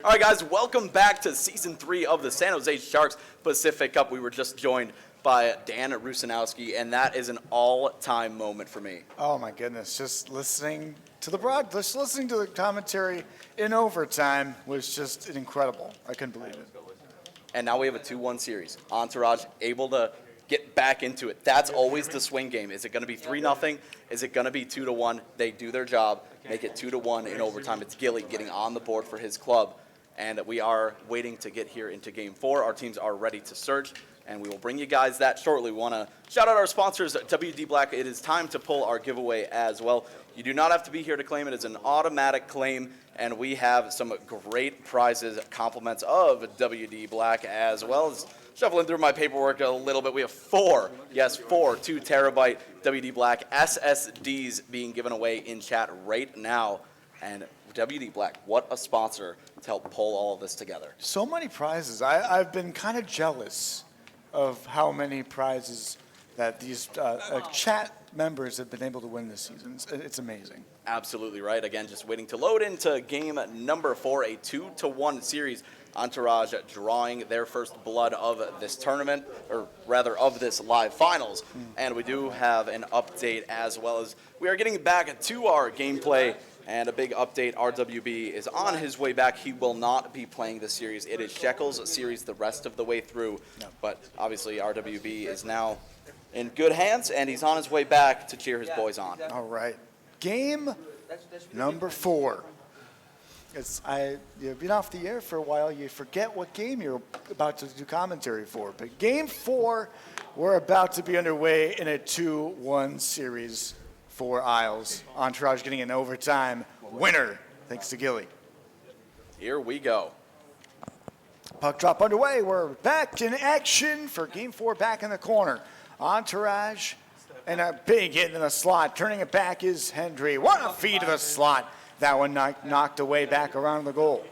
All right, guys, welcome back to Season 3 of the San Jose Sharks Pacific Cup. We were just joined by Dan Rusanowski, and that is an all-time moment for me. Oh my goodness, just listening to the commentary in overtime was just incredible. I couldn't believe it. And now we have a 2-1 series. Entourage able to get back into it. That's always the swing game. Is it going to be 3-0? Is it going to be 2-1? They do their job, make it 2-1 in overtime. It's Gilly getting on the board for his club. And we are waiting to get here into Game 4. Our teams are ready to search, and we will bring you guys that shortly. We want to shout out our sponsors, WD Black. It is time to pull our giveaway as well. You do not have to be here to claim it. It's an automatic claim, and we have some great prizes, compliments of WD Black, as well as shuffling through my paperwork a little bit. We have 4 2 terabyte WD Black SSDs being given away in chat right now. And WD Black, what a sponsor to help pull all of this together. So many prizes. I've been kind of jealous of how many prizes that these chat members have been able to win this season. It's amazing. Absolutely right. Again, just waiting to load into game number 4, a 2-1 series. Entourage drawing their first blood of this tournament, or rather of this live finals. And we do have an update as well as we are getting back to our gameplay. And a big update, RWB is on his way back. He will not be playing this series. It is Shekel's series the rest of the way through. But obviously RWB is now in good hands, and he's on his way back to cheer his boys on. All right. Game number 4. You've been off the air for a while. You forget what game you're about to do commentary for. But Game 4, we're about to be underway in a 2-1 series for Isles. Entourage getting an overtime winner, thanks to Gilly. Here we go. Puck drop underway. We're back in action for Game 4, back in the corner. Entourage and a big hit in the slot. Turning it back is Hendry. What a feed to the slot. That one knocked away back around the goal.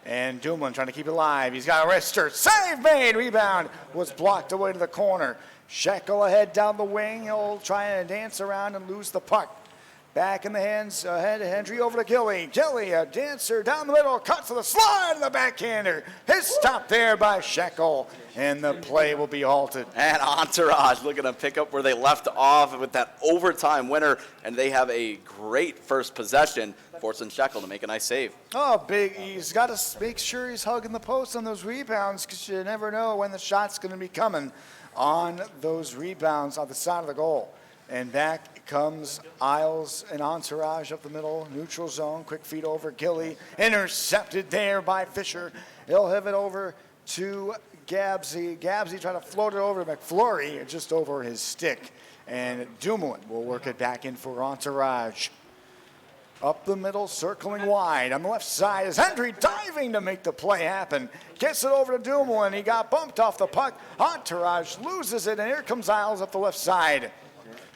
And Dumoulin trying to keep it alive. He's got a wrister. Save made. Rebound was blocked away to the corner. Shekel ahead down the wing. He'll try and dance around and lose the puck. Back in the hands ahead. Hendry over to Gilly. Gilly, a dancer down the middle. Cuts to the slide of the backhander. His stop there by Shekel. And the play will be halted. And Entourage looking to pick up where they left off with that overtime winner. And they have a great first possession, forcing Shekel to make a nice save. Oh, big. He's got to make sure he's hugging the post on those rebounds because you never know when the shot's going to be coming on those rebounds on the side of the goal. And back comes Isles and Entourage up the middle, neutral zone, quick feed over Gilly, intercepted there by Fisher. He'll have it over to Gabsy. Gabsy trying to float it over to McFlurry, just over his stick. And Dumoulin will work it back in for Entourage. Up the middle, circling wide. On the left side is Hendry diving to make the play happen. Gets it over to Dumoulin. He got bumped off the puck. Entourage loses it, and here comes Isles up the left side.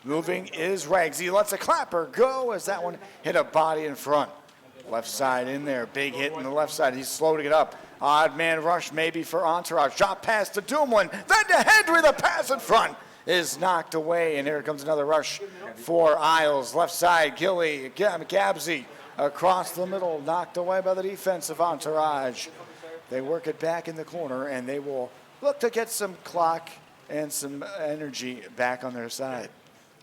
Moving is Rags. He lets a clapper go as that one hit a body in front. Left side in there. Big hit in the left side. He's slowing it up. Odd man rush maybe for Entourage. Drop pass to Dumoulin. Then to Hendry. The pass in front is knocked away, and here comes another rush for Isles. Left side, Gilly, Gabsy across the middle, knocked away by the defense of Entourage. They work it back in the corner, and they will look to get some clock and some energy back on their side.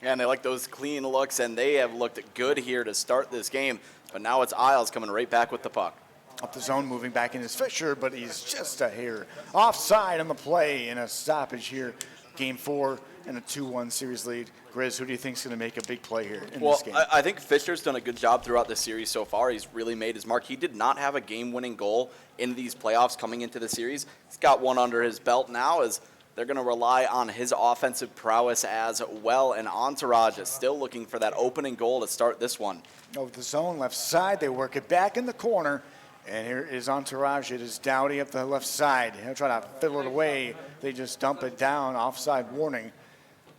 And they like those clean looks, and they have looked good here to start this game. But now it's Isles coming right back with the puck. Up the zone, moving back in is Fisher, but he's just a hair offside on the play, and a stoppage here. Game 4 and a 2-1 series lead. Grizz, who do you think is going to make a big play here in this game? I think Fisher's done a good job throughout the series so far. He's really made his mark. He did not have a game-winning goal in these playoffs coming into the series. He's got one under his belt now as they're going to rely on his offensive prowess as well. And Entourage is still looking for that opening goal to start this one. Over the zone, left side. They work it back in the corner. And here is Entourage. It is Dowdy up the left side. He'll try to fiddle it away. They just dump it down. Offside warning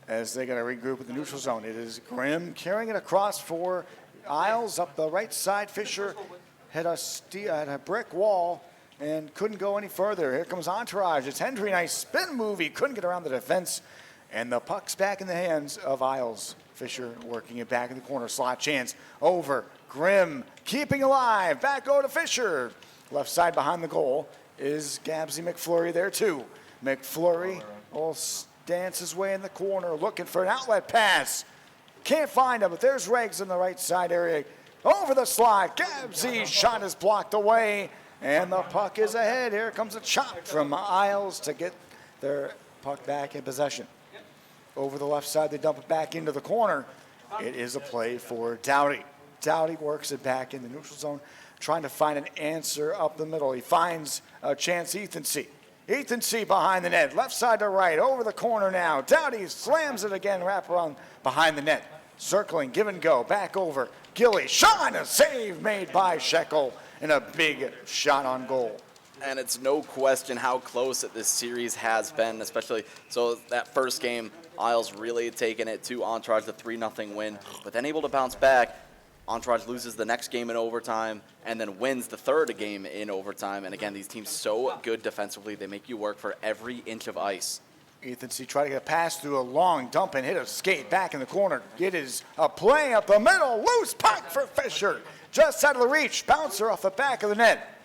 as they got to regroup with the neutral zone. It is Grimm carrying it across for Isles up the right side. Fisher hit a brick wall and couldn't go any further. Here comes Entourage. It's Hendry. Nice spin move. He couldn't get around the defense. And the puck's back in the hands of Isles. Fisher working it back in the corner. Slot chance over. Grimm keeping alive. Back over to Fisher. Left side behind the goal is Gabsy McFlurry there too. McFlurry will dance his way in the corner, looking for an outlet pass. Can't find him, but there's Regs in the right side area. Over the slide, Gabsy's shot is blocked away, and the puck is ahead. Here comes a chop from Isles to get their puck back in possession. Over the left side, they dump it back into the corner. It is a play for Dowdy. Dowdy works it back in the neutral zone, trying to find an answer up the middle. He finds a chance, Ethan C. Ethan C. behind the net, left side to right, over the corner now. Dowdy slams it again, wrap around behind the net. Circling, give and go, back over. Gilly, shot, a save made by Shekel, and a big shot on goal. And it's no question how close this series has been, especially so that first game, Isles really taking it to Entourage, the 3-0 win, but then able to bounce back. Entourage loses the next game in overtime and then wins the third game in overtime. And again, these teams so good defensively, they make you work for every inch of ice. Ethan C. try to get a pass through a long dump and hit a skate back in the corner. It is a play up the middle, loose puck for Fisher. Just out of the reach, bouncer off the back of the net.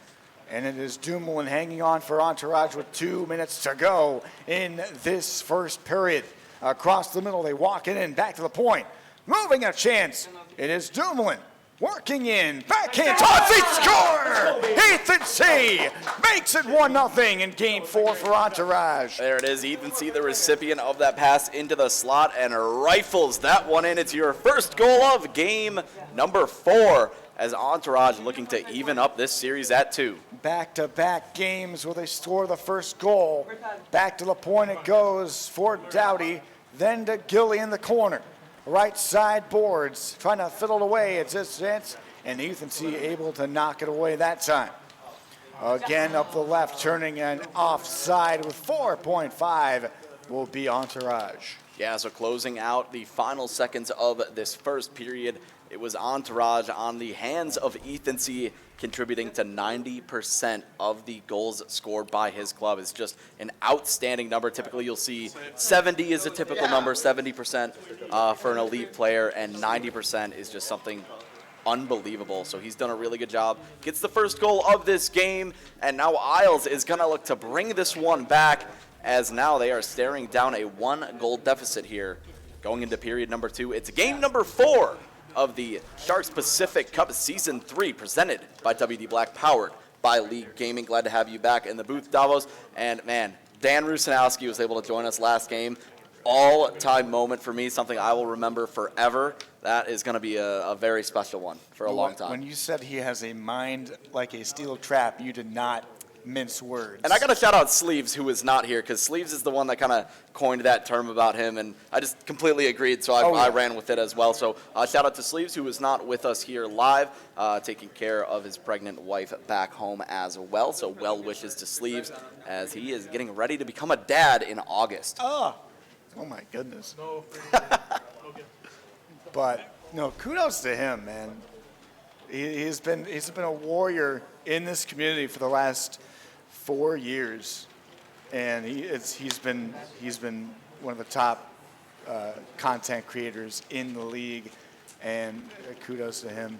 And it is Dumoulin hanging on for Entourage with 2 minutes to go in this first period. Across the middle, they walk it in, back to the point. Moving a chance, it is Dumoulin. Working in, backhand toss, he score! Ethan C. makes it 1-0 in game 4 for Entourage. There it is, Ethan C., the recipient of that pass into the slot and rifles that one in. It's your first goal of game number 4 as Entourage looking to even up this series at 2. Back-to-back games where they score the first goal. Back to the point it goes for Dowdy, then to Gilly in the corner. Right side boards, trying to fiddle it away. It's his chance, and Ethan C. able to knock it away that time. Again, up the left, turning an offside with 4.5 will be Entourage. Yeah, so closing out the final seconds of this first period, it was Entourage on the hands of Ethan C., contributing to 90% of the goals scored by his club. It's just an outstanding number. Typically, you'll see 70 is a typical number, 70% for an elite player, and 90% is just something unbelievable. So he's done a really good job. Gets the first goal of this game, and now Isles is going to look to bring this one back, as now they are staring down a 1-goal deficit here going into period number 2. It's game number 4 of the Sharks Pacific Cup Season 3, presented by WD Black, powered by League Gaming. Glad to have you back in the booth, Davos. And man, Dan Rusanowski was able to join us last game. All-time moment for me, something I will remember forever. That is going to be a very special one for a long time. When you said he has a mind like a steel trap, you did not mince words. And I got to shout out Sleeves, who is not here, because Sleeves is the one that kind of coined that term about him, and I just completely agreed, so I ran with it as well. So shout out to Sleeves, who is not with us here live, taking care of his pregnant wife back home as well. So well wishes to Sleeves, as he is getting ready to become a dad in August. Oh my goodness. But no, kudos to him, man. He's been a warrior in this community for the last 4 years, and he's been one of the top content creators in the league, and kudos to him.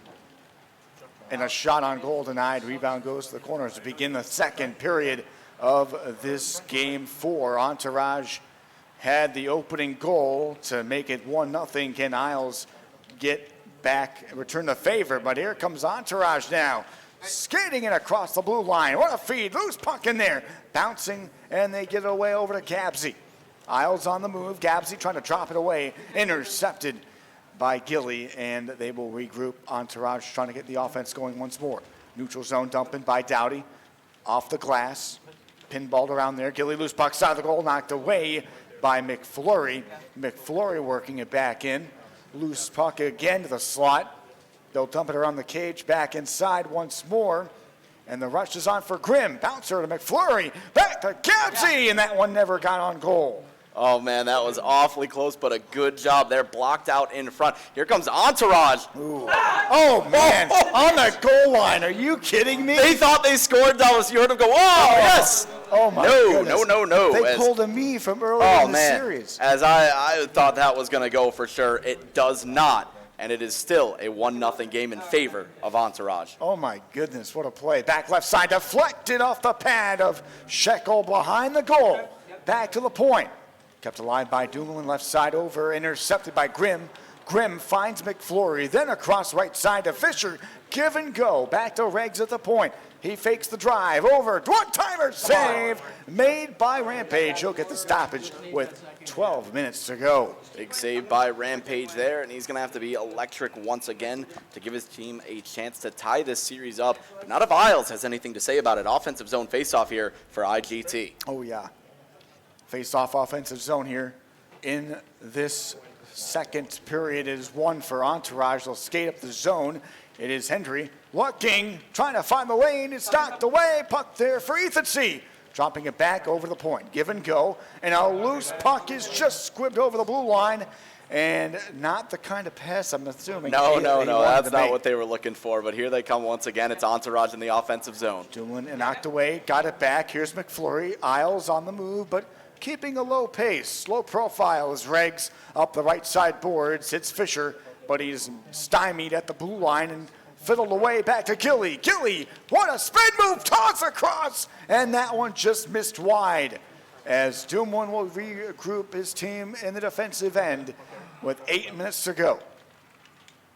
And a shot on goal denied. Rebound goes to the corner to begin the second period of this game 4. Entourage had the opening goal to make it 1-0. Can Isles get back, return the favor? But here comes Entourage now. Skating it across the blue line. What a feed. Loose puck in there. Bouncing, and they get it away over to Gabsy. Isles on the move. Gabsy trying to drop it away. Intercepted by Gilly, and they will regroup. Entourage trying to get the offense going once more. Neutral zone dumping by Dowdy. Off the glass. Pinballed around there. Gilly loose puck side of the goal. Knocked away by McFlurry. McFlurry working it back in. Loose puck again to the slot. They'll dump it around the cage, back inside once more. And the rush is on for Grimm. Bouncer to McFlurry. Back to Gabsy, and that one never got on goal. Oh, man, that was awfully close, but a good job there. Blocked out in front. Here comes Entourage. Ooh. Oh, man. On the goal line. Are you kidding me? They thought they scored, Dallas. You heard them go, oh, yes. Oh, my goodness. No. They pulled a me from earlier in the series. As I thought that was going to go for sure, it does not. and it is still a 1-0 game in favor of Entourage. Oh my goodness, what a play. Back left side, deflected off the pad of Shekel behind the goal. Back to the point. Kept alive by Dumoulin, left side over, intercepted by Grimm. Grimm finds McFlurry, then across right side to Fisher. Give and go, back to Reggs at the point. He fakes the drive, over, one-timer save made by Rampage. He'll get the stoppage with 12 minutes to go. Big save by Rampage there, and he's going to have to be electric once again to give his team a chance to tie this series up. But not if Isles has anything to say about it. Offensive zone faceoff here for IGT. Oh yeah, face-off offensive zone here in this second period is one for Entourage. They'll skate up the zone. It is Hendry looking, trying to find the lane. It's knocked away. Puck there for Ethan C. Dropping it back over the point. Give and go. And a loose puck is just squibbed over the blue line. And not the kind of pass I'm assuming. No, they that's wanted to not make. what they were looking for. But here they come once again. It's Entourage in the offensive zone. Dumoulin and knocked away. Got it back. Here's McFlurry. Isles on the move, but keeping a low pace. Slow profile as Reggs up the right side boards. Hits Fisher, but he's stymied at the blue line and fiddled away back to Gilly. Gilly, what a spin move, toss across, and that one just missed wide. As Dumoulin will regroup his team in the defensive end with 8 minutes to go.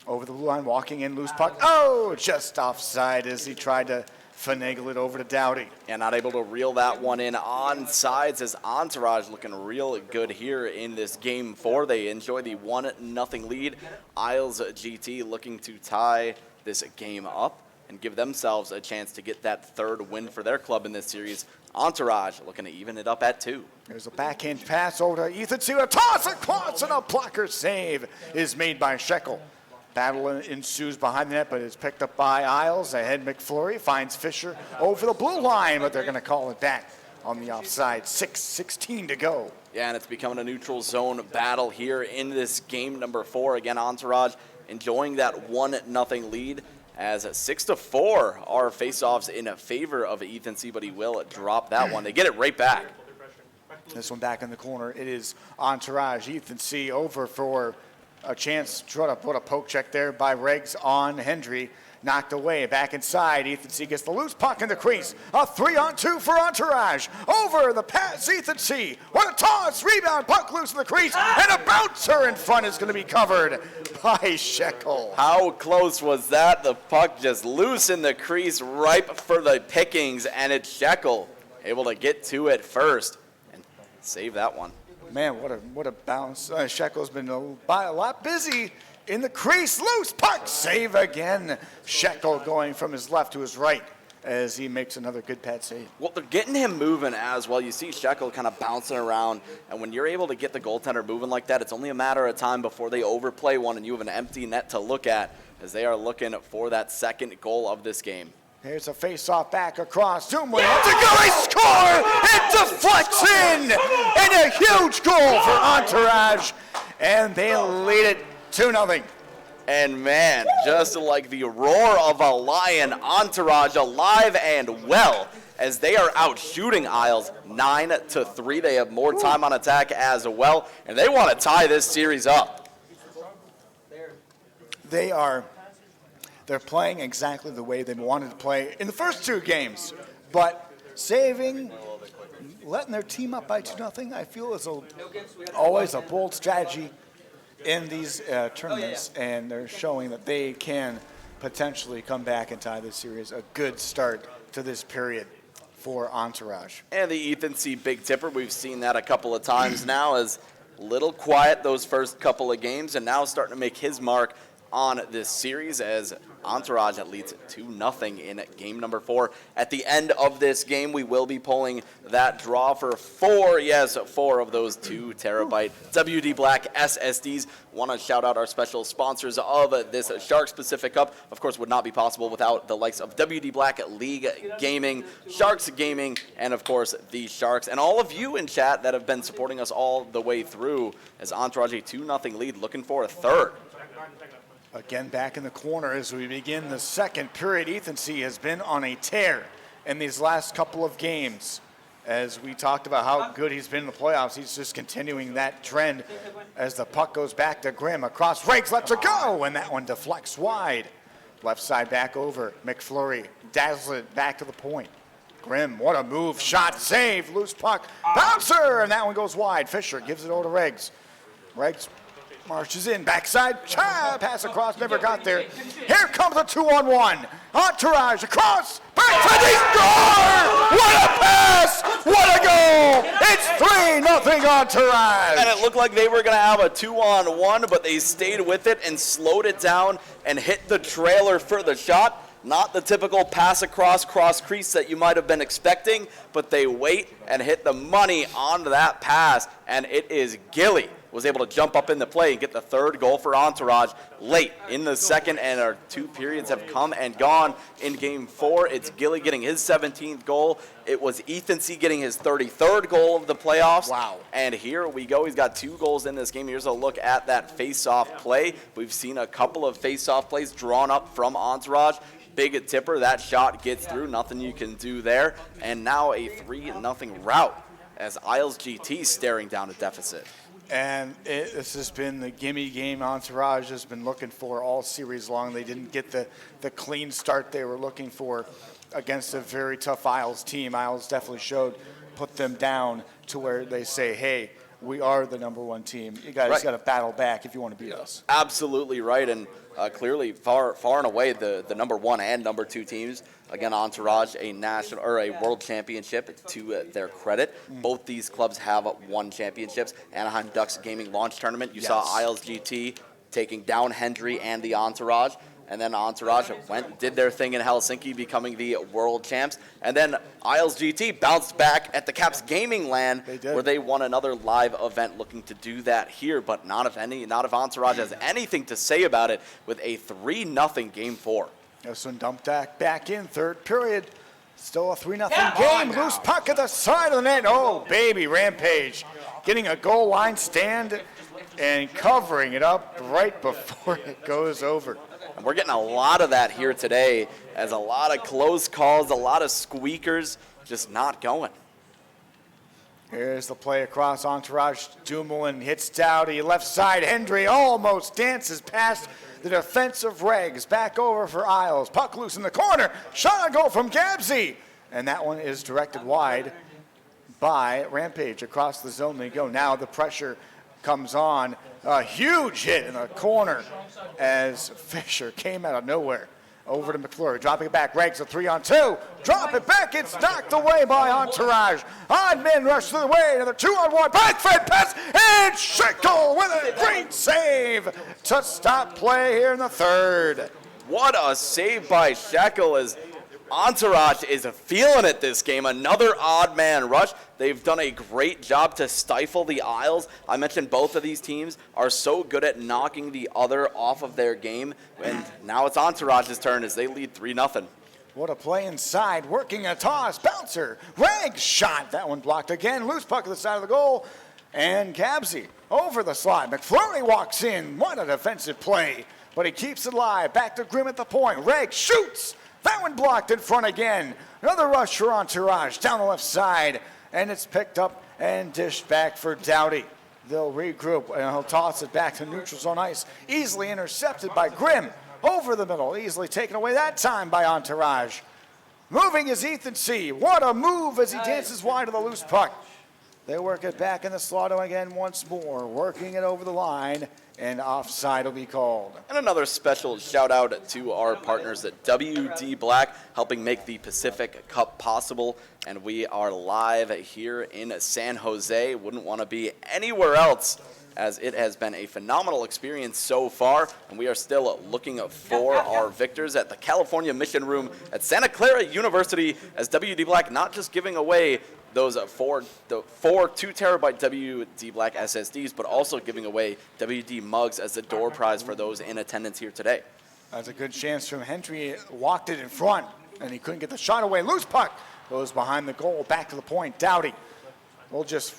Over the blue line, walking in, loose puck. Oh, just offside as he tried to finagle it over to Dowdy. And not able to reel that one in on sides as Entourage looking real good here in this game 4. They enjoy the 1-0 lead. Isles GT looking to tie this game up and give themselves a chance to get that third win for their club in this series. Entourage looking to even it up at 2. There's a backhand pass over to Ethan C. A toss across and a blocker save is made by Shekel. Battle ensues behind the net, but it's picked up by Isles. Ahead, McFlurry finds Fisher over the blue line, but they're going to call it back on the offside. 6:16 to go. Yeah, and it's becoming a neutral zone battle here in this game number 4. Again, Entourage enjoying that 1-0 lead as 6-4 are faceoffs in favor of Ethan C., but he will drop that one. They get it right back. This one back in the corner. It is Entourage. Ethan C. over for a chance to try to put a poke check there by Reggs on Hendry. Knocked away, back inside. Ethan C. gets the loose puck in the crease. A 3-on-2 for Entourage. Over the pass, Ethan C. What a toss, rebound, puck loose in the crease, and a bouncer in front is going to be covered by Shekel. How close was that? The puck just loose in the crease, ripe for the pickings, and it's Shekel able to get to it first and save that one. Man, what a bounce. Shekel's been a lot busy in the crease. Loose puck, save again. Shekel going from his left to his right as he makes another good pad save. Well, they're getting him moving as well. You see Shekel kind of bouncing around, and when you're able to get the goaltender moving like that, it's only a matter of time before they overplay one and you have an empty net to look at as they are looking for that second goal of this game. Here's a face-off back across. Dumoulin to go, he score! It deflects in! And a huge goal for Entourage. And they lead it 2-0. And man, just like the roar of a lion, Entourage alive and well as they are out shooting Isles 9-3. They have more time on attack as well, and they want to tie this series up. They're playing exactly the way they wanted to play in the first 2 games, but letting their team up by 2-0, I feel is always a bold strategy in these tournaments, and they're showing that they can potentially come back and tie this series. A good start to this period for Entourage. And the Ethan C. Big Tipper, we've seen that a couple of times now, is a little quiet those first couple of games, and now starting to make his mark on this series as Entourage leads 2-0 in game number 4. At the end of this game, we will be pulling that draw for 4 of those 2 terabyte WD Black SSDs. Want to shout out our special sponsors of this Sharks Pacific Cup. Of course, would not be possible without the likes of WD Black, League Gaming, Sharks Gaming, and of course, the Sharks. And all of you in chat that have been supporting us all the way through as Entourage a 2-0 lead, looking for a third. Again, back in the corner as we begin the second period. Ethan C. has been on a tear in these last couple of games. As we talked about how good he's been in the playoffs, he's just continuing that trend as the puck goes back to Grimm. Across, Riggs lets it go, and that one deflects wide. Left side back over. McFlurry dazzles it back to the point. Grimm, what a move. Shot, save, loose puck. Bouncer, and that one goes wide. Fisher gives it over to Riggs. Riggs marches in, backside, pass across, never got there. Here comes a 2-on-1. Entourage across, back to the score! What a pass! What a goal! It's 3-0 Entourage! And it looked like they were going to have a 2-on-1, but they stayed with it and slowed it down and hit the trailer for the shot. Not the typical pass across cross crease that you might have been expecting, but they wait and hit the money on that pass, and it is Gilly was able to jump up in the play and get the third goal for Entourage late in the second, and our 2 periods have come and gone in Game 4. It's Gilly getting his 17th goal. It was Ethan C. getting his 33rd goal of the playoffs. Wow. And here we go. He's got 2 goals in this game. Here's a look at that face-off play. We've seen a couple of face-off plays drawn up from Entourage. Big tipper, that shot gets through, nothing you can do there. And now a 3-0 rout as Isles GT staring down a deficit. And this has been the gimme game Entourage has been looking for all series long. They didn't get the clean start they were looking for against a very tough Isles team. Isles definitely put them down to where they say, hey, we are the #1 team. You guys got to battle back if you want to beat us. Absolutely right, and clearly far and away the #1 and #2 teams. Again, Entourage, a national or a world championship to their credit. Both these clubs have won championships. Anaheim Ducks Gaming Launch Tournament. You saw Isles GT taking down Hendry and the Entourage. And then Entourage did their thing in Helsinki, becoming the world champs. And then Isles GT bounced back at the Caps Gaming Land, where they won another live event, looking to do that here. But not if Entourage has anything to say about it, with a 3-0 Game 4. This one dumped back in third period. Still a 3-0 game. Loose puck at the side of the net. Oh, baby, Rampage getting a goal line stand and covering it up right before it goes over. And we're getting a lot of that here today, as a lot of close calls, a lot of squeakers, just not going. Here's the play across Entourage. Dumoulin hits Dowdy. Left side, Hendry almost dances past the defensive Regs. Back over for Isles. Puck loose in the corner. Shot on goal from Gabsy. And that one is directed wide by Rampage. Across the zone they go. Now the pressure comes on. A huge hit in the corner as Fisher came out of nowhere. Over to McFlurry, dropping it back. Regs a 3-on-2. Drop it back. It's knocked away by Entourage. Odd men rush through the way. Another 2-on-1. Backfed pass. And Schickel with a great save to stop play here in the third. What a save by Schickel, as Entourage is feeling it this game. Another odd man rush. They've done a great job to stifle the Isles. I mentioned both of these teams are so good at knocking the other off of their game. And now it's Entourage's turn as they lead 3-0. What a play inside. Working a toss. Bouncer. Regs shot. That one blocked again. Loose puck at the side of the goal. And Gabsy over the slot. McFlurry walks in. What a defensive play. But he keeps it alive. Back to Grimm at the point. Regs shoots. That one blocked in front again. Another rush for Entourage down the left side. And it's picked up and dished back for Dowdy. They'll regroup and he'll toss it back to neutral zone ice. Easily intercepted by Grimm. Over the middle. Easily taken away that time by Entourage. Moving is Ethan C. What a move as he dances wide of the loose puck. They work it back in the slot again once more. Working it over the line. And offside will be called. And another special shout out to our partners at WD Black, helping make the Pacific Cup possible. And we are live here in San Jose. Wouldn't want to be anywhere else, as it has been a phenomenal experience so far. And we are still looking for our victors at the California Mission Room at Santa Clara University, as WD Black not just giving away those four 2-terabyte WD Black SSDs, but also giving away WD mugs as the door prize for those in attendance here today. That's a good chance from Hendry. Walked it in front, and he couldn't get the shot away. Loose puck goes behind the goal, back to the point. Dowdy will just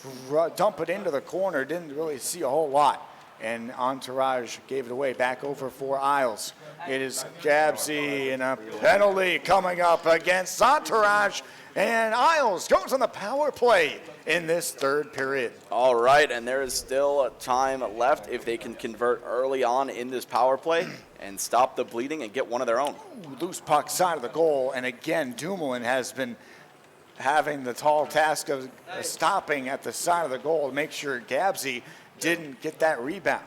dump it into the corner. Didn't really see a whole lot. and Entourage gave it away. Back over for Isles. It is Gabsy, and a penalty coming up against Entourage, and Isles goes on the power play in this third period. All right, and there is still time left if they can convert early on in this power play and stop the bleeding and get one of their own. Loose puck side of the goal, and again, Dumoulin has been having the tall task of stopping at the side of the goal to make sure Gabsy didn't get that rebound.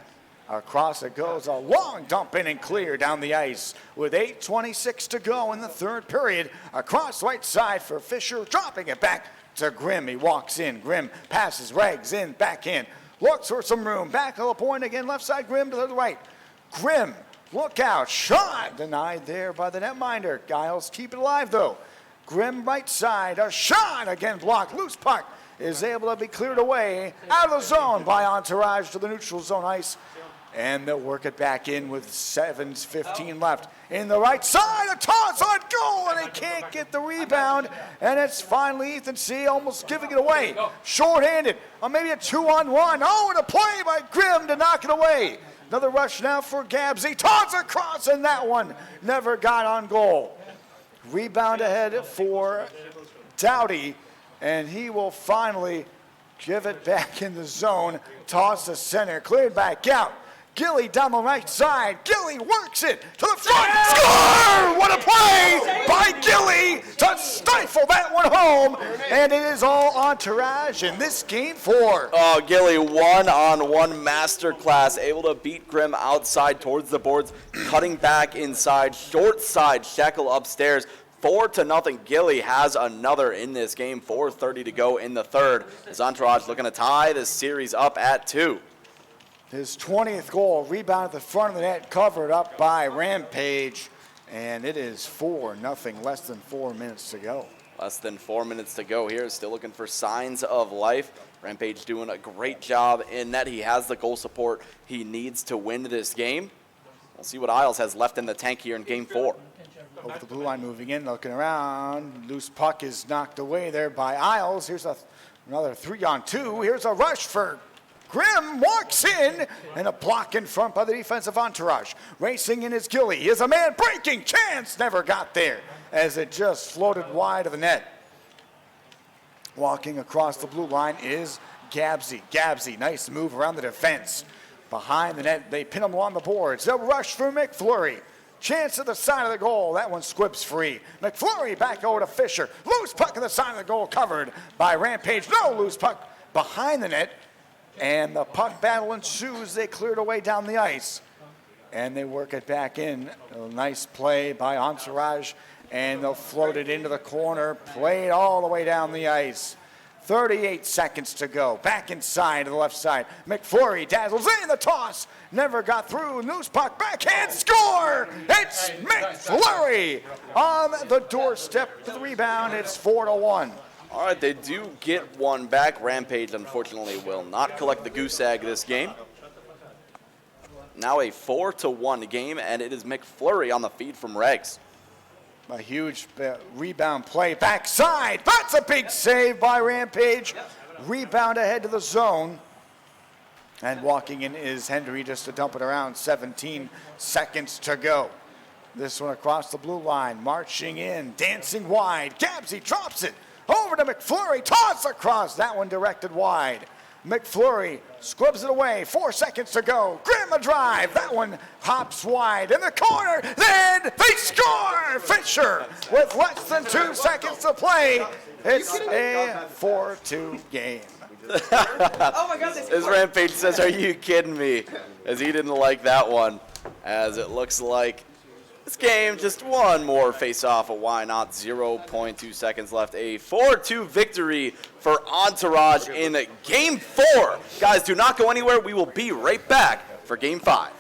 Across it goes, a long dump in and clear down the ice with 8:26 to go in the third period. Across right side for Fisher, dropping it back to Grimm. He walks in, Grimm passes, Regs in, back in, looks for some room, back to the point again, left side, Grimm to the right. Grimm, look out, shot denied there by the netminder. Giles keep it alive though. Grimm right side, a shot again blocked, loose puck is able to be cleared away out of the zone by Entourage to the neutral zone ice. And they'll work it back in with 7:15 left. In the right side, a toss on goal, and he can't get the rebound. And it's finally Ethan C. almost giving it away. Short-handed, or maybe a 2-on-1. Oh, and a play by Grimm to knock it away. Another rush now for Gabsy. Toss across, and that one never got on goal. Rebound ahead for Dowdy, and he will finally give it back in the zone. Toss to center, cleared back out. Gilly down the right side. Gilly works it to the front. Score! What a play by Gilly to stifle that one home. And it is all Entourage in this game 4. Oh, Gilly, one-on-one masterclass, able to beat Grimm outside towards the boards, cutting back inside, short side, Shekel upstairs. 4-0. Gilly has another in this game. 4:30 to go in the third. As Entourage looking to tie this series up at 2. His 20th goal, rebound at the front of the net, covered up by Rampage, and it is 4-0, less than 4 minutes to go. Less than 4 minutes to go here. Still looking for signs of life. Rampage doing a great job in that he has the goal support he needs to win this game. We'll see what Isles has left in the tank here in game 4. Over the blue line, moving in, looking around. Loose puck is knocked away there by Isles. Here's another 3-on-2. Here's a rush for Grimm, walks in, and a block in front by the defensive Entourage. Racing in is Gilly. He is a man breaking chance. Never got there as it just floated wide of the net. Walking across the blue line is Gabsy. Gabsy, nice move around the defense. Behind the net, they pin him along the boards. They'll rush for McFlurry. Chance at the side of the goal. That one squibs free. McFlurry back over to Fisher. Loose puck on the side of the goal, covered by Rampage. No loose puck behind the net. And the puck battle ensues. They cleared away down the ice. And they work it back in. A nice play by Entourage. And they'll float it into the corner. Played all the way down the ice. 38 seconds to go. Back inside to the left side. McFlurry dazzles in the toss. Never got through. Loose puck. Backhand score. It's McFlurry on the doorstep to the rebound. It's 4-1. All right, they do get one back. Rampage, unfortunately, will not collect the goose egg this game. Now a 4-1 game, and it is McFlurry on the feed from Regs. A huge rebound play. Backside. That's a big save by Rampage. Rebound ahead to the zone. And walking in is Hendry just to dump it around. 17 seconds to go. This one across the blue line. Marching in. Dancing wide. Gabsy drops it. Over to McFlurry, toss across, that one directed wide. McFlurry squibs it away, 4 seconds to go. Grimm a drive, that one hops wide in the corner, then they score! Fisher with less than 2 seconds to play. It's a 4-2 game. Oh my God! As Rampage says, are you kidding me? As he didn't like that one, as it looks like this game, just one more face-off, why not? 0.2 seconds left. A 4-2 victory for Entourage in Game 4. Guys, do not go anywhere. We will be right back for Game 5.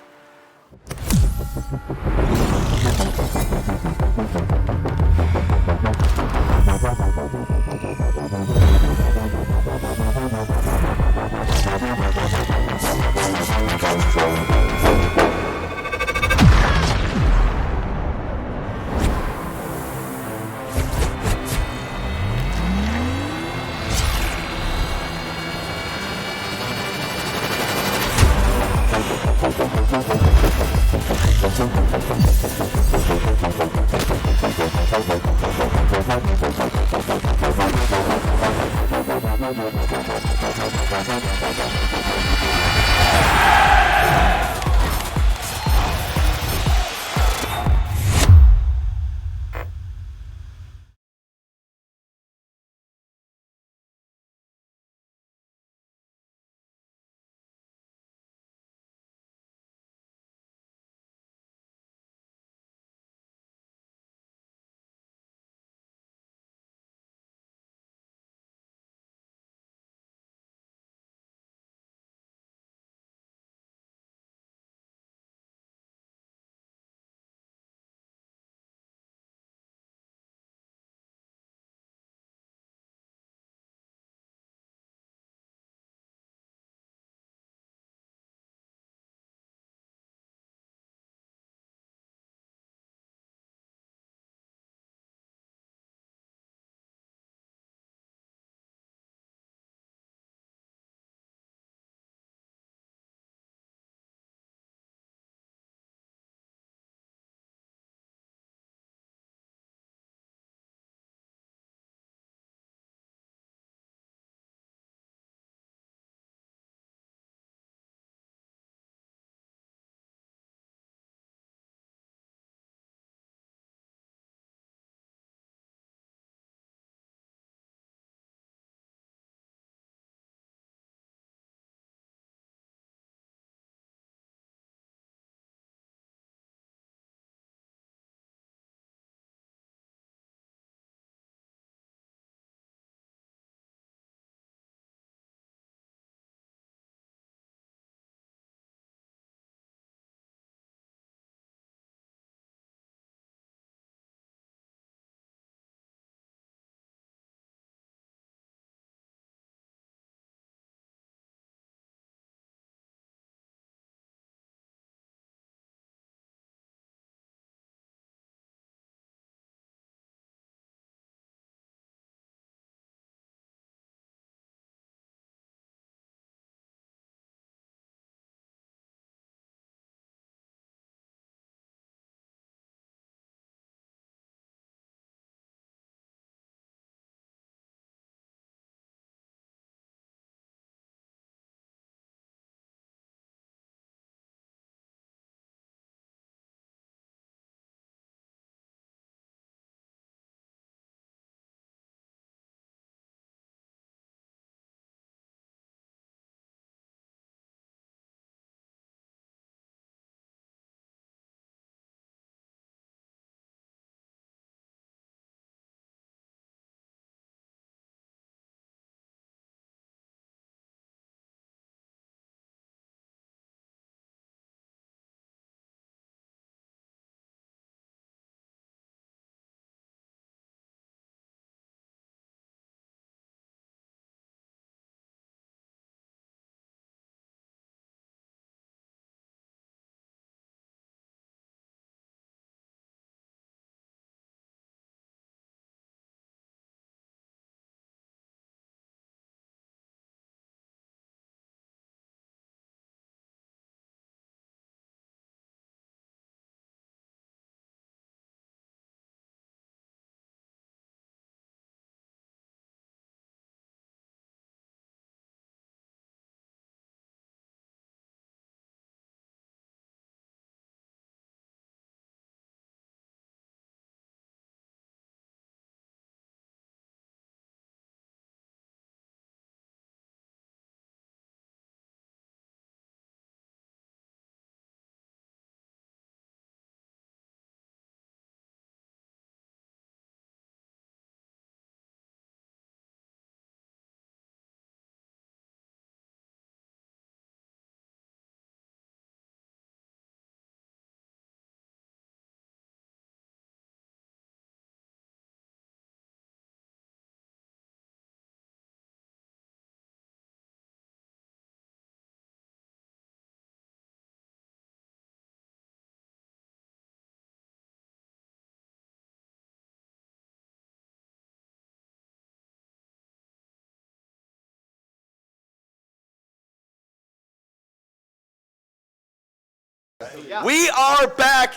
We are back.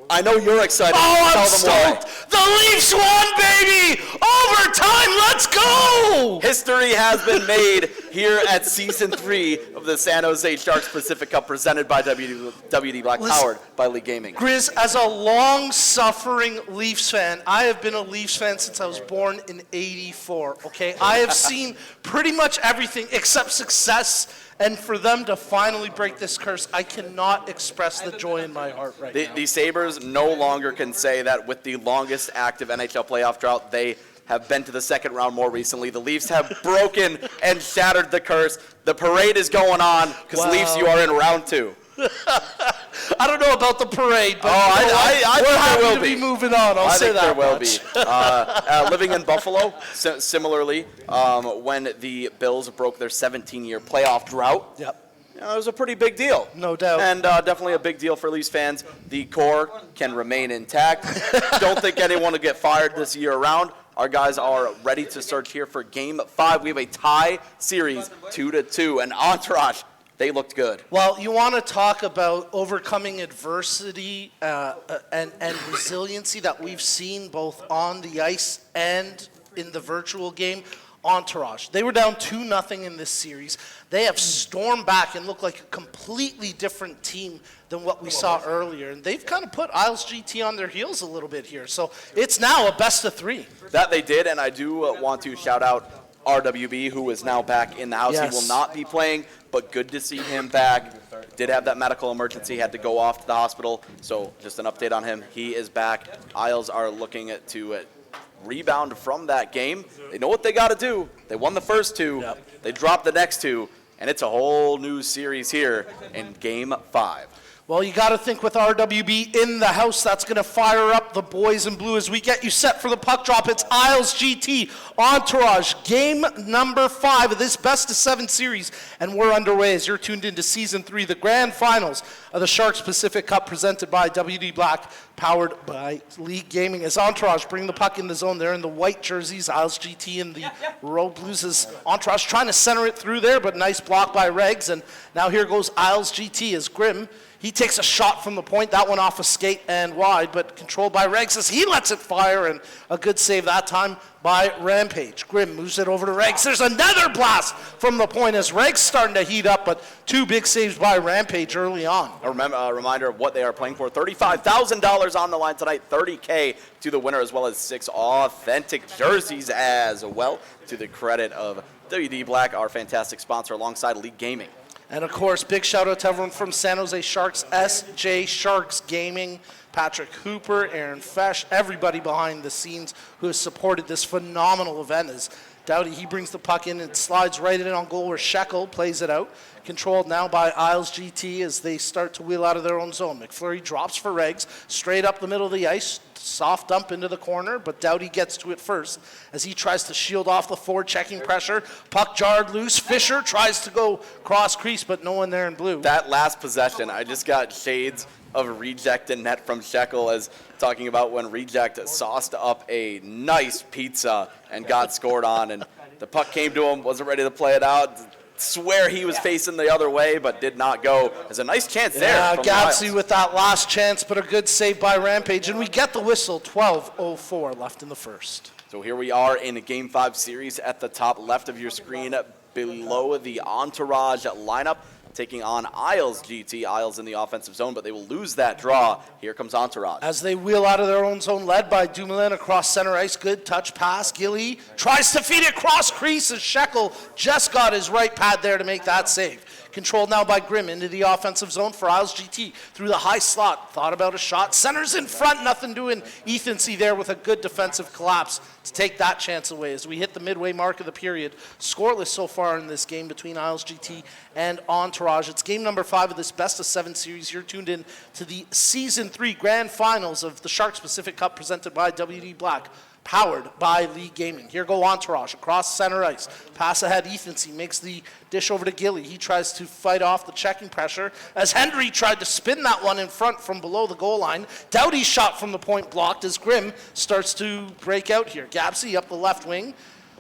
I know you're excited. Oh, Tell I'm them why. stoked! The Leafs won, baby! Overtime, let's go! History has been made here at Season 3 of the San Jose Sharks Pacific Cup presented by WD Black, Listen, powered by League Gaming. Grizz, as a long-suffering Leafs fan, I have been a Leafs fan since I was born in '84, okay? I have seen pretty much everything except success, and for them to finally break this curse, I cannot express the joy in my heart right now. The Sabres no longer can say that with the longest active NHL playoff drought, they have been to the second round more recently. The Leafs have broken and shattered the curse. The parade is going on because Wow. Leafs, you are in round 2. I don't know about the parade, but I we're think happy there will to be be. moving on. I'll I say think that there will much. be. Living in Buffalo, similarly, when the Bills broke their 17-year playoff drought, Yep. it was a pretty big deal. No doubt. And definitely a big deal for Leafs fans. The core can remain intact. Don't think anyone will get fired this year around. Our guys are ready to search here for Game 5. We have a tie series, 2-2. And Entourage, they looked good. Well, you want to talk about overcoming adversity and resiliency that we've seen both on the ice and in the virtual game. Entourage. They were down 2-0 in this series. They have stormed back and look like a completely different team than what we saw earlier. And they've kind of put Isles GT on their heels a little bit here. So it's now a best of 3. That they did, and I do want to shout out RWB, who is now back in the house. Yes. He will not be playing, but good to see him back. Did have that medical emergency, had to go off to the hospital. So just an update on him. He is back. Isles are looking to rebound from that game. They know what they got to do. They won the first 2. Yep. They dropped the next 2, and it's a whole new series here in Game 5. Well, you got to think with RWB in the house, that's going to fire up the boys in blue as we get you set for the puck drop. It's Isles GT Entourage, game number 5 of this best of 7 series, and we're underway as you're tuned into Season 3, the grand finals of the Sharks Pacific Cup presented by WD Black, powered by League Gaming. As Entourage bring the puck in the zone, they're in the white jerseys, Isles GT in the road blues as Entourage trying to center it through there, but nice block by Regs, and now here goes Isles GT as Grimm. He takes a shot from the point, that one off a skate and wide, but controlled by Regs as he lets it fire, and a good save that time by Rampage. Grimm moves it over to Regs. There's another blast from the point as Regs starting to heat up, but 2 big saves by Rampage early on. A reminder of what they are playing for. $35,000 on the line tonight, $30K to the winner, as well as 6 authentic jerseys as well, to the credit of WD Black, our fantastic sponsor, alongside League Gaming. And of course, big shout out to everyone from San Jose Sharks, SJSharks Gaming, Patrick Hooper, Aaron Fesh, everybody behind the scenes who has supported this phenomenal event. As Doughty, he brings the puck in and slides right in on goal where Shekel plays it out. Controlled now by Isles GT as they start to wheel out of their own zone. McFlurry drops for Regs, straight up the middle of the ice, soft dump into the corner, but Doughty gets to it first as he tries to shield off the forward checking pressure. Puck jarred loose. Fisher tries to go cross crease, but no one there in blue. That last possession, I just got shades of Reject and net from Shekel as talking about when Reject sauced up a nice pizza and got scored on, and the puck came to him, wasn't ready to play it out. Swear he was facing the other way, but did not go. There's a nice chance there. Yeah, from Gapsy Miles. with that last chance, but a good save by Rampage, and we get the whistle. 12:04 left in the first. So here we are in a Game 5 series at the top left of your screen, below the Entourage lineup, taking on Isles GT. Isles in the offensive zone, but they will lose that draw. Here comes Entourage. As they wheel out of their own zone, led by Dumoulin across center ice. Good touch pass. Gilly tries to feed it cross crease as Shekel just got his right pad there to make that save. Controlled now by Grimm into the offensive zone for Isles GT. Through the high slot. Thought about a shot. Centers in front. Nothing doing. Ethan C there with a good defensive collapse to take that chance away as we hit the midway mark of the period. Scoreless so far in this game between Isles GT and Entourage. It's game number 5 of this best of 7 series. You're tuned in to the Season 3 grand finals of the Sharks Pacific Cup presented by WD Black, powered by League Gaming. Here go Entourage across center ice. Pass ahead, Ethan C makes the dish over to Gilly. He tries to fight off the checking pressure as Hendry tried to spin that one in front from below the goal line. Doughty's shot from the point blocked as Grimm starts to break out here. Gapsy up the left wing.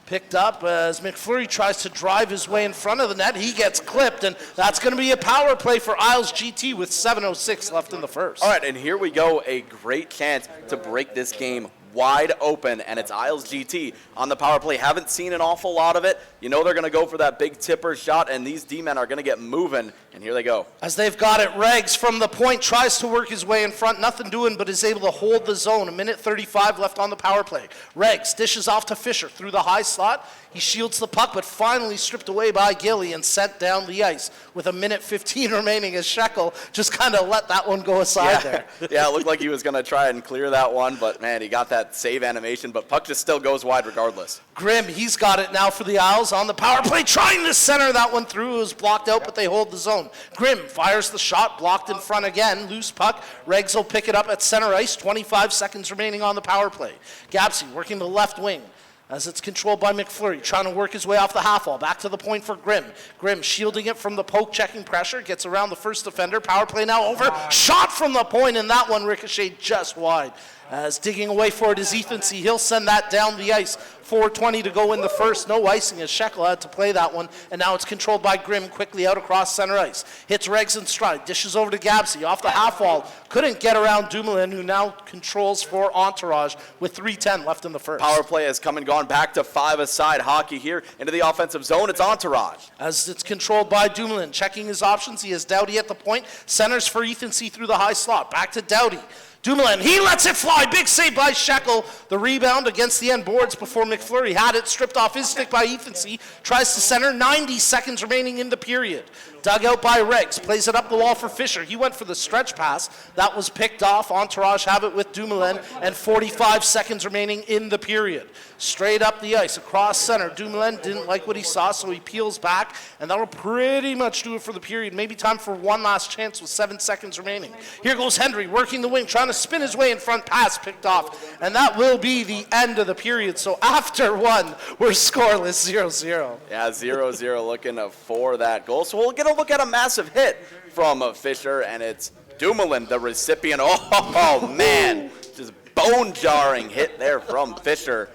Picked up as McFlurry tries to drive his way in front of the net. He gets clipped, and that's going to be a power play for Isles GT with 7:06 left in the first. All right, and here we go. A great chance to break this game wide open, and it's Isles GT on the power play. Haven't seen an awful lot of it. You know they're going to go for that big tipper shot, and these D-men are going to get moving, and here they go. As they've got it, Regs from the point tries to work his way in front, nothing doing, but is able to hold the zone. 1:35 left on the power play. Regs dishes off to Fisher through the high slot. He shields the puck, but finally stripped away by Gilly and sent down the ice with 1:15 remaining as Shekel just kind of let that one go aside there. Yeah, it looked like he was going to try and clear that one, but man, he got that save animation, but puck just still goes wide regardless. Grimm, he's got it now for the Isles on the power play, trying to center that one through. It was blocked out, but they hold the zone. Grimm fires the shot, blocked in front again. Loose puck. Regs will pick it up at center ice. 25 seconds remaining on the power play. Gapsy working the left wing as it's controlled by McFlurry, trying to work his way off the half wall. Back to the point for Grimm. Grimm shielding it from the poke, checking pressure, gets around the first defender. Power play now over. Shot from the point, and that one ricocheted just wide. As digging away for it is Ethan C. He'll send that down the ice. 4:20 to go in the first. No icing as Shekel had to play that one. And now it's controlled by Grimm quickly out across center ice. Hits Regs in stride. Dishes over to Gabsy off the half wall. Couldn't get around Dumoulin, who now controls for Entourage with 3:10 left in the first. Power play has come and gone back to five-a-side hockey here into the offensive zone. It's Entourage. As it's controlled by Dumoulin. Checking his options. He has Doughty at the point. Centers for Ethan C. through the high slot. Back to Doughty. Dumoulin, he lets it fly. Big save by Shekel. The rebound against the end boards before McFlurry had it stripped off his stick by Ethan C. Tries to center. 90 seconds remaining in the period. Dug out by Regs. Plays it up the wall for Fisher. He went for the stretch pass. That was picked off. Entourage have it with Dumoulin. And 45 seconds remaining in the period. Straight up the ice. Across center. Dumoulin didn't like what he saw, so he peels back. And that'll pretty much do it for the period. Maybe time for one last chance with 7 seconds remaining. Here goes Hendry working the wing, trying to spin his way in front. Pass picked off. And that will be the end of the period. So after one, we're scoreless 0-0. Yeah, 0-0 looking for that goal. So we'll get a look at a massive hit from Fisher, and it's Dumoulin, the recipient. Oh, man, just bone-jarring hit there from Fisher,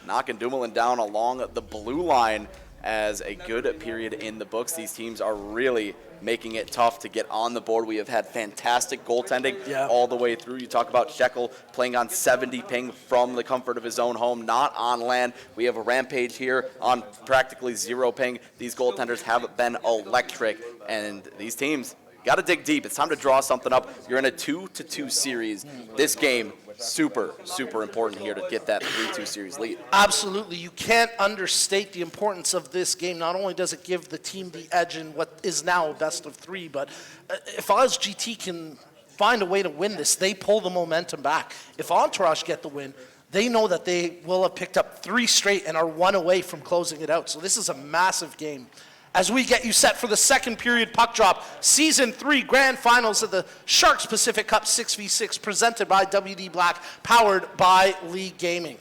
knocking Dumoulin down along the blue line as a good period in the books. These teams are really making it tough to get on the board. We have had fantastic goaltending all the way through. You talk about Shekel playing on 70 ping from the comfort of his own home, not on land. We have a Rampage here on practically 0 ping. These goaltenders have been electric, and these teams got to dig deep. It's time to draw something up. You're in a 2-2 series. This game, super, super important here to get that 3-2 series lead. Absolutely. You can't understate the importance of this game. Not only does it give the team the edge in what is now a best of 3, but if Isles GT can find a way to win this, they pull the momentum back. If Entourage get the win, they know that they will have picked up 3 straight and are 1 away from closing it out. So this is a massive game. As we get you set for the second period puck drop, Season 3 Grand Finals of the Sharks Pacific Cup 6v6 presented by WD Black, powered by League Gaming.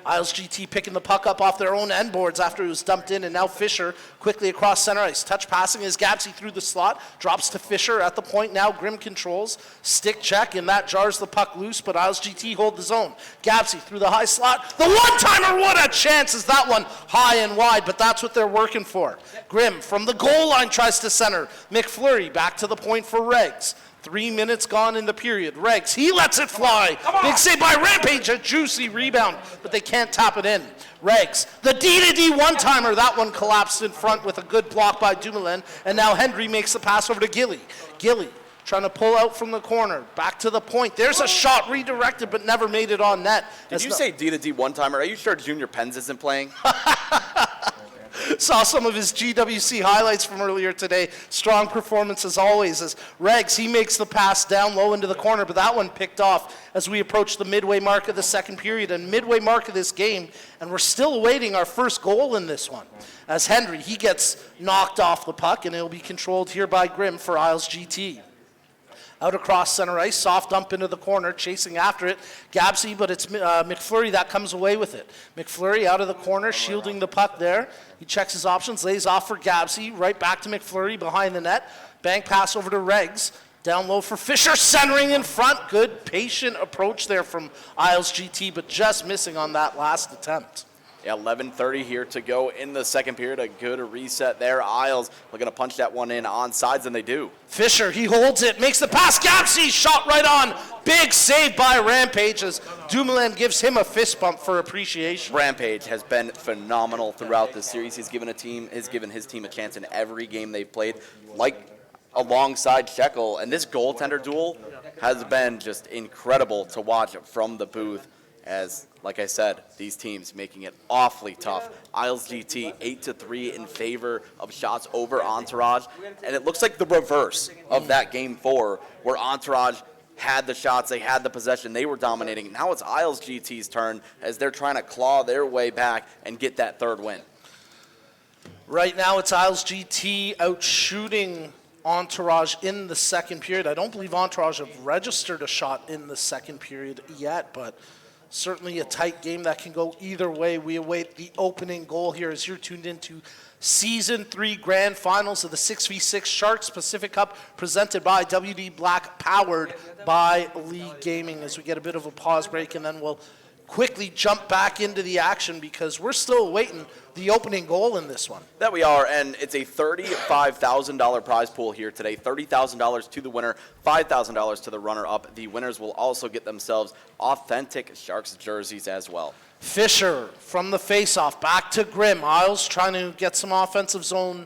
Isles GT picking the puck up off their own end boards after it was dumped in, and now Fisher quickly across center ice. Touch passing is Gabsy through the slot, drops to Fisher at the point now. Grimm controls, stick check, and that jars the puck loose, but Isles GT hold the zone. Gabsy through the high slot. The one-timer, what a chance is that one, high and wide, but that's what they're working for. Grimm from the goal line tries to center. McFlurry back to the point for Regs. 3 minutes gone in the period. Regs, he lets it fly. Big save by Rampage, a juicy rebound, but they can't tap it in. Regs, the D-to-D one-timer. That one collapsed in front with a good block by Dumoulin, and now Hendry makes the pass over to Gilly. Gilly trying to pull out from the corner. Back to the point. There's a shot redirected, but never made it on net. Did you say D-to-D one-timer? Are you sure Junior Pens isn't playing? Saw some of his GWC highlights from earlier today. Strong performance as always as Regs, he makes the pass down low into the corner, but that one picked off as we approach the midway mark of the second period and midway mark of this game, and we're still awaiting our first goal in this one. As Hendry, he gets knocked off the puck, and it'll be controlled here by Grimm for Isles GT. Out across center ice, soft dump into the corner, chasing after it. Gabsy, but it's McFlurry that comes away with it. McFlurry out of the corner, shielding the puck there. He checks his options, lays off for Gabsy, right back to McFlurry behind the net. Bank pass over to Regs. Down low for Fisher, centering in front. Good patient approach there from Isles GT, but just missing on that last attempt. Yeah, 11:30 here to go in the second period. A good reset there. Isles looking to punch that one in on sides, and they do. Fisher, he holds it, makes the pass. Gapsy shot right on. Big save by Rampage as Dumoulin gives him a fist bump for appreciation. Rampage has been phenomenal throughout this series. He's given his team a chance in every game they've played, like alongside Shekel. And this goaltender duel has been just incredible to watch from the booth. As, like I said, these teams making it awfully tough. Isles GT 8-3 in favor of shots over Entourage. And it looks like the reverse of that game 4, where Entourage had the shots, they had the possession, they were dominating. Now it's Isles GT's turn as they're trying to claw their way back and get that third win. Right now it's Isles GT out shooting Entourage in the second period. I don't believe Entourage have registered a shot in the second period yet, but certainly a tight game that can go either way. We await the opening goal here as you're tuned into Season 3 Grand Finals of the 6v6 Sharks Pacific Cup presented by WD Black, powered by League Gaming. As we get a bit of a pause break, and then we'll quickly jump back into the action because we're still awaiting the opening goal in this one. That we are, and it's a $35,000 prize pool here today. $30,000 to the winner, $5,000 to the runner-up. The winners will also get themselves authentic Sharks jerseys as well. Fisher from the faceoff, back to Grimm. Isles trying to get some offensive zone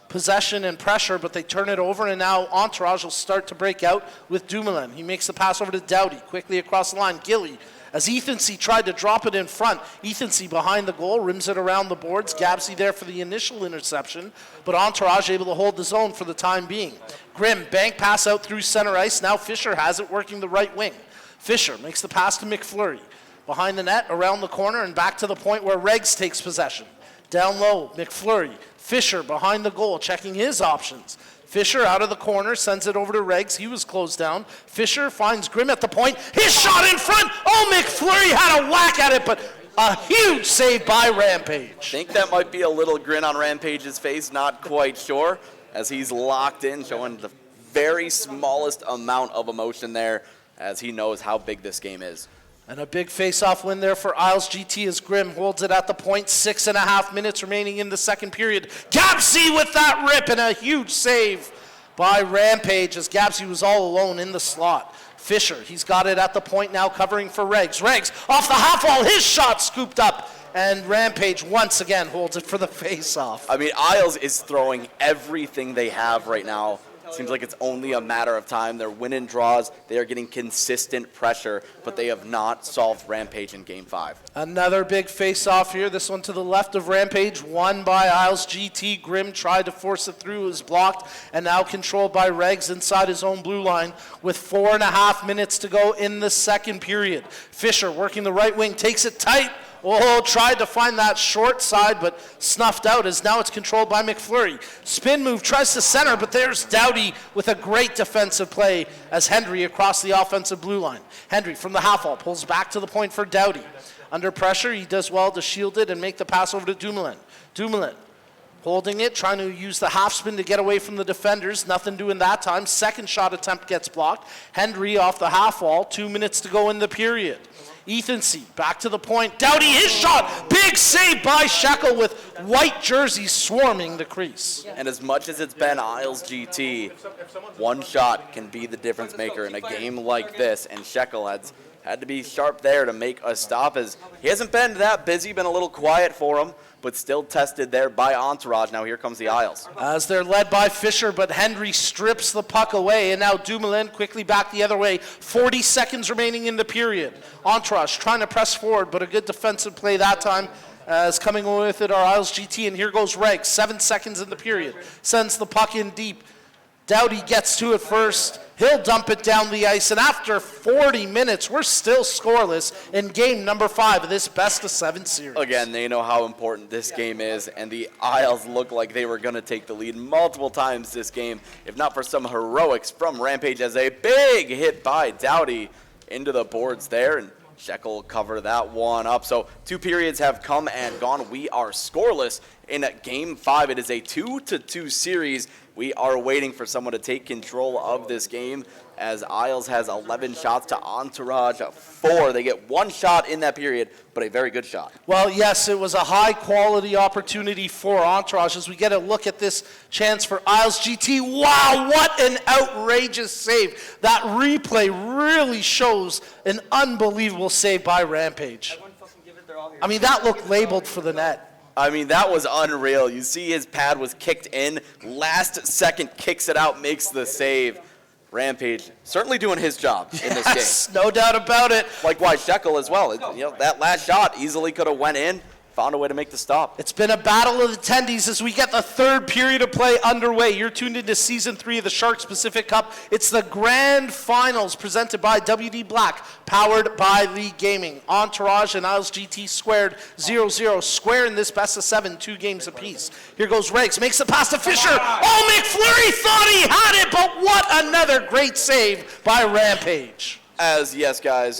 possession and pressure, but they turn it over, and now Entourage will start to break out with Dumoulin. He makes the pass over to Doughty, quickly across the line. Gilly, as Ethan C. tried to drop it in front. Ethan C. behind the goal, rims it around the boards. Gabsy there for the initial interception, but Entourage able to hold the zone for the time being. Grimm, bank pass out through center ice. Now Fisher has it working the right wing. Fisher makes the pass to McFlurry. Behind the net, around the corner, and back to the point where Reggs takes possession. Down low, McFlurry. Fisher behind the goal, checking his options. Fisher out of the corner, sends it over to Reggs. He was closed down. Fisher finds Grimm at the point. His shot in front. Oh, McFlurry had a whack at it, but a huge save by Rampage. I think that might be a little grin on Rampage's face, not quite sure, as he's locked in, showing the very smallest amount of emotion there, as he knows how big this game is. And a big face-off win there for Isles GT as Grimm holds it at the point. 6.5 minutes remaining in the second period. Gabsy with that rip and a huge save by Rampage as Gabsy was all alone in the slot. Fisher, he's got it at the point now, covering for Reggs. Reggs off the half wall, his shot scooped up, and Rampage once again holds it for the face-off. I mean, Isles is throwing everything they have right now. Seems like it's only a matter of time. They're winning draws. They are getting consistent pressure, but they have not solved Rampage in Game 5. Another big face-off here. This one to the left of Rampage, won by Isles GT. Grimm tried to force it through, was blocked, and now controlled by Reggs inside his own blue line with 4.5 minutes to go in the second period. Fisher working the right wing, takes it tight. Oh, tried to find that short side, but snuffed out as now it's controlled by McFlurry. Spin move, tries to center, but there's Doughty with a great defensive play as Hendry across the offensive blue line. Hendry from the half wall pulls back to the point for Doughty. Under pressure, he does well to shield it and make the pass over to Dumoulin. Dumoulin holding it, trying to use the half spin to get away from the defenders. Nothing doing that time. Second shot attempt gets blocked. Hendry off the half wall. 2 minutes to go in the period. Ethan C. back to the point. Doughty, his shot. Big save by Shekel with white jerseys swarming the crease. And as much as it's been Isles GT, one shot can be the difference maker in a game like this. And Shekel had to be sharp there to make a stop, as he hasn't been that busy, been a little quiet for him, but still tested there by Entourage. Now here comes the Isles. As they're led by Fisher, but Hendry strips the puck away, and now Dumoulin quickly back the other way. 40 seconds remaining in the period. Entourage trying to press forward, but a good defensive play that time. As coming with it are Isles GT, and here goes Reggs. 7 seconds in the period. Sends the puck in deep. Doughty gets to it first. He'll dump it down the ice, and after 40 minutes, we're still scoreless in game number 5 of this best-of-7 series. Again, they know how important this game is, and the Isles look like they were going to take the lead multiple times this game, if not for some heroics from Rampage, as a big hit by Doughty into the boards there, and Shekel will cover that one up. So 2 periods have come and gone. We are scoreless in Game 5. It is a 2-2 series. We are waiting for someone to take control of this game as Isles has 11 shots to Entourage 4. They get one shot in that period, but a very good shot. Well, yes, it was a high-quality opportunity for Entourage as we get a look at this chance for Isles GT. Wow, what an outrageous save. That replay really shows an unbelievable save by Rampage. I mean, that looked labeled for the net. I mean, that was unreal. You see his pad was kicked in. Last second kicks it out, makes the save. Rampage certainly doing his job in this game. Yes, no doubt about it. Likewise, Shekel as well. That last shot easily could have went in. Found a way to make the stop. It's been a battle of attendees as we get the third period of play underway. You're tuned into Season 3 of the Sharks Pacific Cup. It's the grand finals presented by WD Black, powered by League Gaming. Entourage and Isles GT squared 0-0. Square in this best of 7, 2 games apiece. Here goes Riggs, makes the pass to Fisher. Oh, McFlurry thought he had it, but what another great save by Rampage. Yes, guys,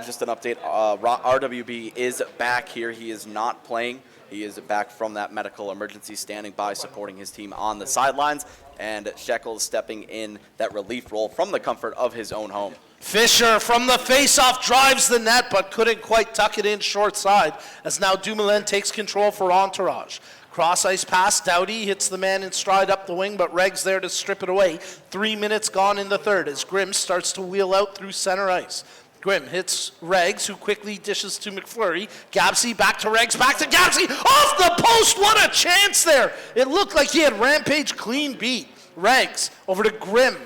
just an update. RWB is back here. He is not playing. He is back from that medical emergency, standing by, supporting his team on the sidelines. And Shekel is stepping in that relief role from the comfort of his own home. Fisher from the faceoff drives the net, but couldn't quite tuck it in short side, as now Dumoulin takes control for Entourage. Cross ice pass, Doughty hits the man in stride up the wing, but Reg's there to strip it away. 3 minutes gone in the third as Grimm starts to wheel out through center ice. Grimm hits Regs, who quickly dishes to McFlurry. Gabsy back to Regs, back to Gabsy, off the post, what a chance there! It looked like he had Rampage clean beat. Regs over to Grimm.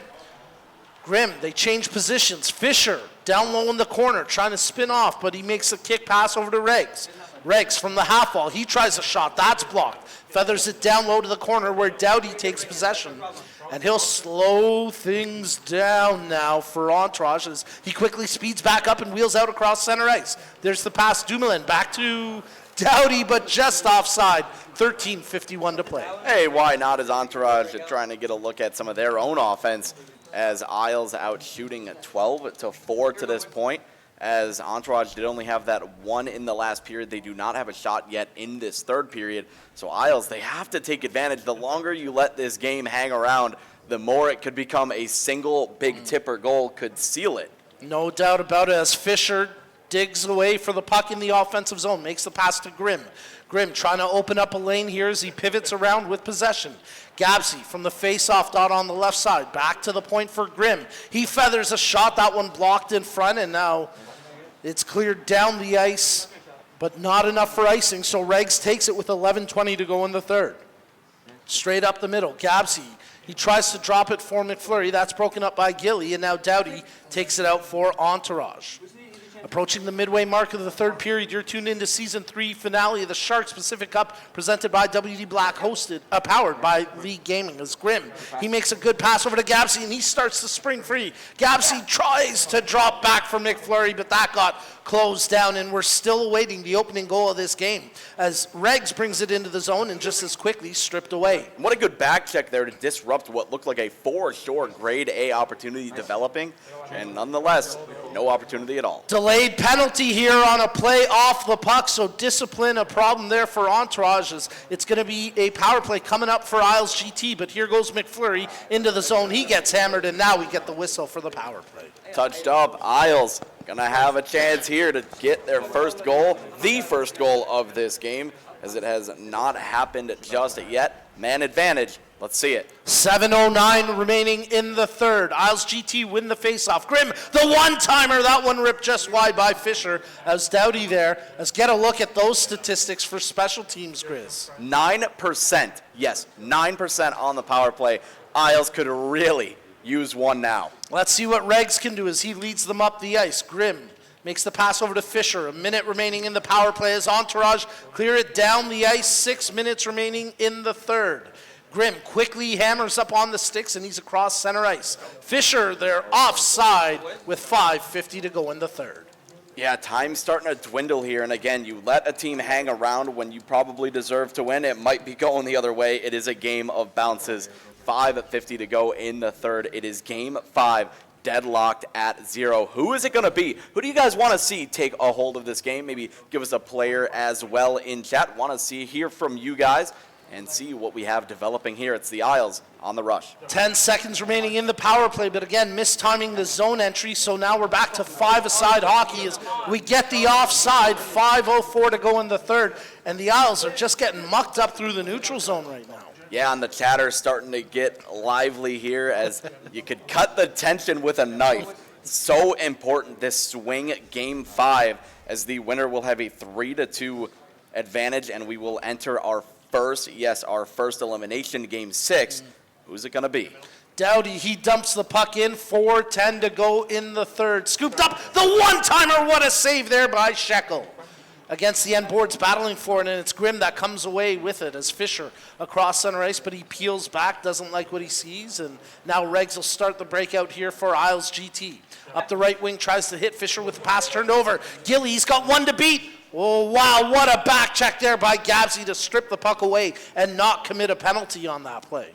Grimm, they change positions. Fisher down low in the corner, trying to spin off, but he makes a kick pass over to Regs. Regs from the half wall, he tries a shot, that's blocked. Feathers it down low to the corner where Doughty takes possession. And he'll slow things down now for Entourage as he quickly speeds back up and wheels out across center ice. There's the pass, Dumoulin back to Doughty, but just offside. 13:51 to play. Hey, why not, as Entourage trying to get a look at some of their own offense, as Isles out shooting 12-4 to this point. As Entourage did only have that one in the last period. They do not have a shot yet in this third period. So Isles, they have to take advantage. The longer you let this game hang around, the more it could become a single big tipper goal could seal it. No doubt about it, as Fisher digs away for the puck in the offensive zone, makes the pass to Grimm. Grimm trying to open up a lane here as he pivots around with possession. Gabsy from the face-off dot on the left side, back to the point for Grimm. He feathers a shot, that one blocked in front, and now it's cleared down the ice, but not enough for icing, so Regs takes it with 11:20 to go in the third. Straight up the middle, Gabsy, he tries to drop it for McFlurry, that's broken up by Gilly, and now Doughty takes it out for Entourage. Approaching the midway mark of the third period, you're tuned into Season 3 finale of the Sharks Pacific Cup, presented by WD Black, powered by League Gaming. As Grimm, he makes a good pass over to Gabsy, and he starts to spring free. Gabsy tries to drop back for McFlurry, but that got closed down, and we're still awaiting the opening goal of this game, as Regs brings it into the zone and just as quickly stripped away. What a good back check there to disrupt what looked like a for-sure grade A opportunity developing, and nonetheless, no opportunity at all. Delayed penalty here on a play off the puck, so discipline a problem there for Entourage. As it's going to be a power play coming up for Isles GT, but here goes McFlurry into the zone. He gets hammered, and now we get the whistle for the power play. Touched up, Isles gonna have a chance here to get their first goal, the first goal of this game, as it has not happened just yet. Man advantage, let's see it. 7:09 remaining in the third. Isles GT win the faceoff. Grimm, the one-timer, that one ripped just wide by Fisher. As Doughty there, let's get a look at those statistics for special teams, Chris. 9%, yes, 9% on the power play. Isles could really use one now. Let's see what Regs can do as he leads them up the ice. Grimm makes the pass over to Fisher. A minute remaining in the power play as Entourage clear it down the ice. 6 minutes remaining in the third. Grimm quickly hammers up on the sticks, and he's across center ice. Fisher, they're offside with 5:50 to go in the third. Yeah, time's starting to dwindle here, and again, you let a team hang around when you probably deserve to win. It might be going the other way. It is a game of bounces. 5:50 to go in the third. It is game 5. deadlocked at 0. Who is it going to be? Who do you guys want to see take a hold of this game? Maybe give us a player as well in chat. Want to hear from you guys and see what we have developing here. It's the Isles on the rush. 10 seconds remaining in the power play, but again, mistiming the zone entry, so now we're back to 5-a-side hockey as we get the offside, 5:04 to go in the third, and the Isles are just getting mucked up through the neutral zone right now. Yeah, and the chatter's starting to get lively here as you could cut the tension with a knife. So important, this swing game 5, as the winner will have a 3-2 advantage, and we will enter our first elimination, game 6. Who's it going to be? Dowdy, he dumps the puck in, 4:10 to go in the third. Scooped up, the one-timer, what a save there by Shekel. Against the end boards, battling for it, and it's Grimm that comes away with it as Fisher across center ice, but he peels back, doesn't like what he sees, and now Regs will start the breakout here for Isles GT. Up the right wing, tries to hit Fisher with the pass turned over. Gilly, he's got one to beat. Oh, wow, what a back check there by Gabsy to strip the puck away and not commit a penalty on that play.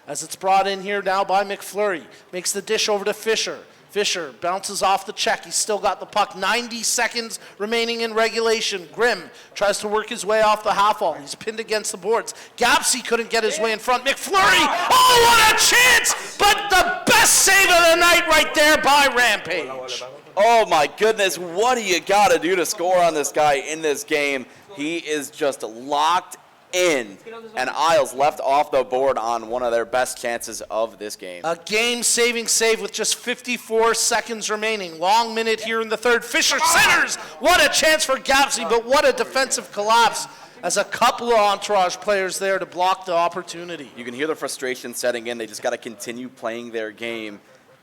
As it's brought in here now by McFlurry. Makes the dish over to Fisher. Fisher bounces off the check. He's still got the puck. 90 seconds remaining in regulation. Grimm tries to work his way off the half wall. He's pinned against the boards. Gabsy couldn't get his way in front. McFlurry, oh, what a chance! But the best save of the night right there by Rampage. Oh my goodness, what do you got to do to score on this guy in this game? He is just locked in, and Isles left off the board on one of their best chances of this game. A game-saving save with just 54 seconds remaining. Long minute here in the third. Fisher centers! What a chance for Gapsy, but what a defensive collapse as a couple of Entourage players there to block the opportunity. You can hear the frustration setting in. They just got to continue playing their game,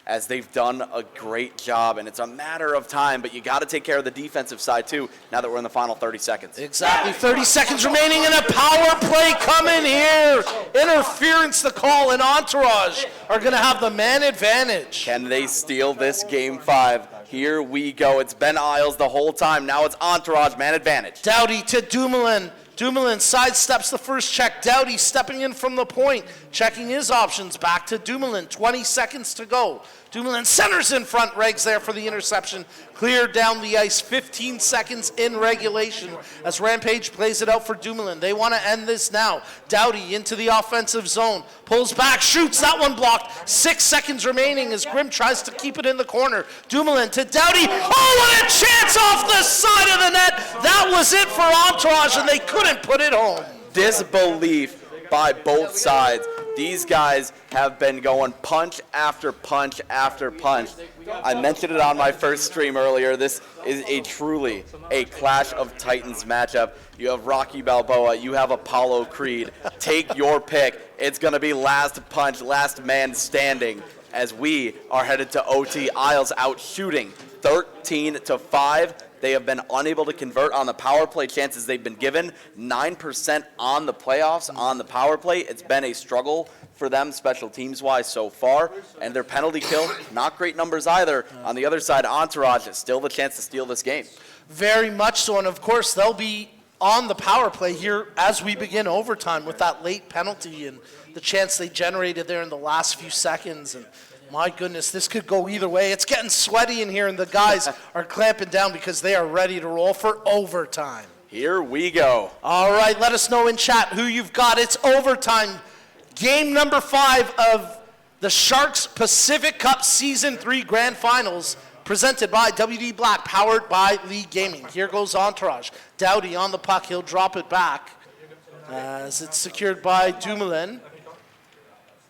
as they've done a great job, and it's a matter of time, but you got to take care of the defensive side too, now that we're in the final 30 seconds. Exactly, 30 seconds remaining, and a power play coming here. Interference the call, and Entourage are going to have the man advantage. Can they steal this game 5? Here we go. It's been Isles the whole time. Now it's Entourage, man advantage. Dowdy to Dumoulin. Dumoulin sidesteps the first check. Dowdy stepping in from the point, checking his options. Back to Dumoulin, 20 seconds to go. Dumoulin centers in front, Regs there for the interception. Cleared down the ice, 15 seconds in regulation as Rampage plays it out for Dumoulin. They want to end this now. Dowdy into the offensive zone, pulls back, shoots, that one blocked. 6 seconds remaining as Grimm tries to keep it in the corner. Dumoulin to Dowdy, oh, what a chance off the side of the net. That was it for Entourage, and they couldn't put it home. Disbelief by both sides. These guys have been going punch after punch after punch. I mentioned it on my first stream earlier. This is truly a Clash of Titans matchup. You have Rocky Balboa, you have Apollo Creed. Take your pick. It's going to be last punch, last man standing, as we are headed to OT. Isles out shooting 13-5. They have been unable to convert on the power play chances they've been given. 9% on the playoffs on the power play. It's been a struggle for them special teams-wise so far. And their penalty kill, not great numbers either. On the other side, Entourage has still the chance to steal this game. Very much so, and of course they'll be on the power play here as we begin overtime with that late penalty and the chance they generated there in the last few seconds. And my goodness, this could go either way. It's getting sweaty in here, and the guys are clamping down because they are ready to roll for overtime. Here we go. All right, let us know in chat who you've got. It's overtime. Game number 5 of the Sharks Pacific Cup Season 3 Grand Finals, presented by WD Black, powered by League Gaming. Here goes Entourage. Dowdy on the puck. He'll drop it back as it's secured by Dumoulin.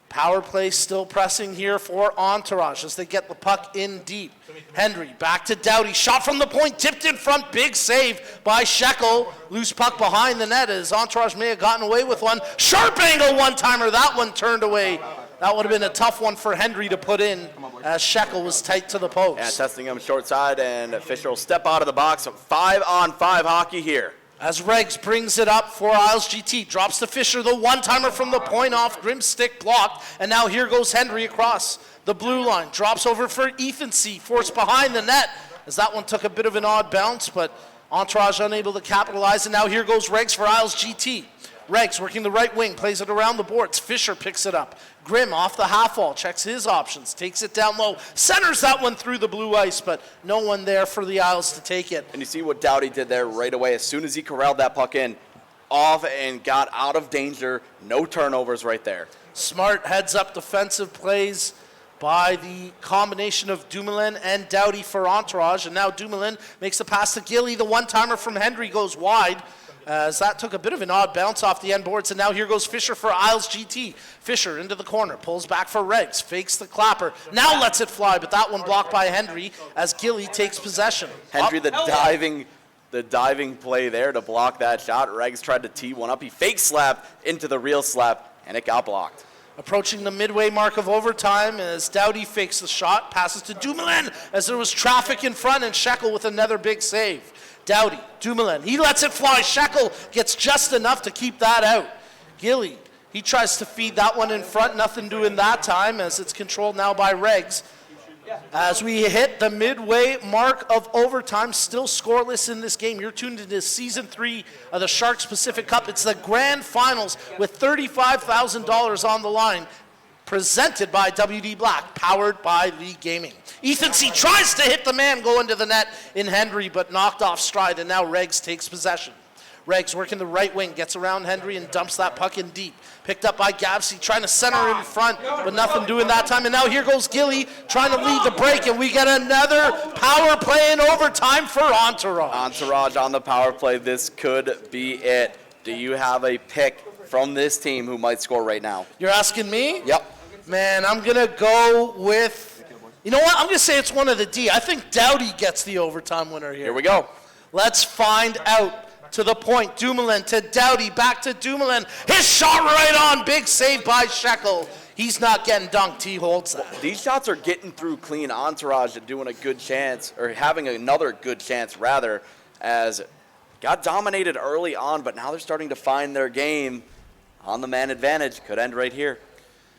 Power play still pressing here for Entourage as they get the puck in deep. Henry back to Dowdy. Shot from the point, tipped in front. Big save by Shekel. Loose puck behind the net as Entourage may have gotten away with one. Sharp angle one-timer. That one turned away. That would have been a tough one for Henry to put in as Shekel was tight to the post. Yeah, testing him short side, and Fisher will step out of the box. 5-on-5 hockey here. As Regs brings it up for Isles GT, drops to Fisher, the one-timer from the point off, Grimm's stick blocked, and now here goes Henry across the blue line, drops over for Ethan C, forced behind the net, as that one took a bit of an odd bounce, but Entourage unable to capitalize, and now here goes Regs for Isles GT. Regs working the right wing, plays it around the boards. Fisher picks it up. Grimm off the half wall, checks his options, takes it down low, centers that one through the blue ice, but no one there for the Isles to take it. And you see what Doughty did there right away. As soon as he corralled that puck in, off and got out of danger. No turnovers right there. Smart heads up defensive plays by the combination of Dumoulin and Doughty for Entourage. And now Dumoulin makes the pass to Gilly. The one-timer from Hendry goes wide, as that took a bit of an odd bounce off the end boards. And now here goes Fisher for Isles GT. Fisher into the corner, pulls back for Regs, fakes the clapper. Now lets it fly, but that one blocked by Hendry as Gilly takes possession. Hendry, the diving play there to block that shot. Regs tried to tee one up. He fake slap into the real slap, and it got blocked. Approaching the midway mark of overtime as Doughty fakes the shot, passes to Dumoulin as there was traffic in front, and Shekel with another big save. Doughty, Dumoulin, he lets it fly. Shekel gets just enough to keep that out. Gilly, he tries to feed that one in front, nothing doing that time as it's controlled now by Regs. As we hit the midway mark of overtime, still scoreless in this game. You're tuned into Season 3 of the Sharks Pacific Cup. It's the grand finals with $35,000 on the line, presented by WD Black, powered by League Gaming. Ethan C. tries to hit the man going to the net in Hendry, but knocked off stride, and now Regs takes possession. Regs working the right wing, gets around Hendry and dumps that puck in deep. Picked up by Gabsy, trying to center in front, but nothing doing that time. And now here goes Gilly trying to lead the break, and we get another power play in overtime for Entourage. Entourage on the power play. This could be it. Do you have a pick from this team who might score right now? You're asking me? Yep. Man, I'm going to go with, you know what? I'm going to say it's one of the D. I think Doughty gets the overtime winner here. Here we go. Let's find out. To the point, Dumoulin to Doughty, back to Dumoulin. His shot right on, big save by Shekel. He's not getting dunked, he holds that. These shots are getting through clean. Entourage doing a good chance, or having another good chance rather, as got dominated early on, but now they're starting to find their game on the man advantage. Could end right here.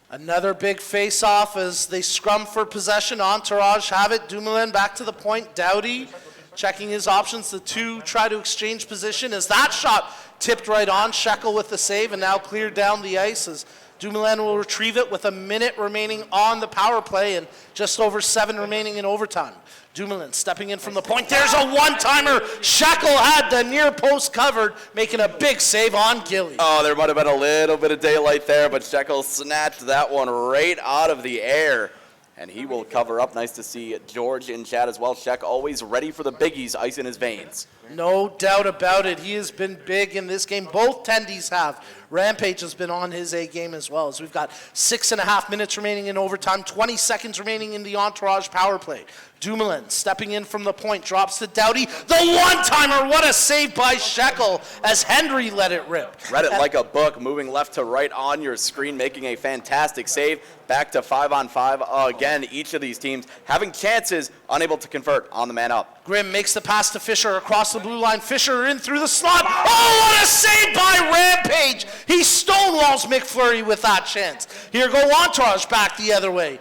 Another big face-off as they scrum for possession. Entourage have it. Dumoulin back to the point. Doughty checking his options. The two try to exchange position as that shot tipped right on. Shekel with the save and now cleared down the ice as Dumoulin will retrieve it with a minute remaining on the power play and just over 7 remaining in overtime. Dumoulin stepping in from the point. There's a one-timer. Shekel had the near post covered, making a big save on Gilly. Oh, there might have been a little bit of daylight there, but Shekel snatched that one right out of the air. And he will cover up. Nice to see George in chat as well. Sheck always ready for the biggies, ice in his veins. No doubt about it. He has been big in this game. Both tendies have. Rampage has been on his A game as well, as we've got 6.5 minutes remaining in overtime, 20 seconds remaining in the Entourage power play. Dumoulin stepping in from the point, drops to Doughty. The one-timer, what a save by Shekel as Hendry let it rip. Read it like a book, moving left to right on your screen, making a fantastic save. Back to 5-on-5 again. Each of these teams having chances, unable to convert on the man up. Grimm makes the pass to Fisher across the blue line. Fisher in through the slot. Oh, what a save by Rampage. He stonewalls McFlurry with that chance. Here go Entourage back the other way.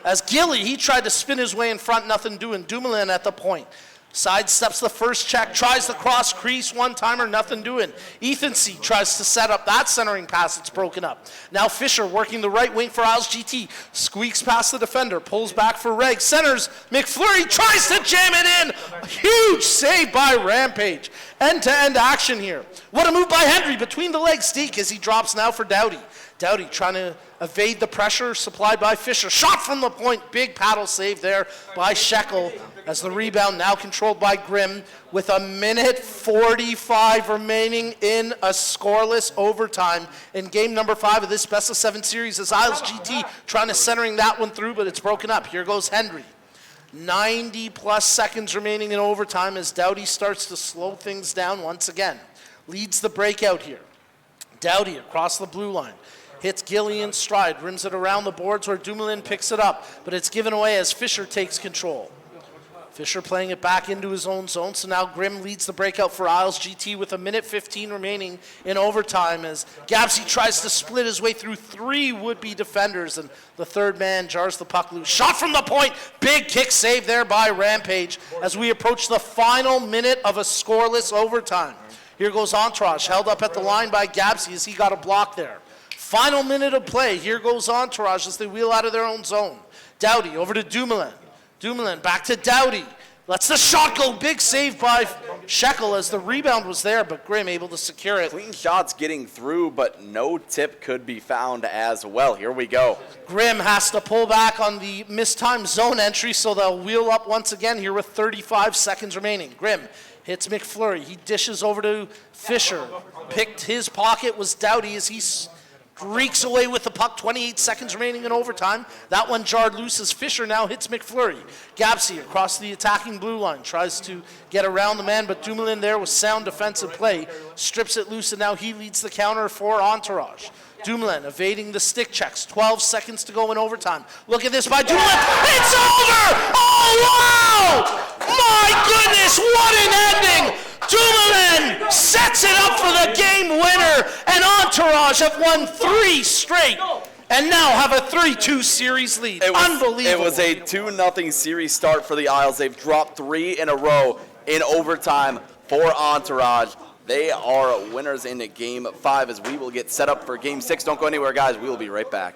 As Gilly, he tried to spin his way in front, nothing doing. Dumoulin at the point. Sidesteps the first check, tries the cross crease, one-timer, nothing doing. Ethan C. tries to set up that centering pass, it's broken up. Now Fisher working the right wing for Isles GT, squeaks past the defender, pulls back for Reg, centers, McFlurry tries to jam it in. A huge save by Rampage. End-to-end action here. What a move by Hendry, between the legs Steak as he drops now for Doughty. Doughty trying to evade the pressure supplied by Fisher. Shot from the point, big paddle save there by Shekel as the rebound now controlled by Grimm with 1:45 remaining in a scoreless overtime in game number 5 of this best of 7 series as Isles GT trying to centering that one through, but it's broken up. Here goes Hendry. 90 plus seconds remaining in overtime as Doughty starts to slow things down once again. Leads the breakout here. Doughty across the blue line. Hits Gilly in stride, rims it around the boards where Dumoulin picks it up, but it's given away as Fisher takes control. Fisher playing it back into his own zone, so now Grimm leads the breakout for Isles GT with 1:15 remaining in overtime as Gabsy tries to split his way through 3 would-be defenders, and the third man jars the puck loose. Shot from the point, big kick save there by Rampage as we approach the final minute of a scoreless overtime. Here goes Entourage, held up at the line by Gabsy as he got a block there. Final minute of play. Here goes Entourage as they wheel out of their own zone. Doughty over to Dumoulin. Dumoulin back to Doughty. Lets the shot go. Big save by Shekel as the rebound was there, but Grimm able to secure it. Clean shots getting through, but no tip could be found as well. Here we go. Grimm has to pull back on the mistimed zone entry, so they'll wheel up once again here with 35 seconds remaining. Grimm hits McFlurry. He dishes over to Fisher. Picked his pocket was Doughty as he streaks away with the puck. 28 seconds remaining in overtime. That one jarred loose as Fisher now hits McFlurry. Gapsy across the attacking blue line tries to get around the man, but Dumoulin there with sound defensive play strips it loose, and now he leads the counter for Entourage. Dumoulin evading the stick checks. 12 seconds to go in overtime. Look at this by Dumoulin. It's over! Oh, wow! My goodness, what an ending! Dumoulin sets it up for the game winner, and Entourage have won 3 straight and now have a 3-2 series lead. Unbelievable. It was a 2-0 series start for the Isles. They've dropped 3 in a row in overtime for Entourage. They are winners in Game 5 as we will get set up for Game 6. Don't go anywhere, guys. We will be right back.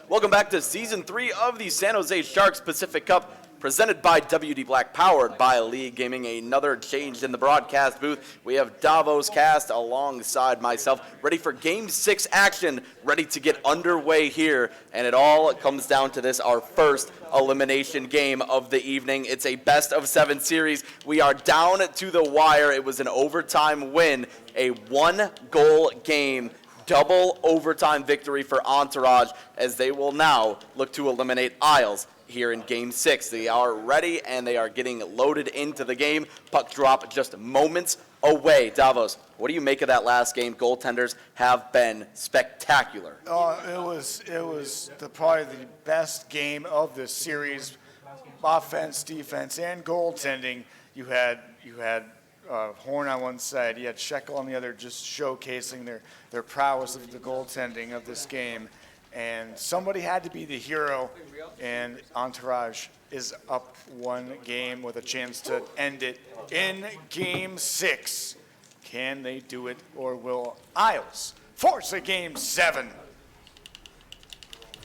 Welcome back to Season 3 of the San Jose Sharks Pacific Cup, presented by WD Black, powered by League Gaming. Another change in the broadcast booth. We have Davos Cast alongside myself, ready for Game 6 action, ready to get underway here. And it all comes down to this, our first elimination game of the evening. It's a best-of-7 series. We are down to the wire. It was an overtime win, a one-goal game. Double overtime victory for Entourage, as they will now look to eliminate Isles here in Game 6. They are ready and they are getting loaded into the game. Puck drop just moments away. Davos, what do you make of that last game? Goaltenders have been spectacular. It was probably the best game of the series. Offense, defense, and goaltending. You had Horn on one side, you had Shekel on the other, just showcasing their prowess of the goaltending of this game. And somebody had to be the hero, and Entourage is up one game with a chance to end it in Game 6. Can they do it, or will Isles force a Game 7?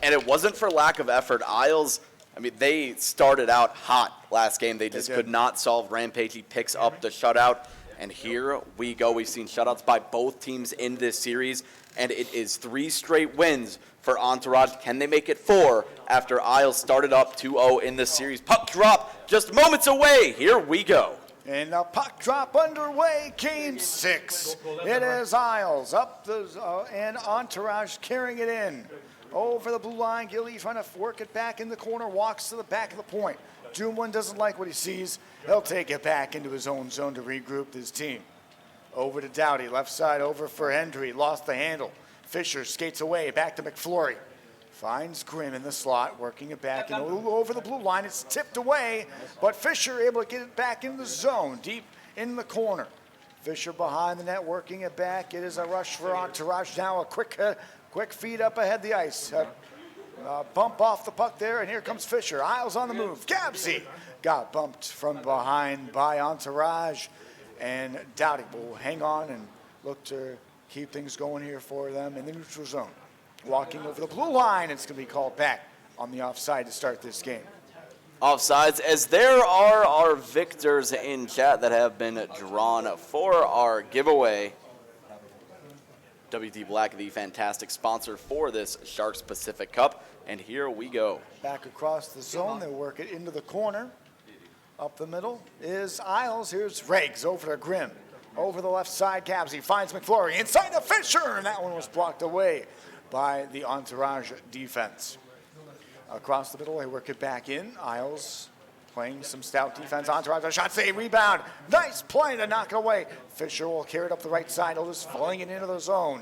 And it wasn't for lack of effort. Isles, they started out hot last game. They just could not solve Rampage. He picks up the shutout, and here we go. We've seen shutouts by both teams in this series, and it is 3 straight wins for Entourage. Can they make it 4 after Isles started up 2-0 in the series? Puck drop just moments away. Here we go. And the puck drop underway, Game 6. It is Isles up and Entourage carrying it in. Over the blue line, Gilly trying to work it back in the corner, walks to the back of the point. Jumlin doesn't like what he sees. He'll take it back into his own zone to regroup his team. Over to Doughty, left side over for Hendry, lost the handle. Fisher skates away, back to McFlurry. Finds Grimm in the slot, working it back and over the blue line. It's tipped away, but Fisher able to get it back in the zone, deep in the corner. Fisher behind the net, working it back. It is a rush for Entourage now, a quick feed up ahead the ice. Bump off the puck there, and here comes Fisher. Isles on the move. Gabsy got bumped from behind by Entourage, and Doughty will hang on and look to keep things going here for them in the neutral zone. Walking over the blue line, it's going to be called back on the offside to start this game. Offsides, as there are our victors in chat that have been drawn for our giveaway. WD Black, the fantastic sponsor for this Sharks Pacific Cup, and here we go. Back across the zone, they work it into the corner. Up the middle is Isles. Here's Riggs over to Grimm. Over the left side, Gabsy finds McFlurry inside the Fisher, and that one was blocked away by the Entourage defense. Across the middle, they work it back in. Isles playing some stout defense. Entourage, a shot save, rebound. Nice play to knock it away. Fisher will carry it up the right side. He'll just fling it into the zone.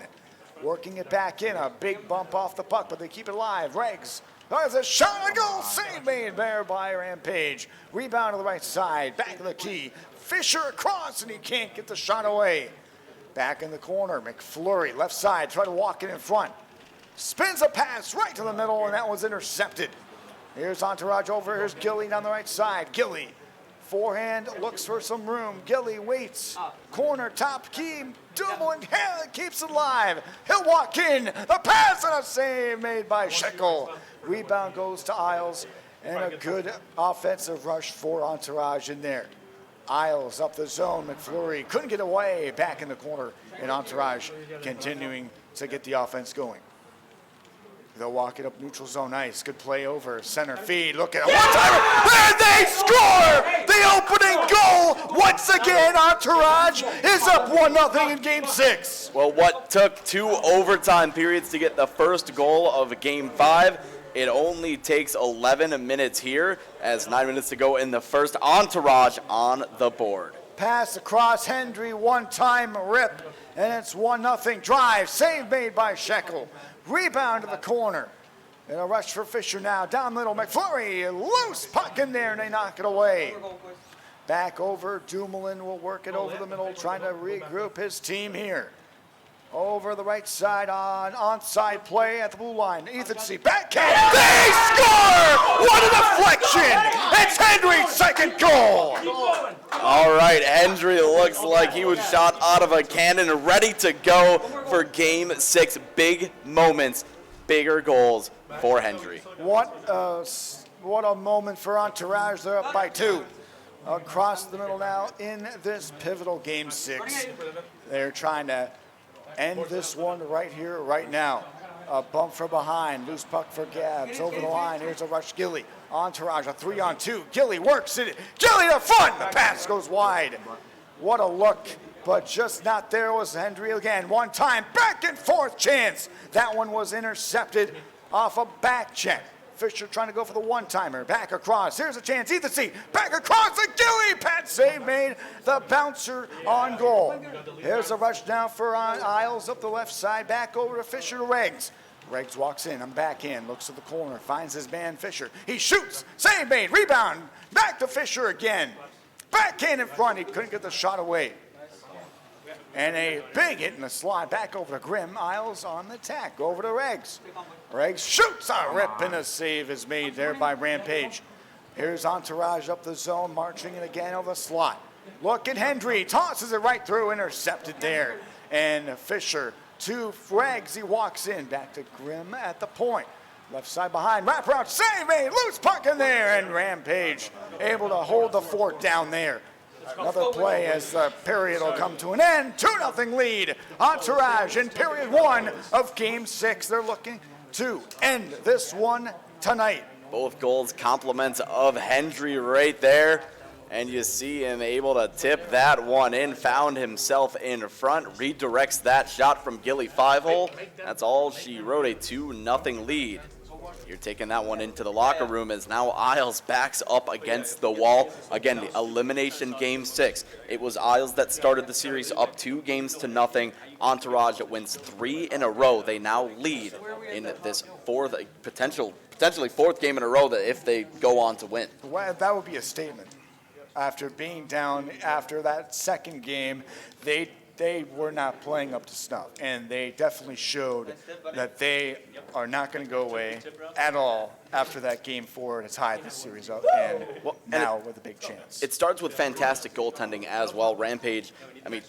Working it back in. A big bump off the puck, but they keep it alive. Riggs. There's a shot, a goal, save made there by Rampage. Rebound to the right side, back to the key. Fisher across, and he can't get the shot away. Back in the corner, McFlurry, left side, try to walk it in front. Spins a pass right to the middle, and that was intercepted. Here's Entourage over, here's Gilly down the right side. Gilly, forehand, looks for some room. Gilly waits, corner, top key. Dumoulin keeps it alive. He'll walk in, the pass and a save made by Shekel. Rebound goes to Isles, and a good offensive rush for Entourage in there. Isles up the zone, McFlurry couldn't get away, back in the corner, and Entourage continuing to get the offense going. They'll walk it up neutral zone ice. Good play over. Center feed. Look at it. One-timer. There they score! The opening goal! Once again, Entourage is up 1-0 in Game 6. Well, what took 2 overtime periods to get the first goal of Game 5, it only takes 11 minutes here, as 9 minutes to go in the first. Entourage on the board. Pass across Hendry, one-time rip, and it's 1-0. Drive, save made by Shekel. Rebound to the corner. And a rush for Fisher now. Down middle, McFlurry. Loose puck in there, and they knock it away. Back over, Dumoulin will work it over the middle, trying to regroup his team here. Over the right side on onside play at the blue line. Ethan C. Backhand. They score! What a deflection! It's Hendry's second goal! All right, Hendry looks like he was shot out of a cannon, ready to go for Game 6. Big moments bigger goals for Hendry. What a moment for Entourage. They're up by 2. Across the middle now in this pivotal Game 6. They're trying to end this one right here, right now. A bump from behind, loose puck for Gabs, over the line, here's a rush Gilly. Entourage, a 3-on-2, Gilly works it, Gilly to front, the pass goes wide. What a look, but just not there was Hendry again. One time, back and forth chance. That one was intercepted off a back check. Fisher trying to go for the one-timer, back across, here's a chance, either seat, back across the Gilly, Pat save made, the bouncer on goal. Here's a rush now for Isles up the left side, back over to Fisher to Reggs. Reggs walks in, I'm back in, looks at the corner, finds his man Fisher. He shoots, save made, rebound, back to Fisher again. Back in front, he couldn't get the shot away. And a big hit in the slot, back over to Grimm, Isles on the attack, over to Reggs. Reggs shoots a rip and a save is made there by Rampage. Here's Entourage up the zone, marching it again over the slot. Look at Hendry, tosses it right through, intercepted there. And Fisher to Reggs, he walks in, back to Grimm at the point. Left side behind, wraparound, save made, loose puck in there, and Rampage able to hold the fort down there. Another play as the period will come to an end. 2-0 lead. Entourage in period 1 of Game 6. They're looking to end this one tonight. Both goals compliments of Hendry right there. And you see him able to tip that one in, found himself in front, redirects that shot from Gilly 5-hole. That's all she wrote, a 2-0 lead. You're taking that one into the locker room as now Isles backs up against the wall. Again, the elimination Game 6. It was Isles that started the series up 2-0. Entourage wins 3 in a row. They now lead in this potentially fourth game in a row that if they go on to win. Well, that would be a statement. After being down after that second game, they were not playing up to snuff, and they definitely showed that they are not going to go away at all after that Game 4 to tie this series up, and now with a big chance. It starts with fantastic goaltending as well. Rampage, I mean,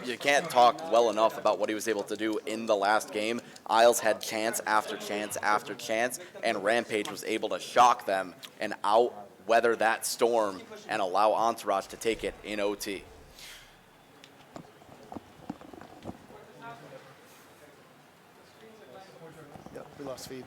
you can't talk well enough about what he was able to do in the last game. Isles had chance after chance after chance, and Rampage was able to shock them and out-weather that storm and allow Entourage to take it in OT. We lost feed.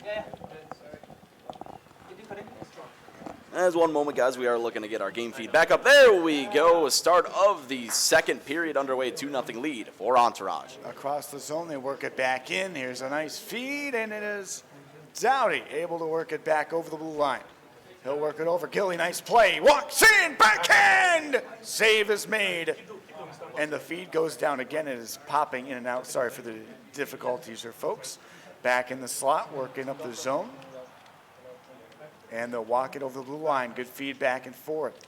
As one moment, guys, we are looking to get our game feed back up. There we go. Start of the second period underway. 2-0 lead for Entourage. Across the zone, they work it back in. Here's a nice feed, and it is Dowdy able to work it back over the blue line. He'll work it over. Gilly, nice play. Walks in, backhand! Save is made. And the feed goes down again. It is popping in and out. Sorry for the difficulties here, folks. Back in the slot, working up the zone. And they'll walk it over the blue line. Good feed back and forth.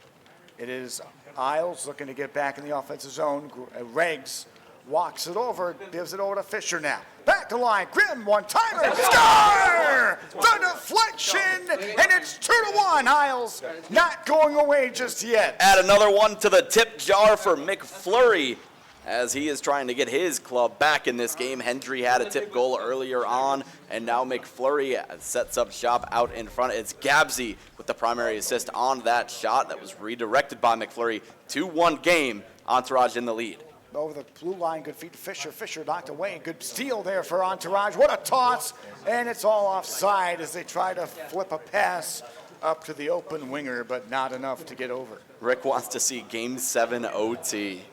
It is Isles looking to get back in the offensive zone. Reggs walks it over, gives it over to Fisher now. Back to line, Grimm, one-timer, score! The deflection, and it's 2-1. Isles not going away just yet. Add another one to the tip jar for McFlurry as he is trying to get his club back in this game. Hendry had a tip goal earlier on, and now McFlurry sets up shop out in front. It's Gabsy with the primary assist on that shot that was redirected by McFlurry. 2-1 game, Entourage in the lead. Over the blue line, good feed to Fisher. Fisher knocked away. Good steal there for Entourage. What a toss, and it's all offside as they try to flip a pass up to the open winger, but not enough to get over. Rick wants to see Game 7 OT.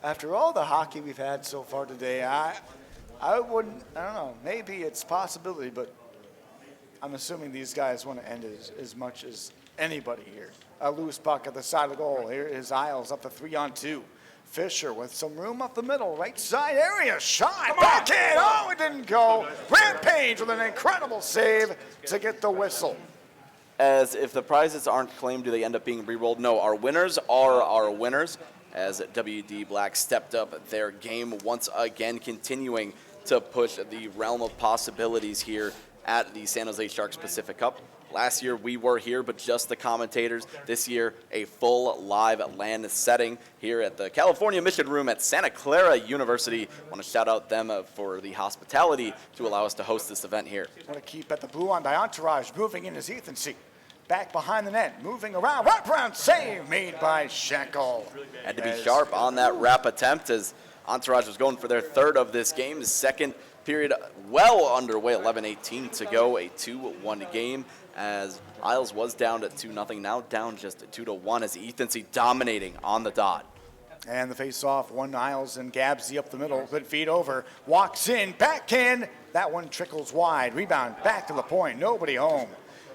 After all the hockey we've had so far today, I don't know, maybe it's a possibility, but I'm assuming these guys want to end it as much as anybody here. A loose puck at the side of the goal. Here is Isles up to 3-on-2. Fisher with some room up the middle, right side area, shot, back in, oh, it didn't go. Rampage with an incredible save to get the whistle. As if the prizes aren't claimed, do they end up being re-rolled? No, our winners are our winners, as WD Black stepped up their game once again, continuing to push the realm of possibilities here at the San Jose Sharks Pacific Cup. Last year we were here, but just the commentators. This year, a full live LAN setting here at the California Mission Room at Santa Clara University. I want to shout out them for the hospitality to allow us to host this event here. Want to keep at the blue line by Entourage, moving in is Ethan C. Back behind the net, moving around, wraparound save made by Shackle. Had to be sharp on that wrap attempt as Entourage was going for their third of this game. Second period well underway, 11:18 to go, a 2-1 game as Isles was down at 2-0, now down just 2-1 as Ethan C dominating on the dot. And the face-off, one Isles and Gabsy up the middle, good feed over, walks in, backhand, that one trickles wide, rebound back to the point, nobody home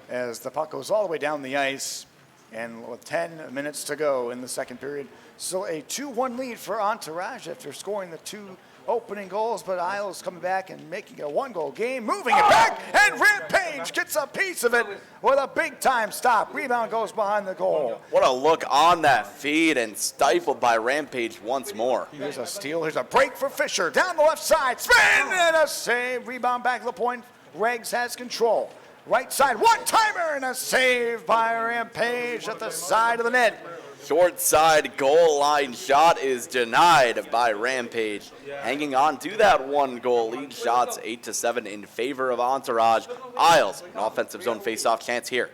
as the puck goes all the way down the ice. And with 10 minutes to go in the second period, so a 2-1 lead for Entourage after scoring the two opening goals, but Isles coming back and making a one-goal game, moving it back, and Rampage gets a piece of it with a big-time stop. Rebound goes behind the goal. What a look on that feed and stifled by Rampage once more. Here's a steal, here's a break for Fisher, down the left side, spin, and a save, rebound back to the point. Regs has control. Right side, one-timer, and a save by Rampage at the side of the net. Short side goal line shot is denied by Rampage. Hanging on to that one goal lead. Shots 8-7 in favor of Entourage. Isles, an offensive zone face-off chance here.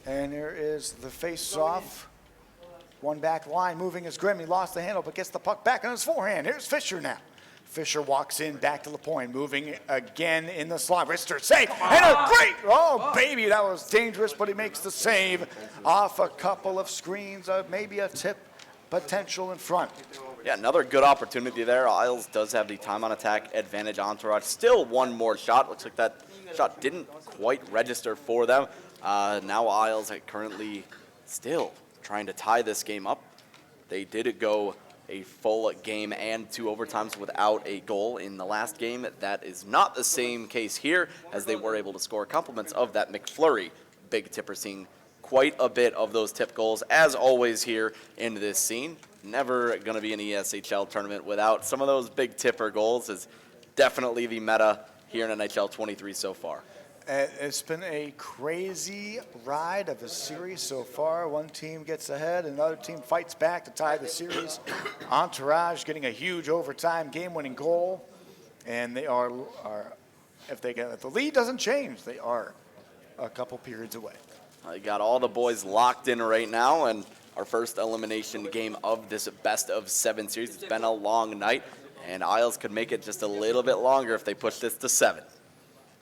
And there is the face-off. One back line moving is Grimm. He lost the handle but gets the puck back on his forehand. Here's Fisher now. Fisher walks in back to the point, moving again in the slot. Wrister save, and a great, oh baby, that was dangerous, but he makes the save off a couple of screens, maybe a tip potential in front. Yeah, another good opportunity there. Isles does have the time on attack advantage. Entourage still one more shot. Looks like that shot didn't quite register for them. Now Isles are currently still trying to tie this game up. They did go a full game and 2 overtimes without a goal in the last game. That is not the same case here, as they were able to score compliments of that McFlurry. Big Tipper seeing quite a bit of those tip goals, as always here in this scene. Never going to be an ESHL tournament without some of those big tipper goals. Is definitely the meta here in NHL 23 so far. It's been a crazy ride of a series so far. One team gets ahead, another team fights back to tie the series. Entourage getting a huge overtime game-winning goal, and they are if the lead doesn't change, they are a couple periods away. I got all the boys locked in right now, and our first elimination game of this best-of-7 series. It's been a long night, and Isles could make it just a little bit longer if they push this to 7.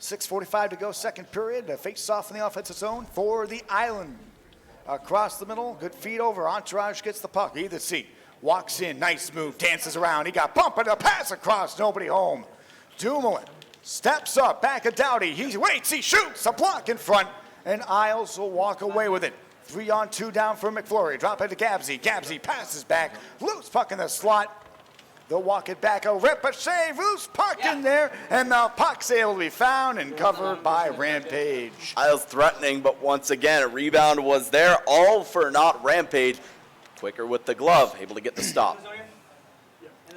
6:45 to go, second period. A face-off in the offensive zone for the Island. Across the middle, good feed over. Entourage gets the puck. Either seat walks in, nice move, dances around. He got bumped, and a pass across, nobody home. Dumoulin steps up, back of Doughty. He waits, he shoots, a block in front, and Isles will walk away with it. 3-on-2 down for McFlurry. Drop it to Gabsy. Gabsy passes back, loose puck in the slot. They'll walk it back, a rip, a save, loose puck in there, and the puck's able to be found and covered by Rampage. Isles threatening, but once again, a rebound was there, all for not Rampage. Quicker with the glove, able to get the stop.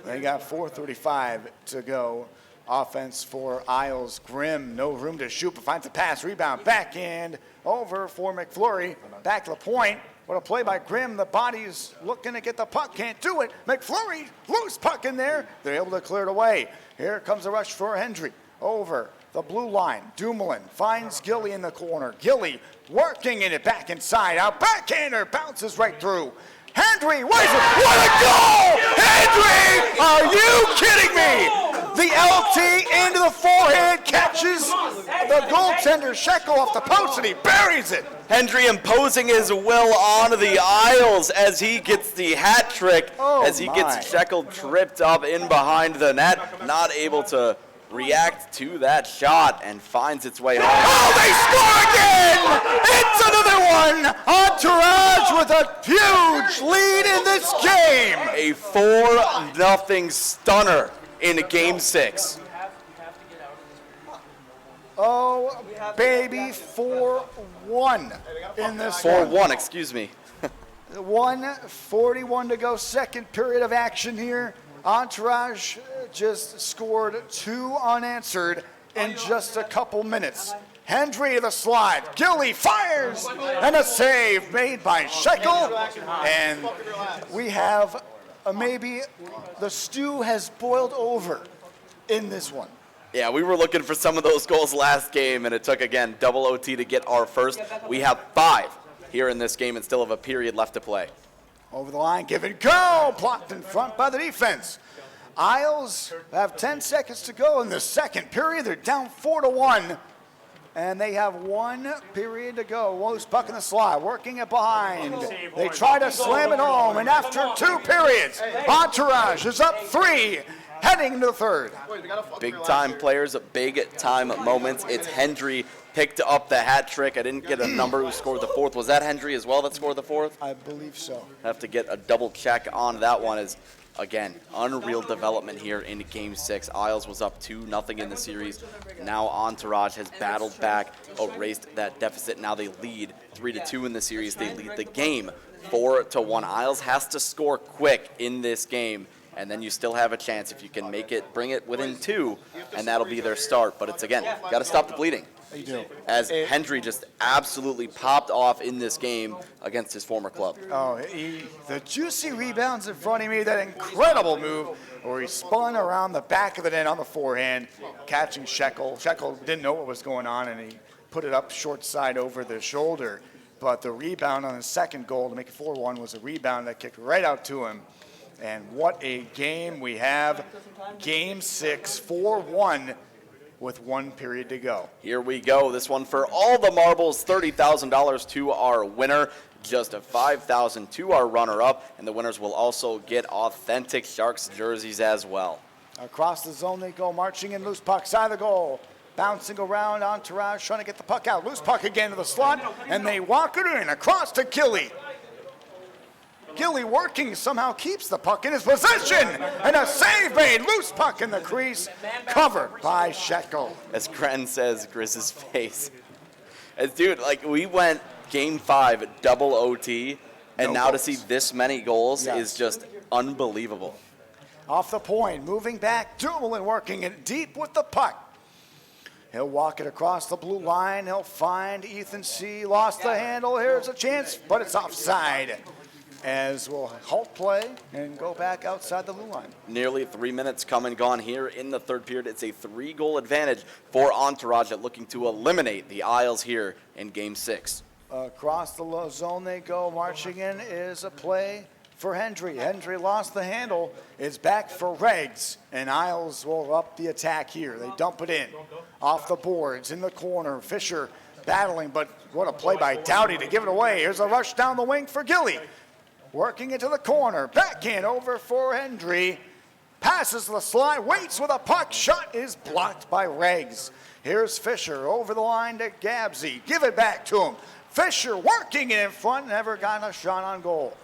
They got 4:35 to go. Offense for Isles. Grimm, no room to shoot, but finds a pass, rebound, backhand, over for McFlurry, back to the point. What a play by Grimm. The body's looking to get the puck, can't do it. McFlurry, loose puck in there. They're able to clear it away. Here comes a rush for Hendry. Over the blue line. Dumoulin finds Gilly in the corner. Gilly working in it back inside. Our backhander bounces right through. Hendry, what is it? What a goal! Hendry! Are you kidding me? The LT into the forehand catches the goaltender Shekel off the post and he buries it. Hendry imposing his will on the Isles as he gets the hat trick, as he gets Shekel tripped up in behind the net, not able to react to that shot and finds its way home. Oh, they score again! It's another one! Entourage with a huge lead in this game! A 4-0 stunner in Game 6. Oh, baby, 4-1 in this 4-1, excuse me. 1:41 to go, second period of action here. Entourage just scored 2 unanswered in just a couple minutes. Hendry to the slot. Gilly fires, and a save made by Shekel. And we have maybe the stew has boiled over in this one. Yeah, we were looking for some of those goals last game, and it took, again, double OT to get our first. We have 5 here in this game and still have a period left to play. Over the line, give and go. Blocked in front by the defense. Isles have 10 seconds to go in the second period. They're down 4-1. And they have 1 period to go. Loose puck in the slot, working it behind. They try to slam it home, and after 2 periods, Entourage is up 3, heading into the third. Big-time players, big-time moments. It's Hendry picked up the hat trick. I didn't get a number who scored the 4th. Was that Hendry as well that scored the 4th? I believe so. Have to get a double check on that one. As again, unreal development here in Game 6. Isles was up 2-0 in the series. Now Entourage has battled back, erased that deficit. Now they lead 3-2 in the series. They lead the game 4-1. Isles has to score quick in this game, and then you still have a chance if you can make it, bring it within 2, and that'll be their start. But it's, again, got to stop the bleeding. You do. As Hendry just absolutely popped off in this game against his former club. Oh, the juicy rebounds in front of me, that incredible move where he spun around the back of the net on the forehand, catching Shekel. Shekel didn't know what was going on, and he put it up short side over the shoulder. But the rebound on the second goal to make it 4-1 was a rebound that kicked right out to him. And what a game we have. Game 6, 4-1. With 1 period to go. Here we go. This one for all the marbles, $30,000 to our winner, just $5,000 to our runner-up, and the winners will also get authentic Sharks jerseys as well. Across the zone they go, marching in, loose puck, side of the goal. Bouncing around, Entourage trying to get the puck out. Loose puck again to the slot, and they walk it in across to Gilly. Gilly working, somehow keeps the puck in his possession, and a save made. Loose puck in the crease, covered by Shekel. As Gren says, Grizz's face. As dude, like we went Game 5 double OT, and now to see this many goals is just unbelievable. Off the point, moving back, Dumoulin working it deep with the puck. He'll walk it across the blue line. He'll find Ethan C. Lost the handle. Here's a chance, but it's offside. As we'll halt play and go back outside the blue line. Nearly 3 minutes come and gone here in the third period. It's a 3-goal advantage for Entourage looking to eliminate the Isles here in Game 6. Across the low zone they go. Marching in is a play for Hendry. Hendry lost the handle. It's back for Regs, and Isles will up the attack here. They dump it in. Off the boards, in the corner. Fisher battling, but what a play by Doughty to give it away. Here's a rush down the wing for Gilly. Working into the corner, backhand over for Hendry. Passes the slot, waits with a puck. Shot is blocked by Regs. Here's Fisher over the line to Gabsy. Give it back to him. Fisher working it in front, never got a shot on goal.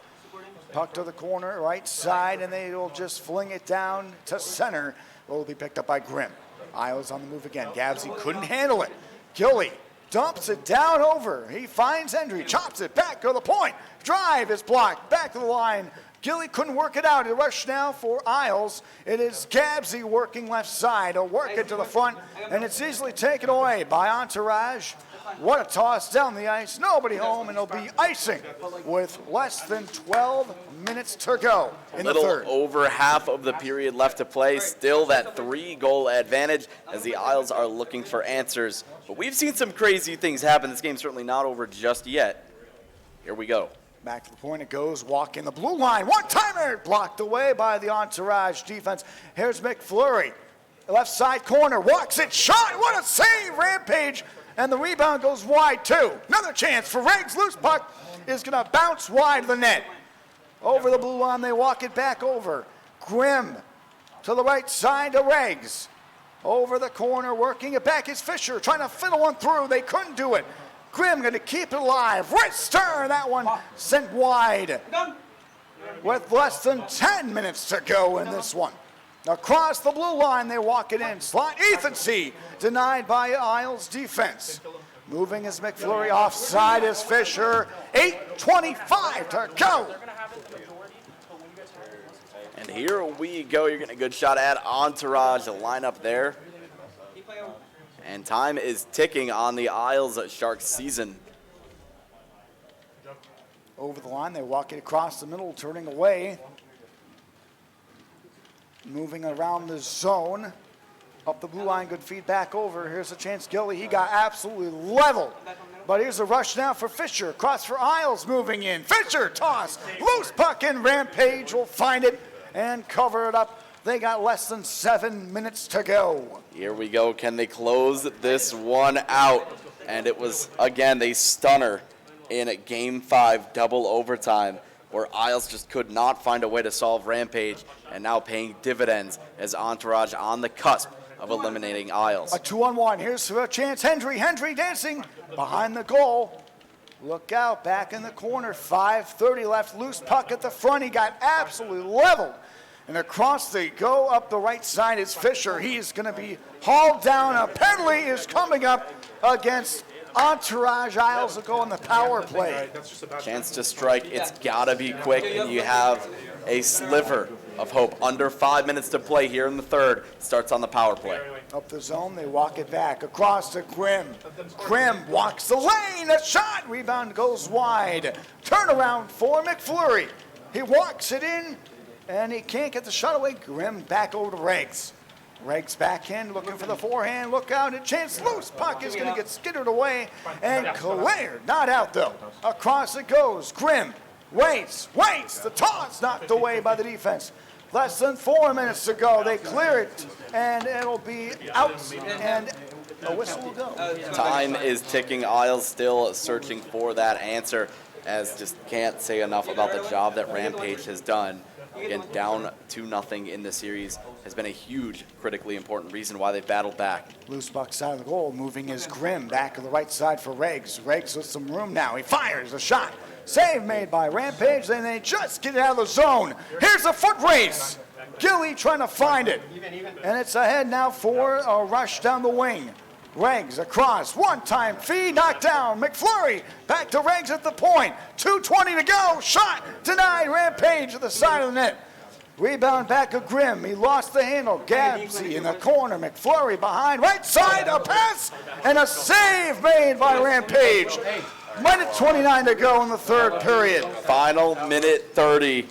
Puck to the corner, right side, and they will just fling it down to center. Will be picked up by Grimm. Isles on the move again. Gabsy couldn't handle it. Gilly dumps it down over. He finds Hendry, chops it back to the point. Drive is blocked, back to the line. Gilly couldn't work it out. A rush now for Isles. It is Gabsy working left side. He'll work it to the front, and it's easily taken away by Entourage. What a toss down the ice. Nobody home, and it'll be icing with less than 12 minutes to go in the third. Over half of the period left to play. Still that 3-goal advantage as the Isles are looking for answers. But we've seen some crazy things happen. This game's certainly not over just yet. Here we go. Back to the point it goes, walk in the blue line. One-timer blocked away by the Entourage defense. Here's McFlurry. Left side corner, walks it, shot. What a save, Rampage. And the rebound goes wide too. Another chance for Riggs. Loose puck is going to bounce wide of the net. Over the blue line, they walk it back over. Grimm to the right side to Riggs. Over the corner, working it back is Fisher, trying to fiddle one through. They couldn't do it. Grimm going to keep it alive. Wrister, that one sent wide. With less than 10 minutes to go in this one. Across the blue line, they walk it in. Slot Ethan C. Denied by Isles defense. Moving is McFlurry. Offside is Fisher. 8:25 to go. And here we go. You're getting a good shot at Entourage, the lineup there. And time is ticking on the Isles Sharks season. Over the line, they walk it across the middle, turning away. Moving around the zone. Up the blue line, good feed back over. Here's a chance, Gilly. He got absolutely leveled. But here's a rush now for Fisher. Cross for Isles moving in. Fisher toss. Loose puck in. Rampage will find it and cover it up. They got less than 7 minutes to go. Here we go. Can they close this one out? And it was, again, a stunner in Game 5 double overtime, where Isles just could not find a way to solve Rampage, and now paying dividends as Entourage on the cusp of eliminating Isles. A 2-on-1. Here's a chance. Hendry dancing behind the goal. Look out, back in the corner. 5:30 left. Loose puck at the front. He got absolutely leveled. And across they go. Up the right side is Fisher. He's going to be hauled down. A penalty is coming up against Entourage. Isles will go on the power play. Chance to strike. It's got to be quick, and you have a sliver of hope. Under 5 minutes to play here in the third. Starts on the power play. Up the zone, they walk it back. Across to Grimm. Grimm walks the lane. A shot. Rebound goes wide. Turnaround for McFlurry. He walks it in, and he can't get the shot away. Grimm back over to Regs. Regs back in, looking for the forehand. Look out, a chance. Loose puck is going to get skittered away and cleared. Not out, though. Across it goes. Grimm waits. The toss knocked away by the defense. Less than 4 minutes to go. They clear it, and it'll be out, and a whistle will go. Time is ticking. Isles still searching for that answer, as just can't say enough about the job that Rampage has done. Again, down 2-0 in the series has been a huge, critically important reason why they've battled back. Loose puck side of the goal. Moving is Grimm. Back to the right side for Regs. Regs with some room now. He fires a shot. Save made by Rampage. Then they just get it out of the zone. Here's a foot race. Gilly trying to find it. And it's ahead now for a rush down the wing. Regs across. One-time feed. Knocked down. McFlurry back to Regs at the point. 2:20 to go. Shot denied. Rampage at the side of the net. Rebound back to Grimm. He lost the handle. Gabsy in the corner. McFlurry behind. Right side. A pass. And a save made by Rampage. Minute 29 to go in the third period. Final minute 30.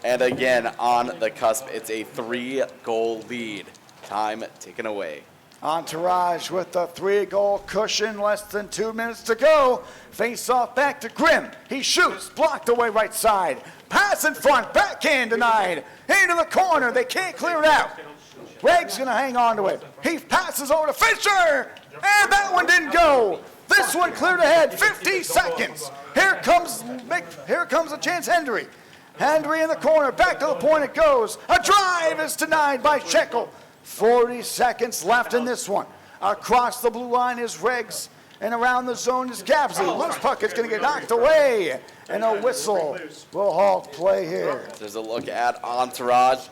And again, on the cusp, it's a 3-goal lead. Time taken away. Entourage with the 3-goal cushion. Less than 2 minutes to go. Face off back to Grimm. He shoots. Blocked away right side. Pass in front. Backhand denied. Into the corner. They can't clear it out. Regs going to hang on to it. He passes over to Fisher. And that one didn't go. This one cleared ahead. 50 seconds. Here comes a chance, Hendry. Hendry in the corner. Back to the point it goes. A drive is denied by Shekel. 40 seconds left in this one. Across the blue line is Regs. And around the zone is Gabsy. Loose puck is going to get knocked away. And a whistle will halt play here. There's a look at Entourage.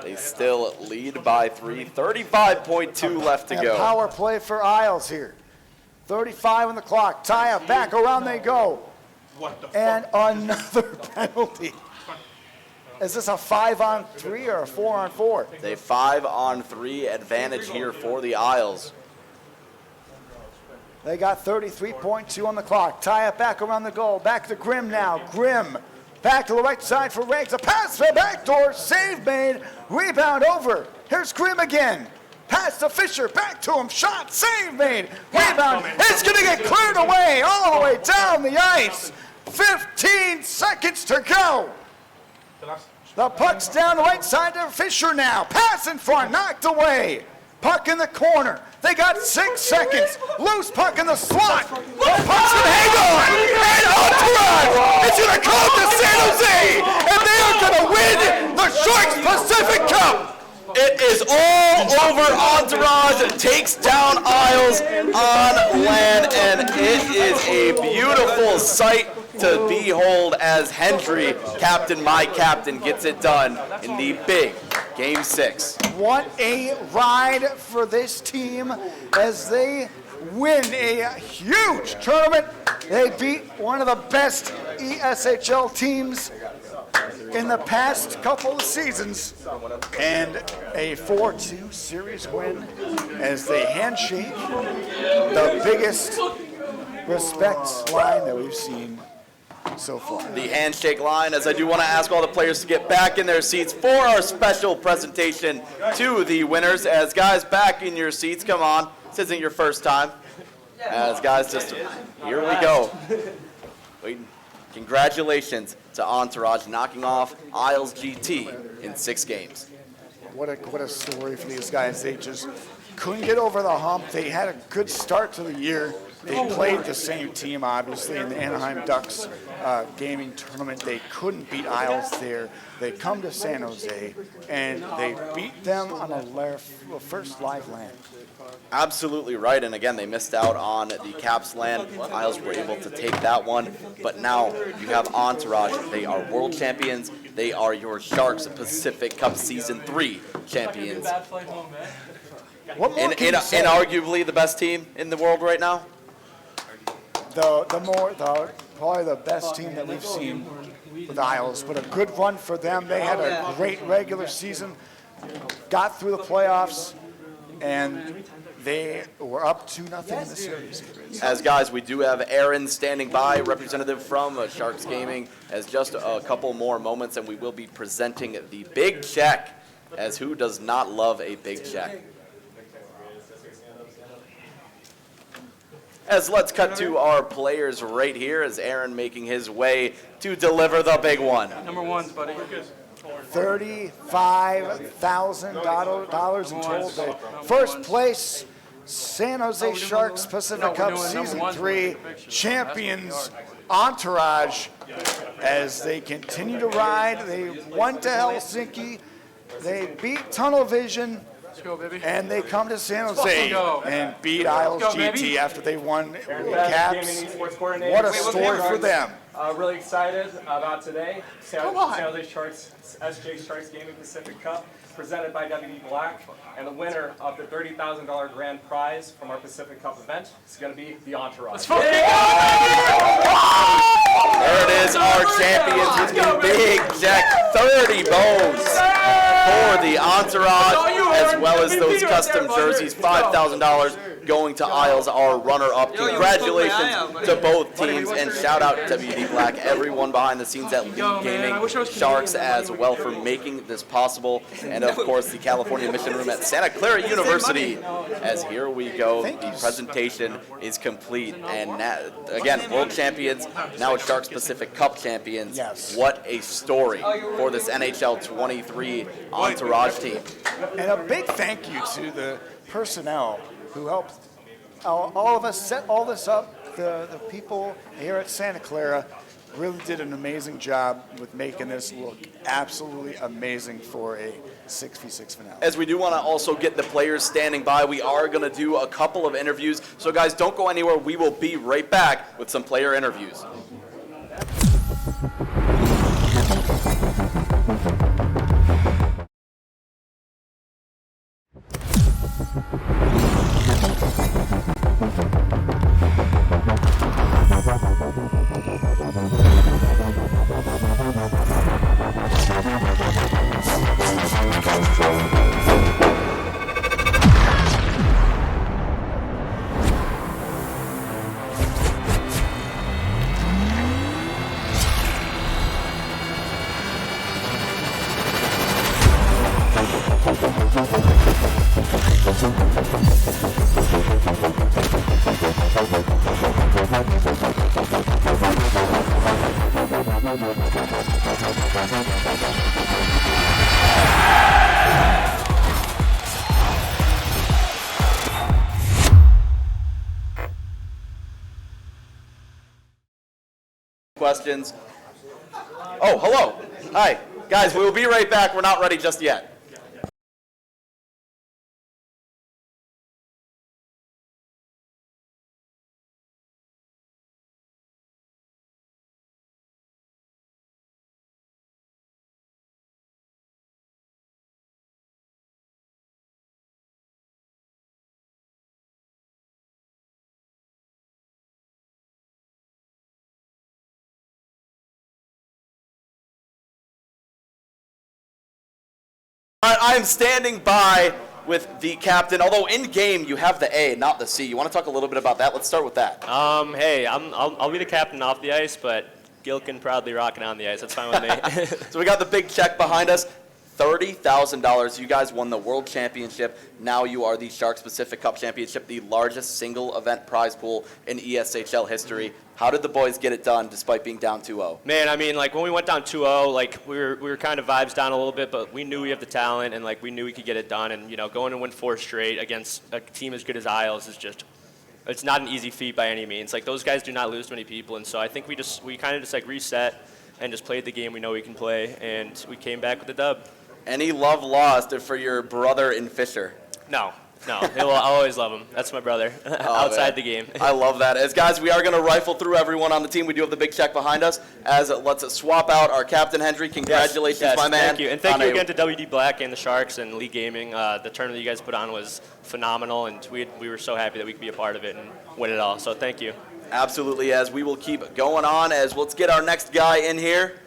They still lead by 3. 35.2 left to And go. power play for Isles here. 35 on the clock. Tie up back. Around they go. And another penalty. Is this a 5-on-3 or a 4-on-4? It's a 5-on-3 advantage here for the Isles. They got 33.2 on the clock. Tie it back around the goal. Back to Grimm now. Grimm back to the right side for Regs. A pass for the back door. Save made. Rebound over. Here's Grimm again. Pass to Fisher. Back to him. Shot. Save made. Rebound. It's going to get cleared away all the way down the ice. 15 seconds to go. The puck's down the right side to Fisher now. Pass in front. Knocked away. Puck in the corner. They got 6 seconds. Loose puck in the slot. The puck's going to hang on. And Entourage is going to come to San Jose. And they are going to win the Sharks Pacific Cup. It is all over. Entourage takes down Isles on land, and it is a beautiful sight to behold as Hendry, captain, my captain, gets it done in the big Game 6. What a ride for this team as they win a huge tournament. They beat one of the best ESHL teams in the past couple of seasons, and a 4-2 series win as they handshake the biggest respect line that we've seen so far. The handshake line, as I do want to ask all the players to get back in their seats for our special presentation to the winners. As guys, back in your seats, come on. This isn't your first time. As guys, just here we go. Congratulations to Entourage knocking off Isles GT in 6 games. What a story for these guys. They just couldn't get over the hump. They had a good start to the year. They played the same team, obviously, in the Anaheim Ducks gaming tournament. They couldn't beat Isles there. They come to San Jose, and they beat them on a first live land. Absolutely right, and again, they missed out on the Caps land. Isles were able to take that one, but now you have Entourage. They are world champions. They are your Sharks Pacific Cup Season 3 champions. What more can you say? Inarguably the best team in the world right now. Probably the best team that we've seen with Isles, but a good run for them. They had a great regular season, got through the playoffs, and they were up 2-0 in the series. As guys, we do have Aaron standing by, representative from Sharks Gaming, as just a couple more moments, and we will be presenting the big check, as who does not love a big check? As let's cut to our players right here, as Aaron making his way to deliver the big one. Number ones, buddy. $35,000 in total. The first place, San Jose Sharks Pacific Cup Season 3 champions, Entourage, as they continue to ride. They went to Helsinki. They beat Tunnel Vision. Go, baby. And they come to San Jose and beat Isles GT after they won Caps. What a story for them. Really excited about today. San Jose Sharks, SJSharks Gaming Pacific Cup, presented by WD Black. And the winner of the $30,000 grand prize from our Pacific Cup event is going to be the Entourage. There it is, our champions with the big check, 30 bones for the Entourage, as well as those custom jerseys, $5,000 going to Isles, our runner-up. Congratulations to both teams, and shout out to WD Black, everyone behind the scenes at League Gaming, Sharks as well for making this possible, and of course the California Mission Room at Santa Clara University. As here we go, the presentation is complete, and again, world champions, now it's Sharks Pacific Cup champions. Yes. What a story for this NHL 23 Entourage team. And a big thank you to the personnel who helped all of us set all this up. The people here at Santa Clara really did an amazing job with making this look absolutely amazing for a 6v6 finale. As we do want to also get the players standing by, we are going to do a couple of interviews. So guys, don't go anywhere. We will be right back with some player interviews. Questions? Oh, hello. Hi. Guys, we will be right back. We're not ready just yet. I'm standing by with the captain, although in game you have the A, not the C. You want to talk a little bit about that? Let's start with that. Hey, I'll be the captain off the ice, but Gilkin proudly rocking on the ice. That's fine with me. So we got the big check behind us. $30,000. You guys won the World Championship. Now you are the Sharks Pacific Cup Championship, the largest single event prize pool in ESHL history. How did the boys get it done despite being down 2-0? Man, I mean, like when we went down 2-0, like we were kind of vibes down a little bit, but we knew we have the talent and like we knew we could get it done. And you know, going to win 4 straight against a team as good as Isles is just, it's not an easy feat by any means. Like those guys do not lose to many people, and so I think we kind of just like reset and just played the game we know we can play, and we came back with the dub. Any love lost for your brother in Fisher? No. I'll always love him. That's my brother. Outside the game. I love that. As guys, we are going to rifle through everyone on the team. We do have the big check behind us. Let's swap out our captain, Henry. Congratulations, yes, my man. Thank you. And thank you again to WD Black and the Sharks and League Gaming. The tournament you guys put on was phenomenal, and we were so happy that we could be a part of it and win it all. So thank you. Absolutely, as we will keep going on. Let's get our next guy in here.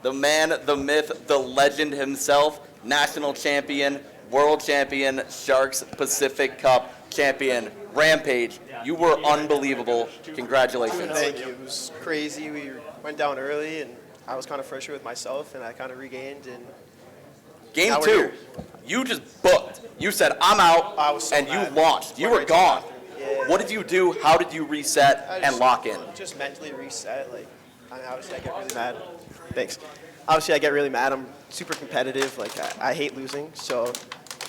The man, the myth, the legend himself, national champion, world champion, Sharks Pacific Cup champion, Rampage. You were unbelievable. Congratulations. Thank you. It was crazy. We went down early, and I was kind of frustrated with myself, and I kind of regained. And Game now we're 2, here. you just booked. You said, I'm out, I was so and mad. you launched. You Went were right to the gone. bathroom. Yeah. What did you do? How did you reset and lock in? Just mentally reset. Like, obviously, I get really mad. Thanks. Obviously, I get really mad. I'm super competitive. Like, I hate losing. So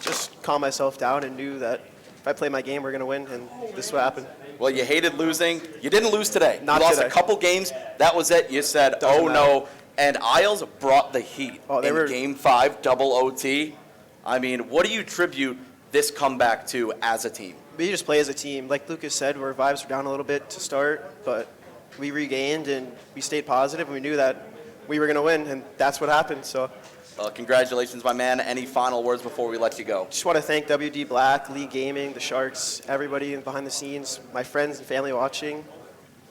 just calm myself down and knew that if I play my game, we're going to win, and this is what happened. Well, you hated losing. You didn't lose today. Not you lost today. a couple games. That was it. You said, Doesn't oh, no. And Isles brought the heat Oh, they in were- Game 5, double OT. I mean, what do you attribute this comeback to as a team? We just play as a team. Like Lucas said, our vibes were down a little bit to start, but we regained and we stayed positive, and we knew that we were going to win, and that's what happened. So Congratulations, my man. Any final words before we let you go? just want to thank WD Black, League Gaming, the Sharks, everybody behind the scenes, my friends and family watching.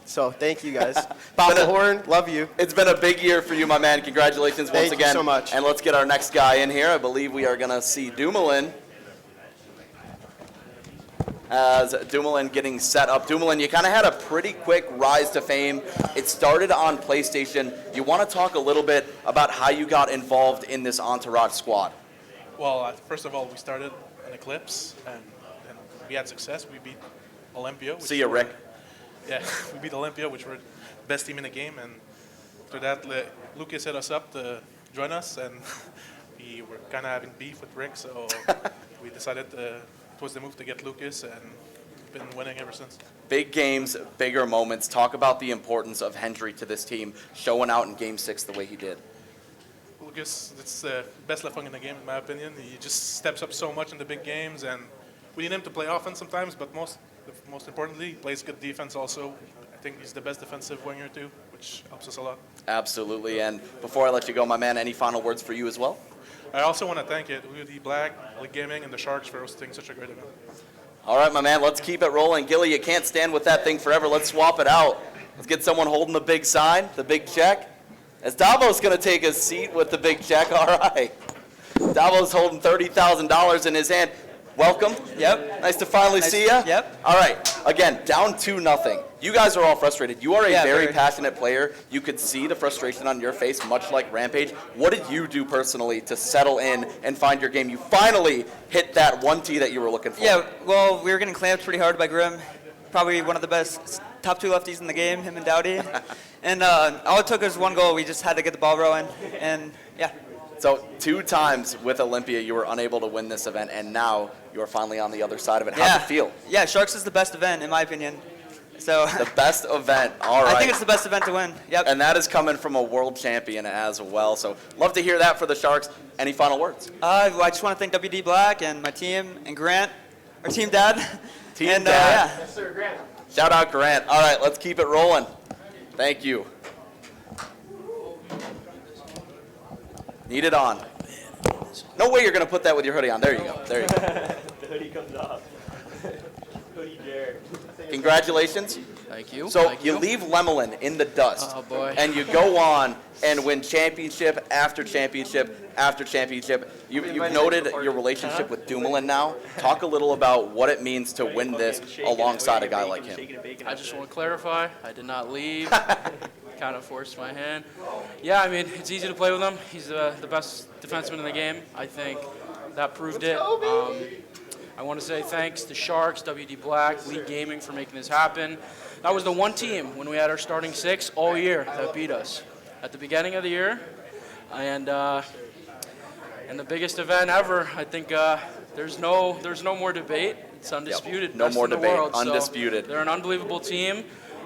So thank you guys. Bob the Horn, love you. It's been a big year for you, my man. Congratulations once Thank you again. so much. And let's get our next guy in here. I believe we are going to see Dumoulin. As Dumoulin getting set up. Dumoulin, you kind of had a pretty quick rise to fame. It started on PlayStation. You want to talk a little bit about how you got involved in this Entourage squad? Well, first of all, we started in Eclipse, and we had success. We beat Olympia. See you, Rick. Yeah, we beat Olympia, which were the best team in the game. And after that, Lucas hit us up to join us, and we were kind of having beef with Rick, so we decided it was the move to get Lucas, and been winning ever since. Big games, bigger moments. Talk about the importance of Hendry to this team, showing out in Game 6 the way he did. Lucas, it's the best left wing in the game, in my opinion. He just steps up so much in the big games, and we need him to play offense sometimes, but most importantly, he plays good defense also. I think he's the best defensive winger too, which helps us a lot. Absolutely. And before I let you go, my man, any final words for you as well? I also want to thank WD Black, League Gaming, and the Sharks for hosting such a great event. All right, my man, let's keep it rolling. Gilly, you can't stand with that thing forever. Let's swap it out. Let's get someone holding the big sign, the big check. As Davo's going to take a seat with the big check. All right. Davo's holding $30,000 in his hand. Welcome. Yep. Nice to finally see you. Yep. All right. Again, down 2-0. You guys are all frustrated. You are a very very. passionate player. You could see the frustration on your face, much like Rampage. What did you do personally to settle in and find your game? You finally hit that one tee that you were looking for. Yeah, well, we were getting clamped pretty hard by Grim. Probably one of the best top 2 lefties in the game, him and Dowdy. And all it took was one goal. We just had to get the ball rolling. And, yeah. So 2 times with Olympia, you were unable to win this event, and now you are finally on the other side of it. How's it feel? Yeah, Sharks is the best event, in my opinion. So The best event. All right. I think it's the best event to win. Yep. And that is coming from a world champion as well. So love to hear that for the Sharks. Any final words? I just want to thank WD Black and my team and Grant, our team dad. Team and, dad. Yes, sir, Grant. Shout out Grant. All right, let's keep it rolling. Thank you. Need it on. No way you're going to put that with your hoodie on. There you go. There you go. The hoodie comes off. Hoodie Jared. Congratulations. Thank you. So Thank you leave Lemelin in the dust, Oh, boy. and you go on and win championship after championship after championship. You've noted your relationship with Dumoulin now. Talk a little about what it means to win this alongside a guy like him. I just want to clarify, I did not leave. Kind of forced my hand. Yeah, I mean, it's easy to play with him. He's the best defenseman in the game. I think that proved it. I want to say thanks to Sharks, WD Black, League Gaming for making this happen. That was the one team when we had our starting 6 all year that beat us at the beginning of the year. And the biggest event ever, I think there's no more debate. It's undisputed. Yep. No Best more in the debate. world. Undisputed. So they're an unbelievable team.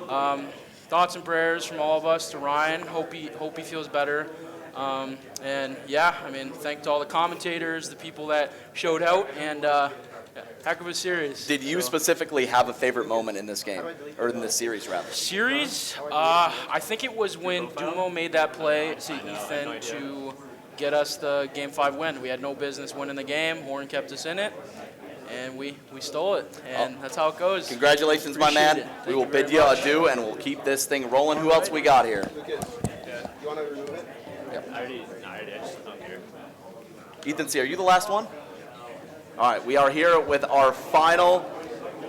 Thoughts and prayers from all of us to Ryan. Hope he feels better. And yeah, I mean, thank to all the commentators, the people that showed out, and heck of a series. Did you specifically have a favorite moment in this game, or in this series, rather? Series? I think it was when Dumo made that play to Ethan to get us the Game 5 win. We had no business winning the game. Horn kept us in it, and we stole it, and that's how it goes. Congratulations, my man. We will bid you adieu, and we'll keep this thing rolling. Who else we got here? You want to remove it? Ethan C., are you the last one? All right, we are here with our final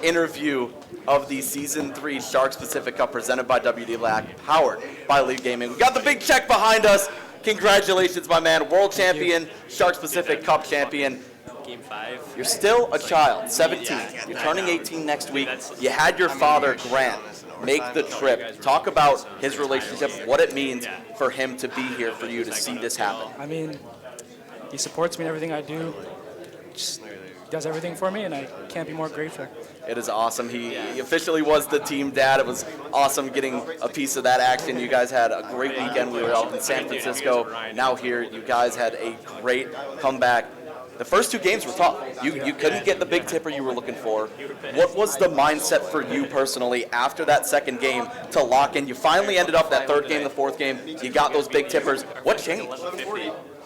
interview of the Season 3 Sharks Pacific Cup presented by WD Black, powered by League Gaming. We got the big check behind us. Congratulations, my man. World champion, Sharks Pacific Cup champion. Game 5. You're still a child, 17. You're turning 18 next week. You had your father, Grant, make the trip. Talk about his relationship, what it means for him to be here for you to see this happen. I mean, he supports me in everything I do. Just does everything for me, and I can't be more grateful. It is awesome. He officially was the team dad. It was awesome getting a piece of that action. You guys had a great weekend. We were out in San Francisco. Now here, you guys had a great comeback. The first 2 games were tough. You couldn't get the big tipper you were looking for. What was the mindset for you personally after that second game to lock in? You finally ended up that 3rd game, the 4th game. You got those big tippers. What changed?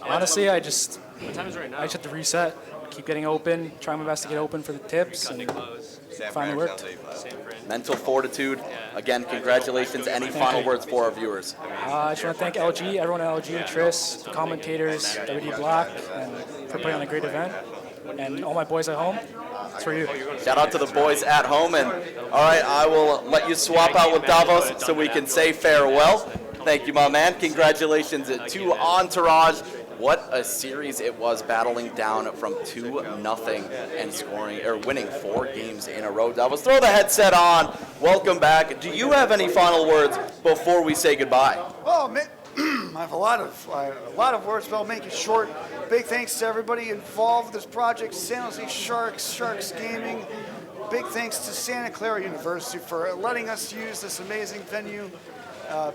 Honestly, I just had to reset, keep getting open, try my best to get open for the tips, and finally worked. Mental fortitude. Again, congratulations. Any final words for our viewers? I just want to thank LG, everyone at LG, Tris, the commentators, WD Black, and for putting on a great event. And all my boys at home, it's for you. Shout out to the boys at home. And all right, I will let you swap out with Davos so we can say farewell. Thank you, my man. Congratulations to Entourage. What a series it was, battling down from 2-0 and scoring or winning 4 games in a row. Davos, throw the headset on. Welcome back. Do you have any final words before we say goodbye? Oh, man. I have a lot of words, but I'll make it short. Big thanks to everybody involved with this project, San Jose Sharks, Sharks Gaming. Big thanks to Santa Clara University for letting us use this amazing venue.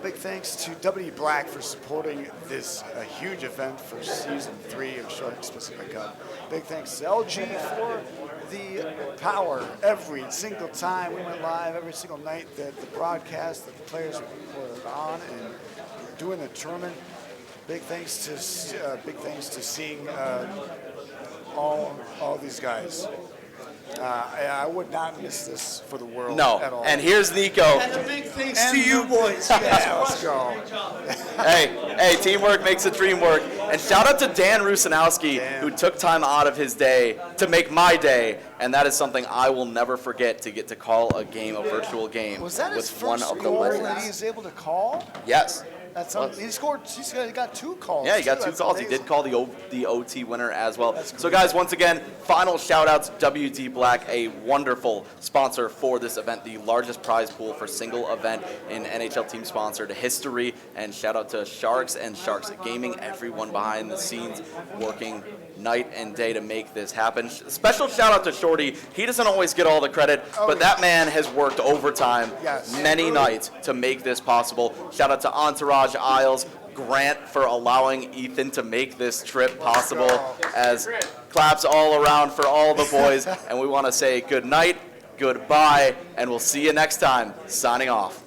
Big thanks to W Black for supporting this huge event for Season 3 of Sharks Pacific Cup. Big thanks to LG for the power every single time we went live, every single night that the broadcast, that the players were on and doing the tournament. Big thanks to seeing all these guys. I would not miss this for the world at all. And here's Nico. And a big thanks to you boys. Yeah, let's go. Hey, teamwork makes a dream work. And shout out to Dan Rusanowski, who took time out of his day to make my day. And that is something I will never forget, to get to call a game, a virtual game, Was that his with one first of the goal that legends. he's able to call? Yes. That's He's got 2 calls. Yeah, he got 2 That's calls. He amazing. did call the OT winner as well. So, guys, once again, final shout-outs, WD Black, a wonderful sponsor for this event, the largest prize pool for single event in NHL team-sponsored history. And shout-out to Sharks and Sharks Gaming, everyone behind the scenes working night and day to make this happen. Special shout-out to Shorty. He doesn't always get all the credit, but that man has worked overtime many nights to make this possible. Shout-out to Entourage Isles, Grant for allowing Ethan to make this trip possible, as claps all around for all the boys. And we want to say good night, goodbye, and we'll see you next time. Signing off.